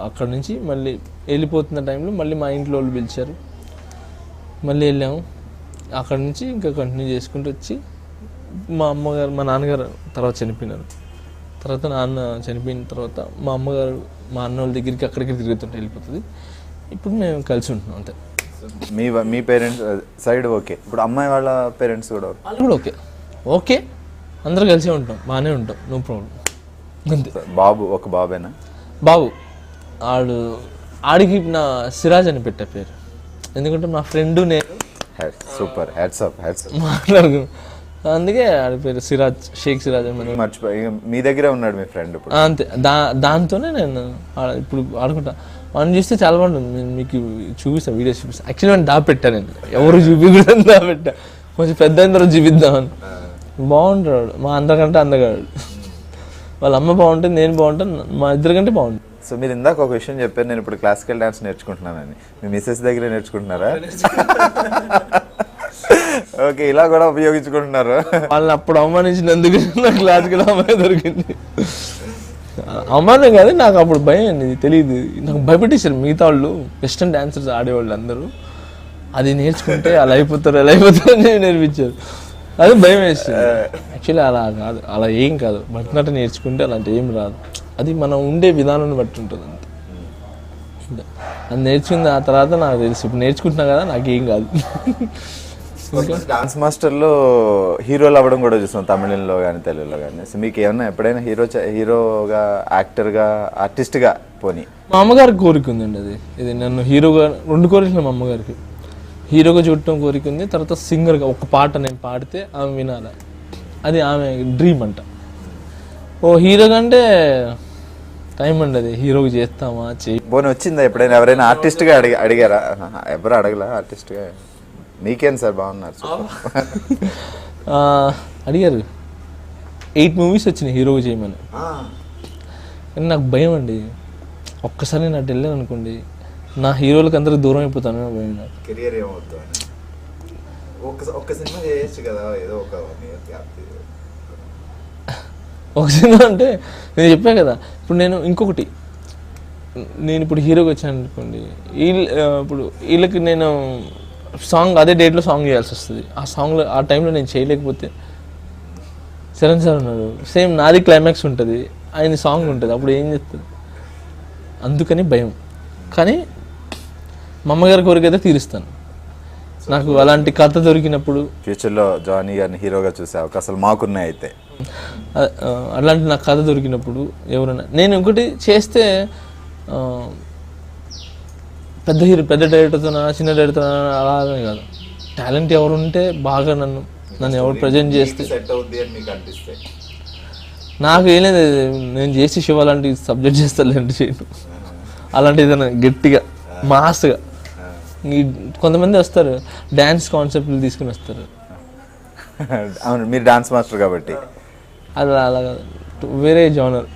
[SPEAKER 2] అక్కడ నుంచి మళ్ళీ వెళ్ళిపోతున్న టైంలో మళ్ళీ మా ఇంట్లో వాళ్ళు పిలిచారు. మళ్ళీ వెళ్ళాము. అక్కడ నుంచి ఇంకా కంటిన్యూ చేసుకుంటూ వచ్చి మా నాన్నగారు తర్వాత చనిపోయినారు. తర్వాత నాన్న చనిపోయిన తర్వాత మా అమ్మగారు మా అన్న వాళ్ళ దగ్గరికి అక్కడికి తిరుగుతుంటే వెళ్ళిపోతుంది. ఇప్పుడు మేము కలిసి ఉంటున్నాం అంతే.
[SPEAKER 1] మీ పేరెంట్స్ సైడ్ ఓకే. ఇప్పుడు అమ్మాయి వాళ్ళ పేరెంట్స్ కూడా
[SPEAKER 2] వాళ్ళు కూడా ఓకే అందరూ కలిసే ఉంటాం, బాగానే ఉంటాం, నో ప్రాబ్లం అంతే.
[SPEAKER 1] ఒక బాబేనా?
[SPEAKER 2] బాబు ఆడికి నా సిరాజ్ అని పెట్టే పేరు. ఎందుకంటే మా ఫ్రెండ్ నేను
[SPEAKER 1] సూపర్
[SPEAKER 2] మాట్లాడుకున్నాం, అందుకే ఆడి పేరు సిరాజ్, షేక్ సిరాజ్ అని.
[SPEAKER 1] మర్చిపోయి మీ దగ్గరే ఉన్నాడు మీ ఫ్రెండ్ ఇప్పుడు
[SPEAKER 2] అంతే. దాంతోనే నేను ఇప్పుడు ఆడుకుంటా. మనం చూస్తే చాలా బాగుంటుంది. మీకు చూపిస్తా, వీడియోస్ చూపిస్తా. యాక్చువల్లీ నేను దాపెట్టా, నేను ఎవరు చూపించడం దాపెట్టా, కొంచెం పెద్ద అయిన తర్వాత చూపిద్దామని. బాగుంటాడు, మా అందరికంటే అందగాడు. వాళ్ళ అమ్మ బాగుంటుంది, నేను బాగుంటాను, మా ఇద్దరికంటే బాగుంటుంది.
[SPEAKER 1] సో మీరు ఇందాక ఒక విషయం చెప్పారు, నేను ఇప్పుడు క్లాసికల్ డాన్స్ నేర్చుకుంటున్నానని. మీ మిస్సెస్ దగ్గరే నేర్చుకుంటున్నారా? ఓకే, ఇలా కూడా ఉపయోగించుకుంటున్నారు.
[SPEAKER 2] వాళ్ళని అప్పుడు అవమానించినందుకు నాకు క్లాసికల్ అమ్మాయి దొరికింది. అవమానం కాదు, నాకు అప్పుడు భయం అండి, తెలియదు. నాకు భయపెట్టేశారు మిగతా వాళ్ళు, వెస్టర్న్ డాన్సర్స్ ఆడేవాళ్ళు అందరూ. అది నేర్చుకుంటే అలా అయిపోతారు అని నేర్పించారు. అది భయం వేస్తుంది. యాక్చువల్లీ అలా కాదు, అలా ఏం కాదు. భరతనాట్యం నేర్చుకుంటే అలాంటి ఏం రాదు. అది మనం ఉండే విధానాన్ని బట్టి ఉంటుంది అంతే. అది నేర్చుకుంది ఆ తర్వాత నాకు తెలుసు. ఇప్పుడు నేర్చుకుంటున్నా కదా, నాకేం కాదు.
[SPEAKER 1] డాన్స్ మాస్టర్లో హీరోలు అవ్వడం కూడా చూస్తాం, తమిళంలో కానీ తెలుగులో కానీ. సో మీకు ఏమన్నా ఎప్పుడైనా హీరోగా, యాక్టర్గా, ఆర్టిస్ట్గా పోనీ?
[SPEAKER 2] మా అమ్మగారికి కోరిక ఉందండి. ఇది నన్ను హీరోగా 2 కోరికలు మా అమ్మగారికి. హీరోగా చూడటం కోరిక ఉంది, తర్వాత సింగర్గా ఒక పాట నేను పాడితే ఆమె వినాలి, అది ఆమె డ్రీమ్ అంట. హీరోగా అంటే టైం అండి, అది హీరోగా చేస్తామా
[SPEAKER 1] పోనీ వచ్చిందా ఎప్పుడైనా? ఎవరైనా ఆర్టిస్ట్గా అడిగారా? ఎవరు అడగలా ఆర్టిస్ట్గా? మీకేం సార్, బాగున్నారు.
[SPEAKER 2] అడిగారు. 8 movies వచ్చినాయి హీరోగా చేయమని. కానీ నాకు భయం అండి. ఒక్కసారి నేను అటు వెళ్ళాను అనుకోండి, నా హీరోలకు అందరికి దూరం అయిపోతాను భయం నాకు.
[SPEAKER 1] కెరియర్ ఏమవుతుంది ఒక్క సినిమా చేయొచ్చు కదా, ఏదో
[SPEAKER 2] ఒక సినిమా అంటే నేను చెప్పా కదా, ఇప్పుడు నేను ఇంకొకటి, నేను ఇప్పుడు హీరోకి వచ్చాను అనుకోండి, ఇప్పుడు వీళ్ళకి నేను సాంగ్ అదే డేట్లో సాంగ్ చేయాల్సి వస్తుంది. ఆ సాంగ్లో ఆ టైంలో నేను చేయలేకపోతే చరణ్ సార్ ఉన్నారు, సేమ్ నాది క్లైమాక్స్ ఉంటుంది, ఆయన సాంగ్ ఉంటుంది, అప్పుడు ఏం చేస్తుంది. అందుకని భయం. కానీ మా అమ్మగారి కోరికైతే తీరుస్తాను. నాకు అలాంటి కథ దొరికినప్పుడు
[SPEAKER 1] ఫ్యూచర్లో జానీ గారిని హీరోగా చూసే అవకాశాలు మాకున్నాయి. అయితే
[SPEAKER 2] అలాంటి నాకు కథ దొరికినప్పుడు ఎవరైనా నేను ఇంకోటి చేస్తే పెద్ద డైరెక్టర్తో చిన్న డైరెక్టర్తో అలానే కాదు, టాలెంట్ ఎవరు ఉంటే బాగా నన్ను ఎవరు ప్రజెంట్ చేస్తే
[SPEAKER 1] సెట్ అవుద్ది అని మీకు అనిపిస్తే.
[SPEAKER 2] నాకు ఏం లేదు, నేను చేసి శివ అలాంటి సబ్జెక్ట్ చేస్తాను, లేదంటే చేయను. అలాంటి ఏదైనా గట్టిగా మాస్గా కొంతమంది వస్తారు, డ్యాన్స్ కాన్సెప్ట్లు తీసుకుని వస్తారు.
[SPEAKER 1] అవును, మీరు డాన్స్ మాస్టర్ కాబట్టి.
[SPEAKER 2] అలా వేరే జానర్,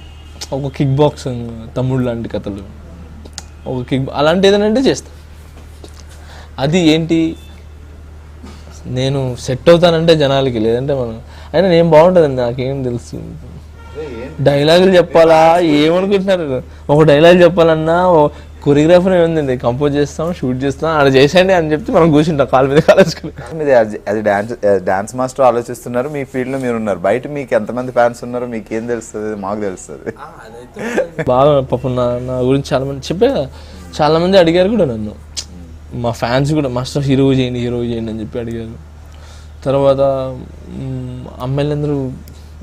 [SPEAKER 2] ఒక కిక్ బాక్సింగ్ తమ్ముడు లాంటి కథలు, ఒక అలాంటి ఏదైనా అంటే చేస్తా. అది ఏంటి, నేను సెట్ అవుతానంటే జనాలకి, లేదంటే మనం అయినా నేను బాగుంటుందండి, నాకేం తెలుసు. డైలాగులు చెప్పాలా ఏమనుకుంటున్నారు, ఒక డైలాగ్ చెప్పాలన్నా కొరియోగ్రాఫర్ ఏముందండి, కంపోజ్ చేస్తాం, షూట్ చేస్తాం, అలా చేసేయండి అని చెప్తే మనం కూర్చుంటాం కాలు మీద కాలేసుకుని.
[SPEAKER 1] మీరు అది డాన్స్ మాస్టర్ ఆలోచిస్తున్నారు, మీ ఫీల్డ్లో మీరు ఉన్నారు, బయట మీకు ఎంతమంది ఫ్యాన్స్ ఉన్నారో మీకు ఏం తెలుస్తుంది, మాకు తెలుస్తుంది.
[SPEAKER 2] బాగా పాపం నా గురించి చాలామంది చెప్పా, చాలామంది అడిగారు కూడా నన్ను, మా ఫ్యాన్స్ కూడా మాస్టర్ హీరో చేయండి అని చెప్పి అడిగారు. తర్వాత అమ్మాయిలందరూ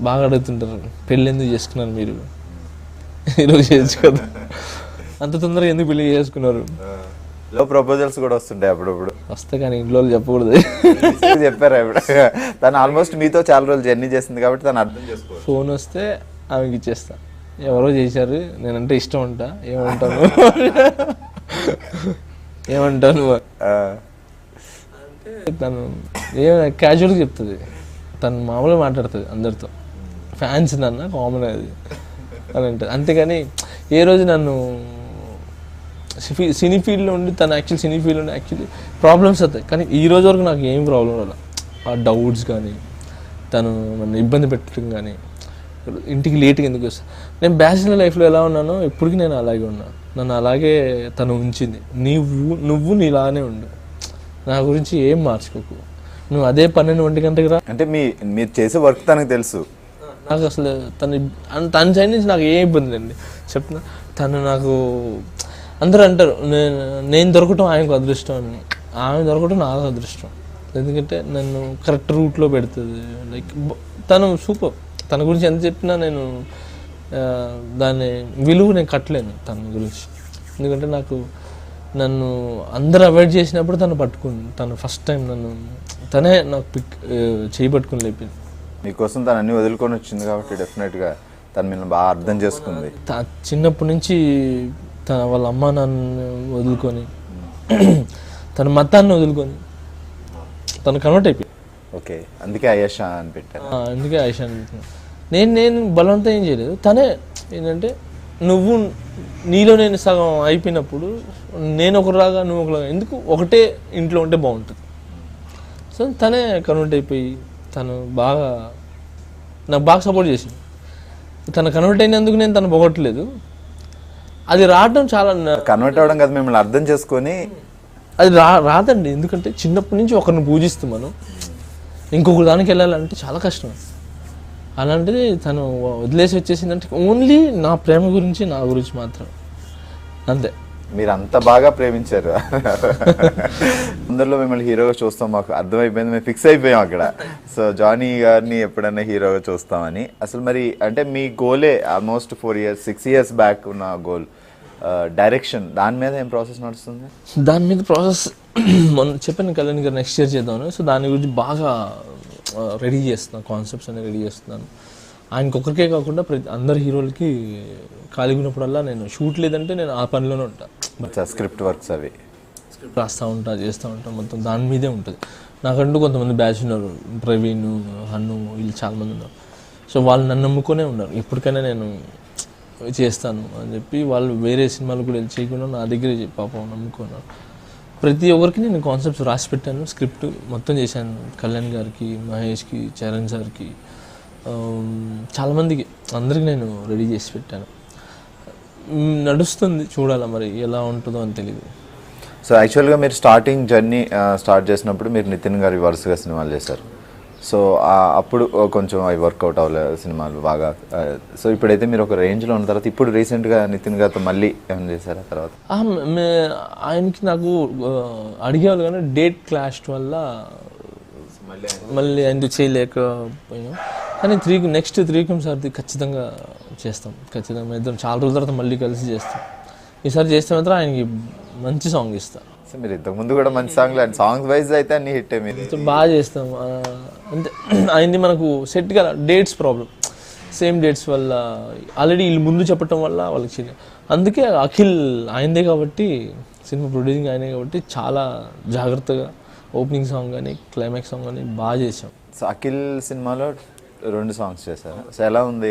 [SPEAKER 2] బాగా అడుగుతుంటారు, పెళ్ళి ఎందుకు చేసుకున్నారు మీరు, హీరో చేయొచ్చు కదా, అంత తొందరగా ఎందుకు పెళ్లి చేసుకున్నారు.
[SPEAKER 1] లో ప్రపోజల్స్ కూడా వస్తుంటాయి అప్పుడప్పుడు.
[SPEAKER 2] వస్తే కానీ ఇంట్లో చెప్పకూడదు.
[SPEAKER 1] చెప్పారా ఇప్పుడు, తను ఆల్మోస్ట్ మీతో చాలా రోజులు జర్నీ చేసింది కాబట్టి తను అర్థం చేసుకో.
[SPEAKER 2] ఫోన్ వస్తే ఆమెకి ఇచ్చేస్తా, ఎవరో చేశారు, నేనంటే ఇష్టం ఉంటా, ఏమంటాను అంటే తను ఏమైనా క్యాజువల్గా చెప్తుంది, తను మామూలుగా మాట్లాడుతుంది అందరితో, ఫ్యాన్స్ నన్న కామన్ అది అని అంటుంది. అంతేగాని ఏ రోజు నన్ను సినీ ఫీల్డ్లో ఉండి, తను యాక్చువల్ సినీ ఫీల్డ్లో ఉండి యాక్చువల్లీ ప్రాబ్లమ్స్ అవుతాయి, కానీ ఈ రోజు వరకు నాకు ఏం ప్రాబ్లం రాదు. ఆ డౌట్స్ కానీ, తను నన్ను ఇబ్బంది పెట్టడం కానీ, ఇంటికి లేట్గా ఎందుకు వస్తాను. నేను బ్యాచిలర్ లైఫ్లో ఎలా ఉన్నానో ఇప్పటికీ నేను అలాగే ఉన్నాను, నన్ను అలాగే తను ఉంచింది. నువ్వు నీలానే ఉండు, నా గురించి ఏం మార్చుకోకు, నువ్వు అదే 12 గంటకి రా.
[SPEAKER 1] అంటే మీరు చేసే వర్క్ తనకు తెలుసు.
[SPEAKER 2] నాకు అసలు తన సైడ్ నుంచి నాకు ఏ ఇబ్బంది లేండి చెప్తున్నా. తను నాకు అందరూ అంటారు నేను దొరకటం ఆయనకు అదృష్టం అని, ఆమె దొరకటం నాకు అదృష్టం. ఎందుకంటే నన్ను కరెక్ట్ రూట్లో పెడుతుంది. లైక్ తను సూపర్, తన గురించి ఎంత చెప్పినా నేను దాన్ని విలువ నేను కట్టలేను తన గురించి. ఎందుకంటే నన్ను అందరూ అవాయిడ్ చేసినప్పుడు తను పట్టుకుంది, తను ఫస్ట్ టైం తనే నాకు చేయి పట్టుకుని లేపింది.
[SPEAKER 1] మీకోసం తను అన్ని వదులుకొని వచ్చింది కాబట్టి డెఫినెట్గా తను మిమ్మల్ని బాగా అర్థం చేసుకుంది.
[SPEAKER 2] చిన్నప్పటి నుంచి వాళ్ళ అమ్మ నాన్న వదులుకొని, తన మతాన్ని వదులుకొని తను కన్వర్ట్ అయిపోయింది.
[SPEAKER 1] ఓకే, అందుకే అయేషా అని పెట్టాను.
[SPEAKER 2] అందుకే అయేషా అని పెట్టాను. నేను బలవంతం ఏం చేయలేదు. తనే ఏంటంటే నీలో నేను సగం అయిపోయినప్పుడు నేను ఒకలాగా నువ్వు ఒకలాగా, ఎందుకు ఒకటే ఇంట్లో ఉంటే బాగుంటుంది. సో తనే కన్వర్ట్ అయిపోయి తను నాకు బాగా సపోర్ట్ చేసింది. తను కన్వర్ట్ అయినందుకు నేను తను పొగట్లేదు, అది రావడం చాలా
[SPEAKER 1] కన్వర్ట్ అవ్వడం కదా, మిమ్మల్ని అర్థం చేసుకొని
[SPEAKER 2] అది రాదండి. ఎందుకంటే చిన్నప్పటి నుంచి ఒకరిని పూజిస్తాం మనం, ఇంకొకరి దానికి వెళ్ళాలంటే చాలా కష్టం. అలాంటిది తను వదిలేసి వచ్చేసిందంటే ఓన్లీ నా ప్రేమ గురించి, నా గురించి మాత్రం, అంతే.
[SPEAKER 1] మీరు అంత బాగా ప్రేమించారు. అందరిలో మిమ్మల్ని హీరోగా చూస్తాం, మాకు అర్థమైపోయింది, మేము ఫిక్స్ అయిపోయాం అక్కడ. సో జానీ గారిని ఎప్పుడైనా హీరోగా చూస్తామని. అసలు మరి అంటే మీ గోలే ఆల్మోస్ట్ 6 years బ్యాక్ ఉన్న గోల్ డైరెక్షన్, దాని మీద ఏం ప్రాసెస్ నడుస్తుంది?
[SPEAKER 2] దాని మీద ప్రాసెస్ మొన్న చెప్పాను కళ్యాణ్ గారు నెక్స్ట్ ఇయర్ చేద్దామని. సో దాని గురించి బాగా రెడీ చేస్తున్నాను, కాన్సెప్ట్స్ అనేవి రెడీ చేస్తున్నాను. ఆయనకొక్కరికే కాకుండా అందరు హీరోలకి ఖాళీగా ఉన్నప్పుడల్లా నేను షూట్ లేదంటే నేను ఆ పనిలోనే ఉంటాను.
[SPEAKER 1] స్క్రిప్ట్ వర్క్స్ అవి
[SPEAKER 2] స్క్రిప్ట్ రాస్తూ చేస్తూ ఉంటాను, మొత్తం దాని మీదే ఉంటుంది. నాకంటూ కొంతమంది బ్యాచ్ ఉన్నారు, ప్రవీణ్, హన్ను, వీళ్ళు చాలామంది ఉన్నారు. సో వాళ్ళు నన్ను నమ్ముకునే ఉన్నారు. ఎప్పటికైనా నేను చేస్తాను అని చెప్పి వాళ్ళు వేరే సినిమాలు కూడా వెళ్ళి చేయకుండా నా దగ్గరే పాపం నమ్ముకున్నారు. ప్రతి ఒక్కరికి నేను కాన్సెప్ట్స్ రాసి పెట్టాను, స్క్రిప్ట్ మొత్తం చేశాను. కళ్యాణ్ గారికి, మహేష్కి, చరణ్ సార్కి, చాలామందికి, అందరికి నేను రెడీ చేసి పెట్టాను. నడుస్తుంది, చూడాలా మరి ఎలా ఉంటుందో అని తెలియదు.
[SPEAKER 1] సో యాక్చువల్గా మీరు స్టార్టింగ్ జర్నీ స్టార్ట్ చేసినప్పుడు మీరు నితిన్ గారి వరుసగా సినిమాలు చేశారు. సో అప్పుడు కొంచెం అవి వర్కౌట్ అవ్వలేదు సినిమాలు బాగా. సో ఇప్పుడైతే మీరు ఒక రేంజ్లో ఉన్న తర్వాత ఇప్పుడు రీసెంట్గా నితిన్ గారితో మళ్ళీ ఏమైనా చేశారా తర్వాత?
[SPEAKER 2] ఆయనకి నాకు అడిగేవాళ్ళు కానీ డేట్ క్లాష్ వల్ల మళ్ళీ ఆయనతో చేయలేకపోయాం. కానీ నెక్స్ట్ త్రీకం సార్ది ఖచ్చితంగా చేస్తాం. ఖచ్చితంగా ఇద్దరం చాలా రోజుల తర్వాత మళ్ళీ కలిసి చేస్తాం. ఈసారి చేస్తే మాత్రం ఆయనకి మంచి సాంగ్ ఇస్తాం.
[SPEAKER 1] సో మీరు ఇంతకుముందు కూడా మంచి సాంగ్లు అండ్ సాంగ్స్ వైజ్ అయితే అన్ని హిట్ మీరు
[SPEAKER 2] బాగా చేస్తాం. అంటే ఆయనది మనకు సెట్ కదా, డేట్స్ ప్రాబ్లం, సేమ్ డేట్స్ వల్ల ఆల్రెడీ వీళ్ళు ముందు చెప్పటం వల్ల వాళ్ళకి చిన్న, అందుకే అఖిల్ ఆయనదే కాబట్టి, సినిమా ప్రొడ్యూసింగ్ ఆయనే కాబట్టి చాలా జాగ్రత్తగా ఓపెనింగ్ సాంగ్ కానీ క్లైమాక్స్ సాంగ్ కానీ బాగా చేసాం.
[SPEAKER 1] సో అఖిల్ సినిమాలో 2 సాంగ్స్ చేశారు. సో ఎలా ఉంది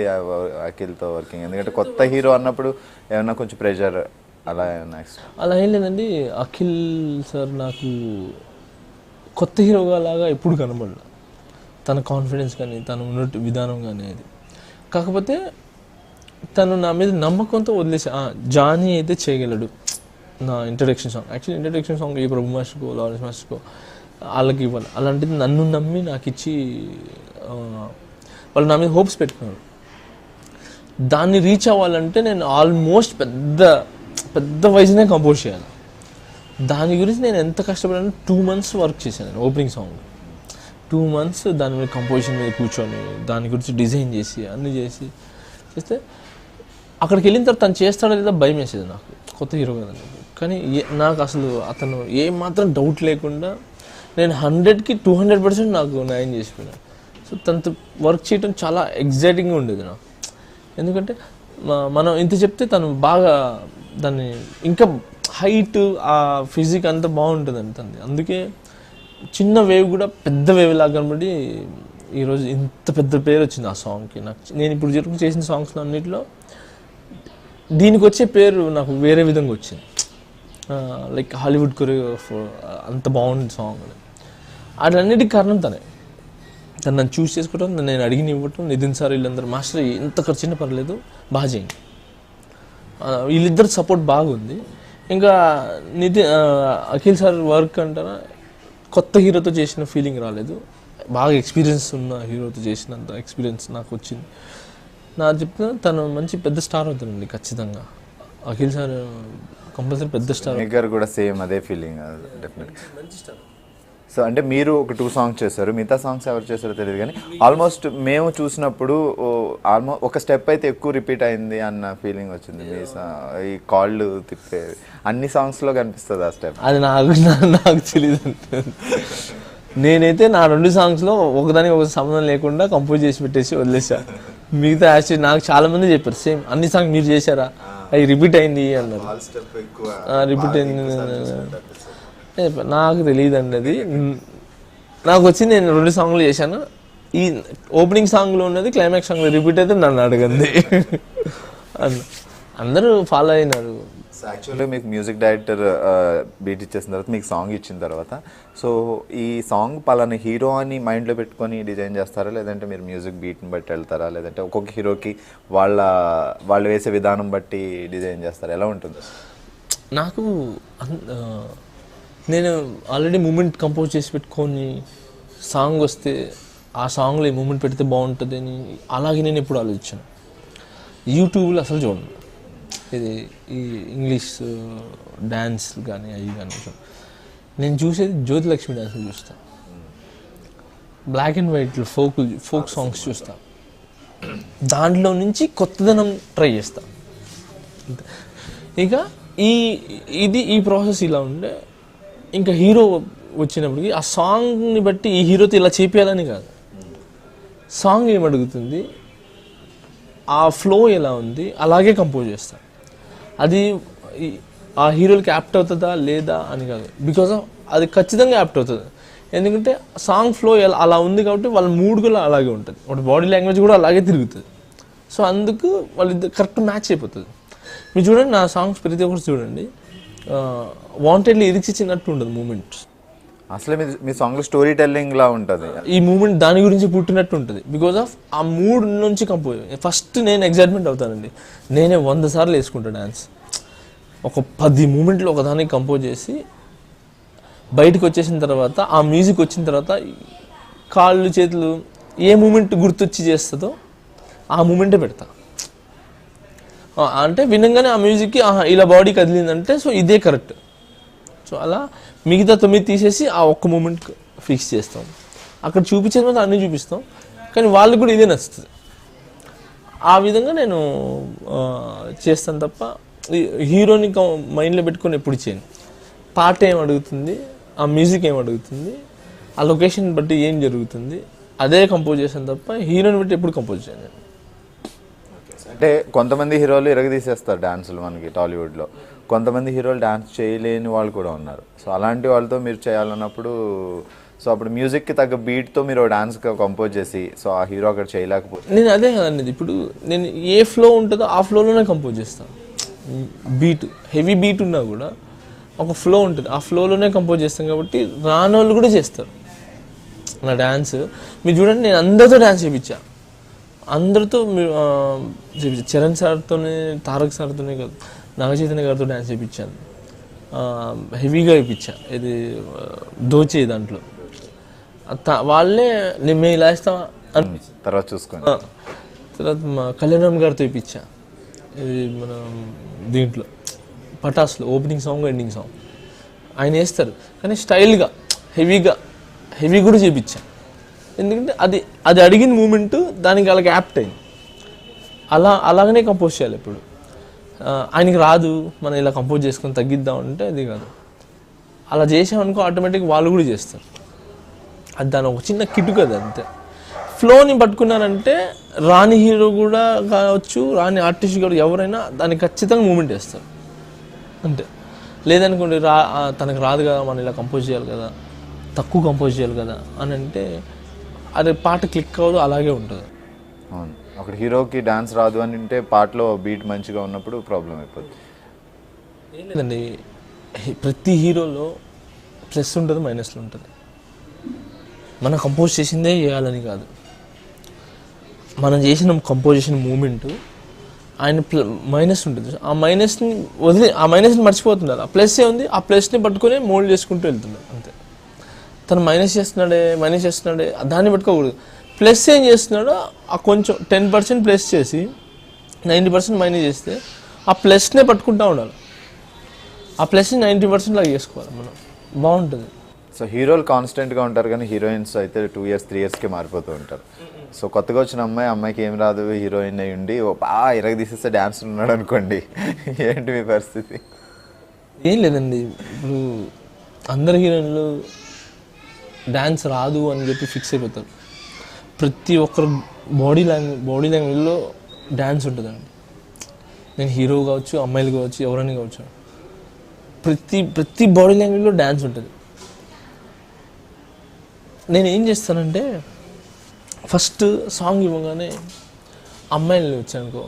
[SPEAKER 1] అఖిల్తో వర్కింగ్? ఎందుకంటే కొత్త హీరో అన్నప్పుడు ఏమన్నా కొంచెం ప్రెషర్ అలా ఏమన్నా?
[SPEAKER 2] అలా ఏం లేదండి, అఖిల్ సార్ నాకు కొత్త హీరోగా లాగా ఎప్పుడు కనబడలే. తన కాన్ఫిడెన్స్ కానీ తను ఉన్నట్టు విధానం కానీ అది. కాకపోతే తను నా మీద నమ్మకంతో వదిలేసి జానీ అయితే చేయగలడు. నా introduction song, actually introduction song ఈ ప్రభు మాస్టర్కో లారెన్స్ మాస్టర్కో వాళ్ళకి ఇవ్వాలి. అలాంటిది నన్ను నమ్మి నాకు ఇచ్చి వాళ్ళు నా మీద హోప్స్ పెట్టుకున్నారు. దాన్ని రీచ్ అవ్వాలంటే నేను ఆల్మోస్ట్ పెద్ద వయసునే కంపోజ్ చేయాలి. దాని గురించి నేను ఎంత కష్టపడాను, 2 months వర్క్ చేశాను. నేను ఓపెనింగ్ సాంగ్ 2 months దాని మీద కంపోజిషన్ మీద కూర్చొని దాని గురించి డిజైన్ చేసి అన్నీ చేస్తే అక్కడికి వెళ్ళిన తర్వాత తను చేస్తాడో లేదా భయం వేసేది నాకు, కొత్త హీరో కదండి. కానీ నాకు అసలు అతను ఏమాత్రం డౌట్ లేకుండా నేను 100కి 200% నాకు న్యాయం చేసిపోయాను. సో తనతో వర్క్ చేయడం చాలా ఎగ్జైటింగ్గా ఉండేది నాకు. ఎందుకంటే మనం ఇంత చెప్తే తను బాగా దాన్ని ఇంకా హైట్, ఆ ఫిజిక్ అంతా బాగుంటుందండి తనది. అందుకే చిన్న వేవ్ కూడా పెద్ద వేవ్ లాగా కనబడి ఈరోజు ఇంత పెద్ద పేరు వచ్చింది ఆ సాంగ్కి. నాకు నేను ఇప్పుడు చేసిన సాంగ్స్లో అన్నింటిలో దీనికి వచ్చే పేరు నాకు వేరే విధంగా వచ్చింది. లైక్ హాలీవుడ్ కొరియోగ్రాఫర్ అంత బాగుంది సాంగ్. అట్లన్నిటికీ కారణం తను నన్ను చూస్ చేసుకోవటం, నేను అడిగిన ఇవ్వటం, నితిన్ సార్ వీళ్ళందరూ మాస్టర్ ఎంత ఖర్చున్నా పర్లేదు బాగా చేయండి, వీళ్ళిద్దరు సపోర్ట్ బాగుంది. ఇంకా అఖిల్ సార్ వర్క్ అంటారా కొత్త హీరోతో చేసిన ఫీలింగ్ రాలేదు, బాగా ఎక్స్పీరియన్స్ ఉన్న హీరోతో చేసినంత ఎక్స్పీరియన్స్ నాకు వచ్చింది. నా చెప్తున్నా తను మంచి పెద్ద స్టార్ అవుతారండి ఖచ్చితంగా. అఖిల్ సార్ కంపల్సరీ పెద్ద స్టార్.
[SPEAKER 1] గారు కూడా సేమ్ అదే ఫీలింగ్ డెఫినెట్గా మంచి స్టార్. సో అంటే మీరు ఒక 2 సాంగ్స్ చేశారు, మిగతా సాంగ్స్ ఎవరు చేశారో తెలియదు. కానీ ఆల్మోస్ట్ మేము చూసినప్పుడు ఆల్మోస్ట్ ఒక స్టెప్ అయితే ఎక్కువ రిపీట్ అయింది అన్న ఫీలింగ్ వచ్చింది. మీ ఈ కాళ్ళు తిప్పే అన్ని సాంగ్స్లో కనిపిస్తుంది ఆ స్టెప్.
[SPEAKER 2] అది నాకు తెలియదు. నేనైతే నా 2 సాంగ్స్లో ఒకదానికి ఒక సంబంధం లేకుండా కంపోజ్ చేసి పెట్టేసి వదిలేసా. మిగతా యాక్చువల్లీ నాకు చాలా మంది చెప్పారు సేమ్, అన్ని సాంగ్ మీరు చేశారా, అవి రిపీట్ అయింది అన్నారు. రిపీట్ అయింది నాకు తెలియదండి. అది నాకు వచ్చింది, నేను 2 సాంగ్లు చేశాను. ఈ ఓపెనింగ్ సాంగ్లో ఉన్నది క్లైమాక్స్ సాంగ్లో రిపీట్ అయితే నన్ను అడగండి. అందరూ ఫాలో అయినారు.
[SPEAKER 1] యాక్చువల్గా మీకు మ్యూజిక్ డైరెక్టర్ బీట్ ఇచ్చేసిన తర్వాత మీకు సాంగ్ ఇచ్చిన తర్వాత సో ఈ సాంగ్ పలానా హీరో అని మైండ్లో పెట్టుకొని డిజైన్ చేస్తారా, లేదంటే మీరు మ్యూజిక్ బీట్ని బట్టి వెళ్తారా, లేదంటే ఒక్కొక్క హీరోకి వాళ్ళు వేసే విధానం బట్టి డిజైన్ చేస్తారా, ఎలా ఉంటుంది?
[SPEAKER 2] నాకు నేను ఆల్రెడీ మూమెంట్ కంపోజ్ చేసి పెట్టుకొని సాంగ్ వస్తే ఆ సాంగ్లో ఈ మూమెంట్ పెడితే బాగుంటుంది అని అలాగే నేను ఎప్పుడు ఆలోచించాను. యూట్యూబ్లో అసలు చూడండి, ఇది ఈ ఇంగ్లీష్ డ్యాన్స్ కానీ అవి కానీ నేను చూసేది జ్యోతిలక్ష్మి డ్యాన్స్లు చూస్తాను, బ్లాక్ అండ్ వైట్లో ఫోక్ సాంగ్స్ చూస్తాను. దాంట్లో నుంచి కొత్తదనం ట్రై చేస్తాను. ఇక ఈ ప్రాసెస్ ఇలా ఉండే, ఇంకా హీరో వచ్చినప్పటికి ఆ సాంగ్ని బట్టి ఈ హీరోతో ఇలా చేపించాలని కాదు, సాంగ్ ఏమడుగుతుంది, ఆ ఫ్లో ఎలా ఉంది అలాగే కంపోజ్ చేస్తాను. అది ఆ హీరోలకి యాప్ట్ అవుతుందా లేదా అని కాదు, బికాజ్ ఆఫ్ అది ఖచ్చితంగా యాప్ట్ అవుతుంది. ఎందుకంటే సాంగ్ ఫ్లో అలా ఉంది కాబట్టి వాళ్ళ మూడ్ కూడా అలాగే ఉంటుంది, వాటి బాడీ లాంగ్వేజ్ కూడా అలాగే తిరుగుతుంది. సో అందుకు వాళ్ళిద్దరు కరెక్ట్ మ్యాచ్ అయిపోతుంది. మీరు చూడండి నా సాంగ్స్ ప్రతి ఒక్కరు చూడండి, వాంటెడ్లీ ఇరిచిచ్చినట్టు ఉండదు మూమెంట్స్.
[SPEAKER 1] అసలు మీ సాంగ్ స్టోరీ టెల్లింగ్ లా ఉంటుంది.
[SPEAKER 2] ఈ మూమెంట్ దాని గురించి పుట్టినట్టు ఉంటుంది. బికాస్ ఆఫ్ ఆ మూడ్ నుంచి కంపోజ్. ఫస్ట్ నేను ఎగ్జైట్మెంట్ అవుతానండి, నేనే 100 సార్లు వేసుకుంటాను డ్యాన్స్. ఒక 10 మూమెంట్లు ఒకదానికి కంపోజ్ చేసి బయటకు వచ్చేసిన తర్వాత, ఆ మ్యూజిక్ వచ్చిన తర్వాత కాళ్ళు చేతులు ఏ మూమెంట్ గుర్తొచ్చి చేస్తుందో ఆ మూమెంటే పెడతా. అంటే వినంగానే ఆ మ్యూజిక్కి ఇలా బాడీ కదిలిందంటే సో ఇదే కరెక్ట్. సో అలా మిగతా 9 తీసేసి ఆ ఒక్క మూమెంట్ ఫిక్స్ చేస్తాం. అక్కడ చూపించేది మాత్రం అన్నీ చూపిస్తాం, కానీ వాళ్ళకి కూడా ఇదే నచ్చుతుంది. ఆ విధంగా నేను చేస్తాను తప్ప హీరోని మైండ్లో పెట్టుకొని ఎప్పుడు చేయను. పాట ఏం అడుగుతుంది, ఆ మ్యూజిక్ ఏం అడుగుతుంది, ఆ లొకేషన్ బట్టి ఏం జరుగుతుంది, అదే కంపోజ్ చేస్తాను తప్ప హీరోని బట్టి ఎప్పుడు కంపోజ్ చేయను.
[SPEAKER 1] అంటే కొంతమంది హీరోలు ఇరగదీసేస్తారు డాన్సులు మనకి టాలీవుడ్లో, కొంతమంది హీరోలు డాన్స్ చేయలేని వాళ్ళు కూడా ఉన్నారు. సో అలాంటి వాళ్ళతో మీరు చేయాలన్నప్పుడు సో అప్పుడు మ్యూజిక్కి తగ్గ బీట్తో మీరు డాన్స్ కంపోజ్ చేసి సో ఆ హీరో అక్కడ చేయలేకపోతే,
[SPEAKER 2] నేను అదే కదండి, ఇప్పుడు నేను ఏ ఫ్లో ఉంటుందో ఆ ఫ్లోలోనే కంపోజ్ చేస్తాను. బీట్ హెవీ బీట్ ఉన్నా కూడా ఒక ఫ్లో ఉంటుంది, ఆ ఫ్లోలోనే కంపోజ్ చేస్తాను. కాబట్టి రానోళ్ళు కూడా చేస్తారు నా డ్యాన్స్. మీరు చూడండి, నేను అందరితో డ్యాన్స్ చేయించా, అందరితో చేయించా. చరణ్ సార్తోనే, తారక్ సార్తోనే కాదు, నాగచైతన్య గారితో డ్యాన్స్ చేయించాను. హెవీగా వేయించా, ఇది దోచే దాంట్లో వాళ్ళే మేము ఇలా వేస్తాం అని
[SPEAKER 1] తర్వాత చూసుకోండి.
[SPEAKER 2] తర్వాత మా కళ్యాణం గారితో వేయించా, ఇది మన దీంట్లో పటాస్లో ఓపెనింగ్ సాంగ్ ఎండింగ్ సాంగ్ ఆయన వేస్తారు, కానీ స్టైల్గా హెవీ కూడా చేయించా. ఎందుకంటే అది అది అడిగిన మూమెంట్ దానికి అలాగే యాప్ట్ అయింది. అలాగనే కంపోజ్ చేయాలి. ఇప్పుడు ఆయనకి రాదు, మనం ఇలా కంపోజ్ చేసుకొని తగ్గిద్దాం అంటే అది కాదు. అలా చేసామనుకో ఆటోమేటిక్ వాళ్ళు కూడా చేస్తారు. అది దాని ఒక చిన్న కిటు కదా, అంతే. ఫ్లోని పట్టుకున్నారంటే రాని హీరో కూడా కావచ్చు, రాని ఆర్టిస్ట్ కూడా ఎవరైనా దానికి ఖచ్చితంగా మూమెంట్ వేస్తారు అంతే. లేదనుకోండి, తనకు రాదు కదా, మనం ఇలా కంపోజ్ చేయాలి కదా, తక్కువ కంపోజ్ చేయాలి కదా అని అంటే అది పాట క్లిక్ అవ్వదు, అలాగే ఉంటుంది.
[SPEAKER 1] అవును, అక్కడ హీరోకి డాన్స్ రాదు అని అంటే పాటలో బీట్ మంచిగా ఉన్నప్పుడు ప్రాబ్లం అయిపోతుంది.
[SPEAKER 2] ఏం లేదండి, ప్రతి హీరోలో ప్లస్ ఉంటుంది, మైనస్లు ఉంటుంది. మనం కంపోజ్ చేసిందే చేయాలని కాదు, మనం చేసిన కంపోజిషన్ మూమెంట్ ఆయన మైనస్ ఉంటుంది. ఆ మైనస్ని వదిలి ఆ మైనస్ని మర్చిపోతున్నారు. ఆ ప్లస్ ఏ ఉంది, ఆ ప్లస్ని పట్టుకొని మోల్డ్ చేసుకుంటూ వెళ్తున్నారు అంతే. తను మైనస్ చేస్తున్నాడే దాన్ని పట్టుకోకూడదు. ప్లస్ ఏం చేస్తున్నాడో ఆ కొంచెం 10% ప్లస్ చేసి 90% మైనస్ చేస్తే ఆ ప్లస్నే పట్టుకుంటూ ఉండాలి. ఆ ప్లస్ని 90% లాగా చేసుకోవాలి మనం, బాగుంటుంది.
[SPEAKER 1] సో హీరోలు కాన్స్టెంట్గా ఉంటారు, కానీ హీరోయిన్స్ అయితే 2 years 3 yearsకి మారిపోతూ ఉంటారు. సో కొత్తగా వచ్చిన అమ్మాయికి ఏం రాదు, హీరోయిన్ అయి ఉండి బాగా ఇరగదీసేస్తే డ్యాన్స్ ఉన్నాడు అనుకోండి, ఏంటి మీ పరిస్థితి?
[SPEAKER 2] ఏం లేదండి, ఇప్పుడు అందరు హీరోయిన్లు డ్యాన్స్ రాదు అని చెప్పి ఫిక్స్ అయిపోతారు. ప్రతి ఒక్కరు బాడీ లాంగ్వేజ్లో డ్యాన్స్ ఉంటుందండి. నేను హీరో కావచ్చు, అమ్మాయిలు కావచ్చు, ఎవరైనా కావచ్చు, ప్రతి బాడీ లాంగ్వేజ్లో డ్యాన్స్ ఉంటుంది. నేను ఏం చేస్తానంటే ఫస్ట్ సాంగ్ ఇవ్వగానే అమ్మాయిలని వచ్చానుకో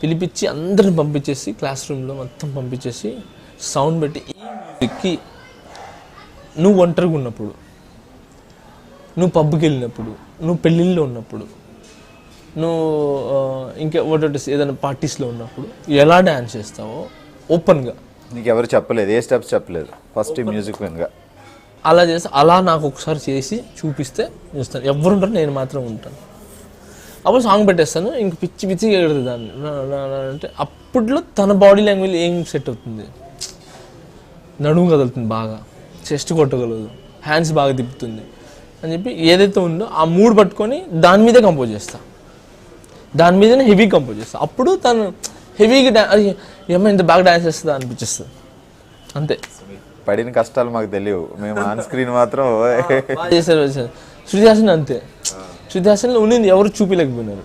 [SPEAKER 2] పిలిపించి అందరిని పంపించేసి క్లాస్ రూమ్లో మొత్తం పంపించేసి సౌండ్ పెట్టి ఈ మ్యూజిక్కి నువ్వు ఒంటరిగా ఉన్నప్పుడు, నువ్వు పబ్కి వెళ్ళినప్పుడు, నువ్వు పెళ్ళిళ్ళలో ఉన్నప్పుడు, నువ్వు ఇంకా ఒకటి ఏదైనా పార్టీస్లో ఉన్నప్పుడు ఎలా డ్యాన్స్ చేస్తావో ఓపెన్గా,
[SPEAKER 1] నీకు ఎవరు చెప్పలేదు, ఏ స్టెప్స్ చెప్పలేదు, ఫస్ట్ ఈ మ్యూజిక్ వినగా
[SPEAKER 2] అలా చేస్తే అలా నాకు ఒకసారి చేసి చూపిస్తే చూస్తాను. ఎవరు ఉంటారు, నేను మాత్రం ఉంటాను. అప్పుడు సాంగ్ పెట్టేస్తాను, ఇంక పిచ్చిగా ఎగురుతుంది దాన్ని అంటే అప్పట్లో తన బాడీ లాంగ్వేజ్ ఏం సెట్ అవుతుంది, నడుము కదులుతుంది బాగా, చెస్ట్ కొట్టగలదు, హ్యాండ్స్ బాగా తిప్పుతుంది అని చెప్పి ఏదైతే ఉందో ఆ మూడ్ పట్టుకొని దాని మీదే కంపోజ్ చేస్తా, దాని మీదనే హెవీ కంపోజ్ చేస్తా. అప్పుడు తను హెవీగా ఏమో ఇంత బాగా డ్యాన్స్ చేస్తుందా అనిపించేస్తుంది అంతే.
[SPEAKER 1] పడిన కష్టాలు మాకు తెలియవు, మేము ఆన్ స్క్రీన్ మాత్రం
[SPEAKER 2] చేశారు. శృతి హాసన్ అంతే, శృతి హాసన్లో ఉండింది ఎవరు చూపించలేకపోయినారు,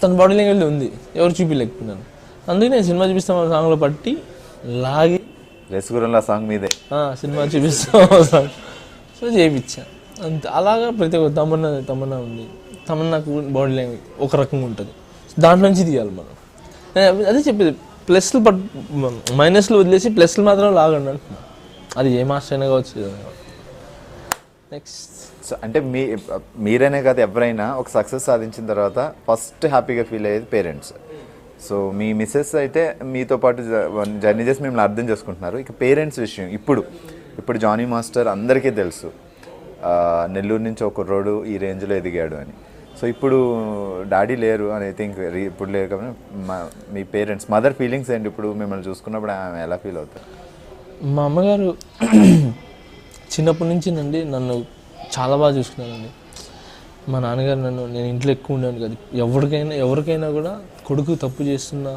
[SPEAKER 2] తన బాడీ లాంగ్వేజ్ ఉంది, ఎవరు చూపించలేకపోయినారు. అందుకే నేను సినిమా చూపిస్తాం సాంగ్లో పట్టి లాగి
[SPEAKER 1] రెస్గురంలో సాంగ్ మీదే
[SPEAKER 2] సినిమా చూపిస్తాం సాంగ్ సో చేయించా అంతే. అలాగా ప్రతి ఒక్క తమన్నా ఉంది, తమన్నాకు బాడీ లాంగ్వేజ్ ఒక రకంగా ఉంటుంది, దాంట్లో నుంచి తీయాలి మనం. అదే చెప్పేది, ప్లస్లు మైనస్లు వదిలేసి ప్లస్లు మాత్రం లాగండి అంటున్నాను. అది ఏ మాస్టర్ అయినా కావచ్చు. నెక్స్ట్
[SPEAKER 1] సో అంటే మీరైనా కాదు ఎవరైనా ఒక సక్సెస్ సాధించిన తర్వాత ఫస్ట్ హ్యాపీగా ఫీల్ అయ్యేది పేరెంట్స్. సో మీ మిస్సెస్ అయితే మీతో పాటు జర్నీ చేసి మిమ్మల్ని అర్థం చేసుకుంటున్నారు. ఇక పేరెంట్స్ విషయం ఇప్పుడు జానీ మాస్టర్ అందరికీ తెలుసు, నెల్లూరు నుంచి ఒక కుర్రోడు ఈ రేంజ్లో ఎదిగాడు అని. సో ఇప్పుడు డాడీ లేరు అని ఐ థింక్, ఇప్పుడు లేరు కాబట్టి మీ పేరెంట్స్ మదర్ ఫీలింగ్స్ ఏంటి ఇప్పుడు మిమ్మల్ని చూసుకున్నప్పుడు ఆమె ఎలా ఫీల్ అవుతారు?
[SPEAKER 2] మా అమ్మగారు చిన్నప్పటి నుంచి నన్ను చాలా బాగా చూసుకున్నానండి. మా నాన్నగారు నేను ఇంట్లో ఎక్కువ ఉండేవాడిని కాదు. ఎవరికైనా కూడా కొడుకు తప్పు చేస్తున్నా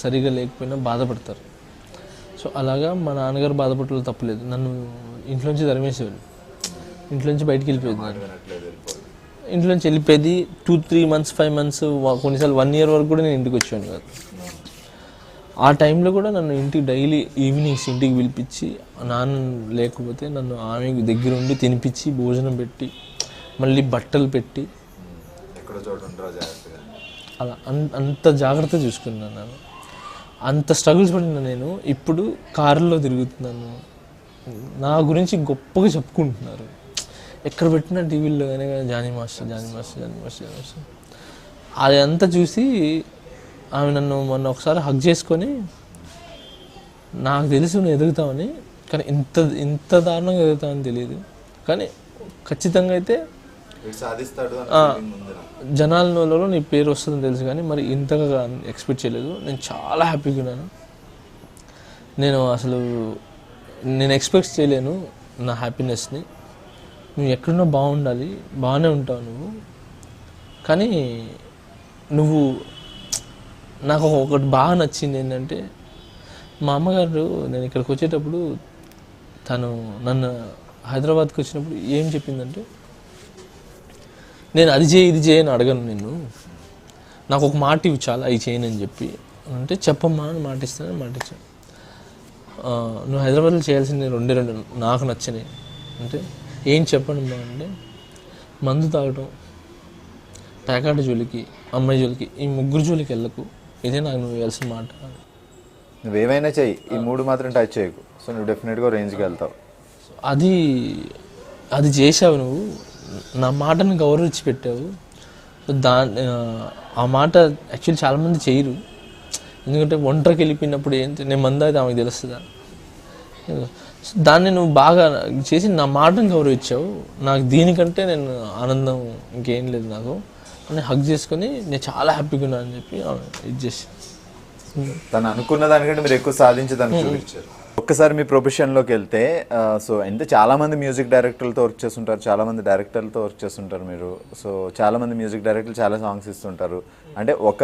[SPEAKER 2] సరిగా లేకపోయినా బాధపడతారు. సో అలాగా మా నాన్నగారు బాధపడలేదు, తప్పలేదు. నన్ను ఇంట్లోంచి తరిమేసేవాడు, ఇంట్లోంచి బయటికి వెళ్ళిపోయేది. ఇంట్లోంచి వెళ్ళిపోయేది 2-3 months 5 months కొన్నిసార్లు 1 year వరకు కూడా నేను ఇంటికి వచ్చాను కాదు. ఆ టైంలో కూడా నన్ను ఇంటికి డైలీ ఈవినింగ్స్ ఇంటికి పిలిపించి, నాన్న లేకపోతే నన్ను ఆమె దగ్గర ఉండి తినిపించి భోజనం పెట్టి మళ్ళీ బట్టలు పెట్టి అలా అంత జాగ్రత్త చూసుకున్నాను. నేను అంత స్ట్రగుల్స్ పడిన నేను ఇప్పుడు కారులో తిరుగుతున్నాను, నా గురించి గొప్పగా చెప్పుకుంటున్నారు. ఎక్కడ పెట్టినా టీవీలో కానీ జానీ మాస్టర్ అది అంతా చూసి ఆమె నన్ను మొన్న ఒకసారి హగ్ చేసుకొని, నాకు తెలుసు నువ్వు ఎదుగుతావని, కానీ ఇంత దారుణంగా ఎదుగుతావని తెలియదు, కానీ ఖచ్చితంగా అయితే జనాలలో నీ పేరు వస్తుందని తెలుసు, కానీ మరి ఇంతగా ఎక్స్పెక్ట్ చేయలేదు. నేను చాలా హ్యాపీగా ఉన్నాను. నేను ఎక్స్పెక్ట్ చేయలేను నా హ్యాపీనెస్ని. నువ్వు ఎక్కడున్నా బాగుండాలి, బాగానే ఉంటావు నువ్వు, కానీ నాకు ఒకటి బాగా నచ్చింది ఏంటంటే, మా అమ్మగారు నేను ఇక్కడికి వచ్చేటప్పుడు తను నన్ను హైదరాబాద్కి వచ్చినప్పుడు ఏం చెప్పిందంటే, నేను అది చేయి ఇది చేయని అడగను, నాకు ఒక మాట ఇవి చాలా అవి చేయను అని చెప్పి అంటే, చెప్పమ్మా అని మాట ఇచ్చాను. నువ్వు హైదరాబాద్లో చేయాల్సింది 2 నాకు నచ్చినాయి అంటే ఏం చెప్పండి అమ్మా అంటే, మందు తాగటం, ప్యాకాట జోలికి, అమ్మాయి జోలికి, ఈ 3 జోలికి వెళ్ళకు, ఇదే నాకు నువ్వు వేయాల్సిన మాట.
[SPEAKER 1] నువ్వేమైనా చెయ్యి, ఈ 3 మాత్రం టచ్ చేయకు, సో నువ్వు డెఫినెట్గా రేంజ్కి వెళ్తావు.
[SPEAKER 2] అది చేసావు నువ్వు, నా మాటను గౌరవించి పెట్టావు. ఆ మాట యాక్చువల్లీ చాలామంది చేయరు, ఎందుకంటే ఒంటరికి వెళ్ళిపోయినప్పుడు ఏంటి నేను మంద అయితే ఆమెకు తెలుస్తుందా. దాన్ని నువ్వు బాగా చేసి నా మాటను గౌరవించావు, నాకు దీనికంటే నేను ఆనందం ఇంకేం లేదు నాకు అని హగ్ చేసుకొని నేను చాలా హ్యాపీగా ఉన్నా అని చెప్పి ఇది చేసి
[SPEAKER 1] తను అనుకున్న దానికంటే మీరు ఎక్కువ సాధించడానికి చూపించారు. ఒక్కసారి మీ ప్రొఫెషన్లోకి వెళ్తే, సో అంటే చాలామంది మ్యూజిక్ డైరెక్టర్లతో వర్క్ చేస్తుంటారు, చాలామంది డైరెక్టర్లతో వర్క్ చేస్తుంటారు మీరు. సో చాలామంది మ్యూజిక్ డైరెక్టర్లు చాలా సాంగ్స్ ఇస్తుంటారు. అంటే ఒక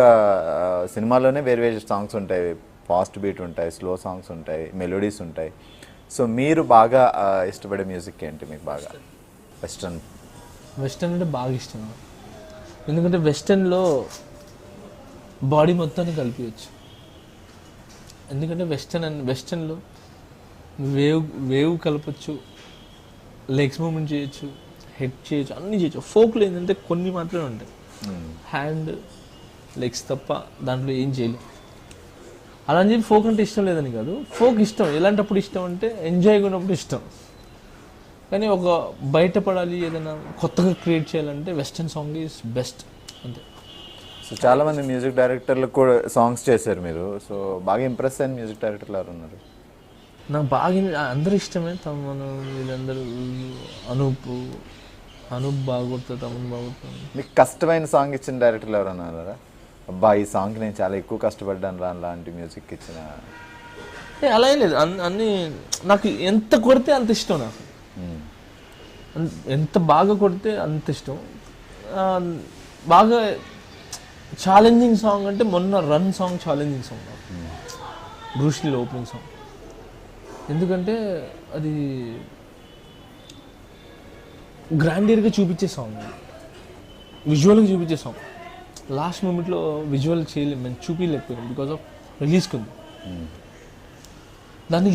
[SPEAKER 1] సినిమాలోనే వేరే సాంగ్స్ ఉంటాయి, ఫాస్ట్ బీట్ ఉంటాయి, స్లో సాంగ్స్ ఉంటాయి, మెలోడీస్ ఉంటాయి. సో మీరు బాగా ఇష్టపడే మ్యూజిక్ ఏంటి మీకు బాగా?
[SPEAKER 2] వెస్టర్న్ అంటే బాగా ఇష్టం, ఎందుకంటే బాడీ మొత్తాన్ని కలిపియచ్చు. ఎందుకంటే వెస్టర్న్లో వేవ్ కలపచ్చు, లెగ్స్ మూమెంట్ చేయొచ్చు, హెడ్ చేయొచ్చు, అన్నీ చేయొచ్చు. ఫోక్లో ఏంటంటే కొన్ని మాత్రమే ఉంటాయి, హ్యాండ్ లెగ్స్ తప్ప దాంట్లో ఏం చేయలేం. అలా అని చెప్పి ఫోక్ అంటే ఇష్టం లేదని కాదు, ఫోక్ ఇష్టం. ఎలాంటప్పుడు ఇష్టం అంటే ఎంజాయ్గా ఉన్నప్పుడు ఇష్టం, కానీ ఒక బయటపడాలి, ఏదైనా కొత్తగా క్రియేట్ చేయాలంటే వెస్టర్న్ సాంగ్ ఈజ్ బెస్ట్ అంతే.
[SPEAKER 1] సో చాలామంది మ్యూజిక్ డైరెక్టర్లకు కూడా సాంగ్స్ చేశారు మీరు. సో బాగా ఇంప్రెస్ అయిన మ్యూజిక్ డైరెక్టర్లు ఎవరు ఉన్నారు?
[SPEAKER 2] నాకు బాగా అందరూ ఇష్టమే, తమను వీళ్ళందరూ, అనూప్ బాగా కొడుతుంది, తమను బాగా కొడుతుంది.
[SPEAKER 1] మీకు కష్టమైన సాంగ్ ఇచ్చిన డైరెక్టర్లు ఎవరు అన్నారా? అబ్బా ఈ సాంగ్కి నేను చాలా ఎక్కువ కష్టపడ్డాను రా లాంటి మ్యూజిక్ ఇచ్చిన?
[SPEAKER 2] అలా ఏం లేదు, అన్నీ నాకు ఎంత కొడితే అంత ఇష్టం. నాకు ఎంత బాగా కొడితే అంత ఇష్టం. బాగా ఛాలెంజింగ్ సాంగ్ అంటే మొన్న రన్ సాంగ్ ఛాలెంజింగ్ సాంగ్, బ్రూస్లీలో ఓపెనింగ్ సాంగ్. ఎందుకంటే అది గ్రాండియర్గా చూపించే సాంగ్, విజువల్గా చూపించే సాంగ్. లాస్ట్ మూమెంట్లో విజువల్ చేయలేము, మేము చూపించలేకపోయాం బికాజ్ ఆఫ్ రిలీజ్కి ఉంది. దాన్ని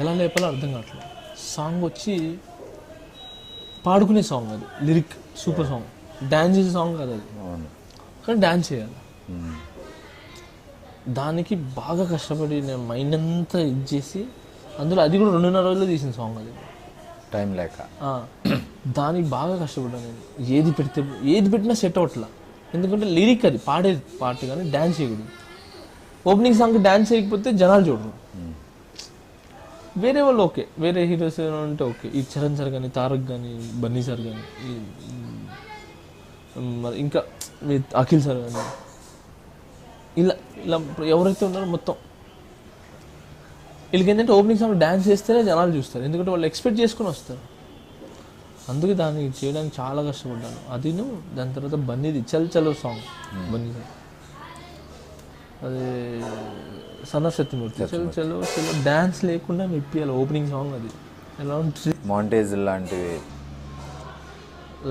[SPEAKER 2] ఎలా లేపాలో అర్థం కావట్లేదు. సాంగ్ వచ్చి పాడుకునే సాంగ్, అది లిరిక్ సూపర్ సాంగ్, డ్యాన్స్ చేసే సాంగ్ కాదు అది,
[SPEAKER 1] అవును.
[SPEAKER 2] కానీ డ్యాన్స్ చేయాలి. దానికి బాగా కష్టపడి నేను మైండ్ అంతా ఇది చేసి, అందులో అది కూడా 2.5 రోజుల్లో తీసిన సాంగ్ అది.
[SPEAKER 1] టైం లేక
[SPEAKER 2] దానికి బాగా కష్టపడ్డాను నేను. ఏది పెట్టినా సెట్ అవ్వట్లా, ఎందుకంటే లిరిక్ అది పాడేది పాట కానీ డ్యాన్స్ చేయకూడదు. ఓపెనింగ్ సాంగ్కి డ్యాన్స్ చేయకపోతే జనాలు చూడరు. వేరే వాళ్ళు ఓకే, వేరే హీరోస్ అంటే ఓకే, ఈ చరణ్ సార్ కానీ, తారక్ కానీ, బన్నీ సార్ కానీ, మరి ఇంకా అఖిల్ సార్ కానీ, ఇలా ఇలా ఎవరైతే ఉన్నారో మొత్తం వీళ్ళకి ఏంటంటే ఓపెనింగ్ సాంగ్ డ్యాన్స్ చేస్తేనే జనాలు చూస్తారు, ఎందుకంటే వాళ్ళు ఎక్స్పెక్ట్ చేసుకుని వస్తారు. అందుకే దాన్ని చేయడానికి చాలా కష్టపడ్డాను. అదిను దాని తర్వాత బన్నీది చల్ చలో సాంగ్, బన్నీ సార్ అది సన్న సత్యమూర్తి, చలో చలో చలో డ్యాన్స్ లేకుండా మెప్పియాలి ఓపెనింగ్ సాంగ్. అది ఎలా ఉంటుంది,
[SPEAKER 1] మాంటేజ్ లాంటివి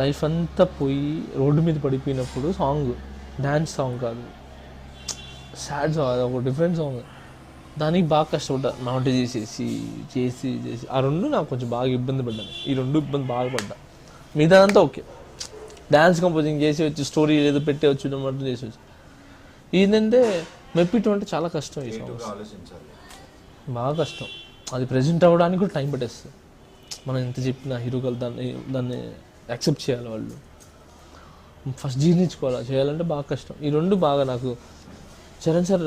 [SPEAKER 2] లైఫ్ అంతా పోయి రోడ్డు మీద పడిపోయినప్పుడు సాంగ్, డ్యాన్స్ సాంగ్ కాదు, సాడ్ సాంగ్, అది ఒక డిఫరెంట్ సాంగ్. దానికి బాగా కష్టపడ్డా, మౌంటేజ్ చేసి చేసి ఆ రెండు నాకు కొంచెం బాగా ఇబ్బంది పడ్డాను. ఈ రెండు ఇబ్బంది బాగా పడ్డా, మిగతాదంతా ఓకే. డ్యాన్స్ కంపోజింగ్ చేసి వచ్చి స్టోరీ ఏదో పెట్టేవచ్చు అన్నట్టు చేసేవచ్చు. ఏంటంటే మెప్పిటం అంటే చాలా కష్టం. ఈ సాంగ్స్ బాగా కష్టం, అది ప్రజెంట్ అవ్వడానికి కూడా టైం పట్టేస్తుంది. మనం ఎంత చెప్పినా హీరోలు దాన్ని యాక్సెప్ట్ చేయాలి, వాళ్ళు ఫస్ట్ జీర్ణించుకోవాలి, చేయాలంటే బాగా కష్టం. ఈ రెండు బాగా నాకు చరణ్ సార్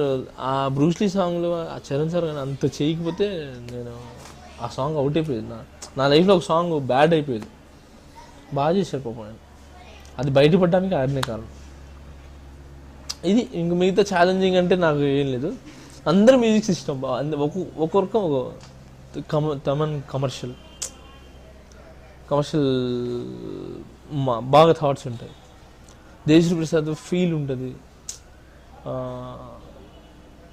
[SPEAKER 2] ఆ బ్రూస్లీ సాంగ్లో ఆ చరణ్ సార్ కానీ అంత చేయకపోతే నేను ఆ సాంగ్ అవుట్ అయిపోయేది. నా లైఫ్లో ఒక సాంగ్ బ్యాడ్ అయిపోయేది. బాగా చేశారు పాపం ఆయన, అది బయటపడడానికి ఆయనే కారణం. ఇది ఇంక మిగతా ఛాలెంజింగ్ అంటే నాకు ఏం లేదు. అందరూ మ్యూజిక్ సిస్టమ్ ఒక్కొక్క తమన్ కమర్షియల్ బాగా థాట్స్ ఉంటాయి. దేశ్రీ ప్రసాద్ ఫీల్ ఉంటుంది,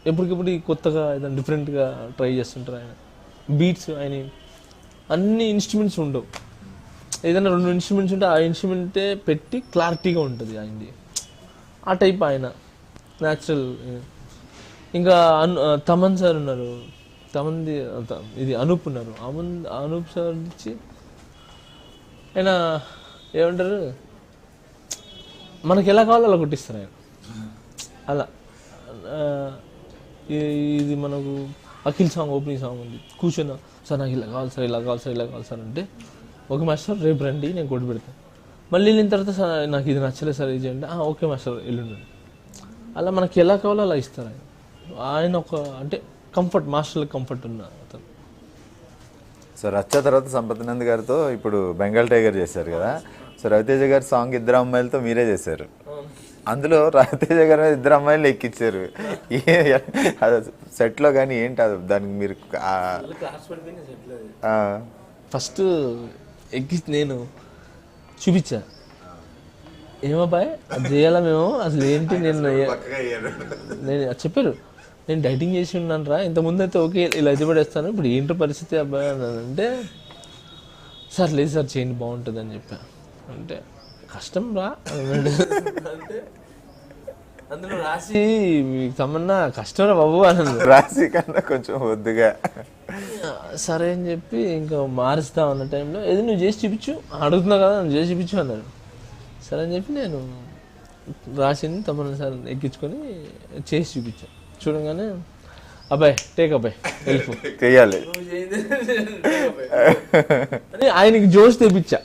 [SPEAKER 2] ఎప్పటికప్పుడు కొత్తగా ఏదైనా డిఫరెంట్గా ట్రై చేస్తుంటారు ఆయన. బీట్స్ ఆయన అన్ని ఇన్స్ట్రుమెంట్స్ ఉండవు, ఏదైనా 2 ఇన్స్ట్రుమెంట్స్ ఉంటే ఆ ఇన్స్ట్రుమెంటే పెట్టి క్లారిటీగా ఉంటుంది ఆయనది. ఆ టైప్ ఆయన న్యాచురల్. ఇంకా తమన్ సార్ ఉన్నారు, తమన్ది ఇది అనూప్ ఉన్నారు. అనూప్ సార్ ఇచ్చి ఆయన ఏమంటారు, మనకి ఎలా కావాలో అలా కొట్టిస్తారు ఆయన. అలా ఇది మనకు అఖిల్ సాంగ్ ఓపెనింగ్ సాంగ్ ఉంది, కూర్చున్నా సార్ నాకు ఇలా కావాలి సార్, ఇలా కావాలి సార్, ఇలా కావాలి సార్ అంటే, ఓకే మాస్టర్ రేపు రండి నేను కొట్టి పెడతాను. మళ్ళీ వెళ్ళిన తర్వాత సార్ నాకు ఇది నచ్చలేదు సార్, ఇది చేయండి, ఓకే మాస్టర్ ఎల్లుండి. అలా మనకి ఎలా కావాలో అలా ఇస్తారు ఆయన. ఆయన ఒక అంటే కంఫర్ట్, మాస్టర్లకు కంఫర్ట్ ఉన్న అతను.
[SPEAKER 1] సో రచ్చ తర్వాత సంపత్ నంద్ గారితో ఇప్పుడు బెంగాల్ టైగర్ చేశారు కదా. సో రవితేజ గారి సాంగ్ 2 అమ్మాయిలతో మీరే చేశారు. అందులో రవితేజ గారు 2 అమ్మాయిలు ఎక్కిచ్చారు. సెట్లో కానీ ఏంటి అది, దానికి మీరు
[SPEAKER 2] ఫస్ట్ ఎక్కి నేను చూపించా, ఏమబ్బాయి అది చేయాలా మేము, అసలు ఏంటి నేను చెప్పారు, నేను డైటింగ్ చేసి ఉన్నాను రా, ఇంతకుముందు అయితే ఓకే ఇలా ఎదుపడేస్తాను, ఇప్పుడు ఏంటో పరిస్థితి అబ్బాయి అని అంటే, సార్ లేదు సార్ చేయండి బాగుంటుంది అని చెప్పా. అంటే కష్టం రా అంటే అందులో రాసి మీకు తమన్నా కష్టం రా బాబు అని
[SPEAKER 1] రాసి కన్నా కొంచెం వద్దుగా
[SPEAKER 2] సరే అని చెప్పి ఇంకా మారుస్తా ఉన్న టైంలో ఏది నువ్వు చేసి చూపించు, అడుగుతున్నావు కదా నువ్వు చేసి చూపించు అన్నాడు. సరే అని చెప్పి నేను రాసింది తమన్నా సార్ ఎక్కించుకొని చేసి చూపించాను. చూడగానే అబ్బాయి టేక్ అబ్బాయి వెళ్ళిపో
[SPEAKER 1] చెయ్యాలి
[SPEAKER 2] అని ఆయనకి జోష్ తెప్పించా.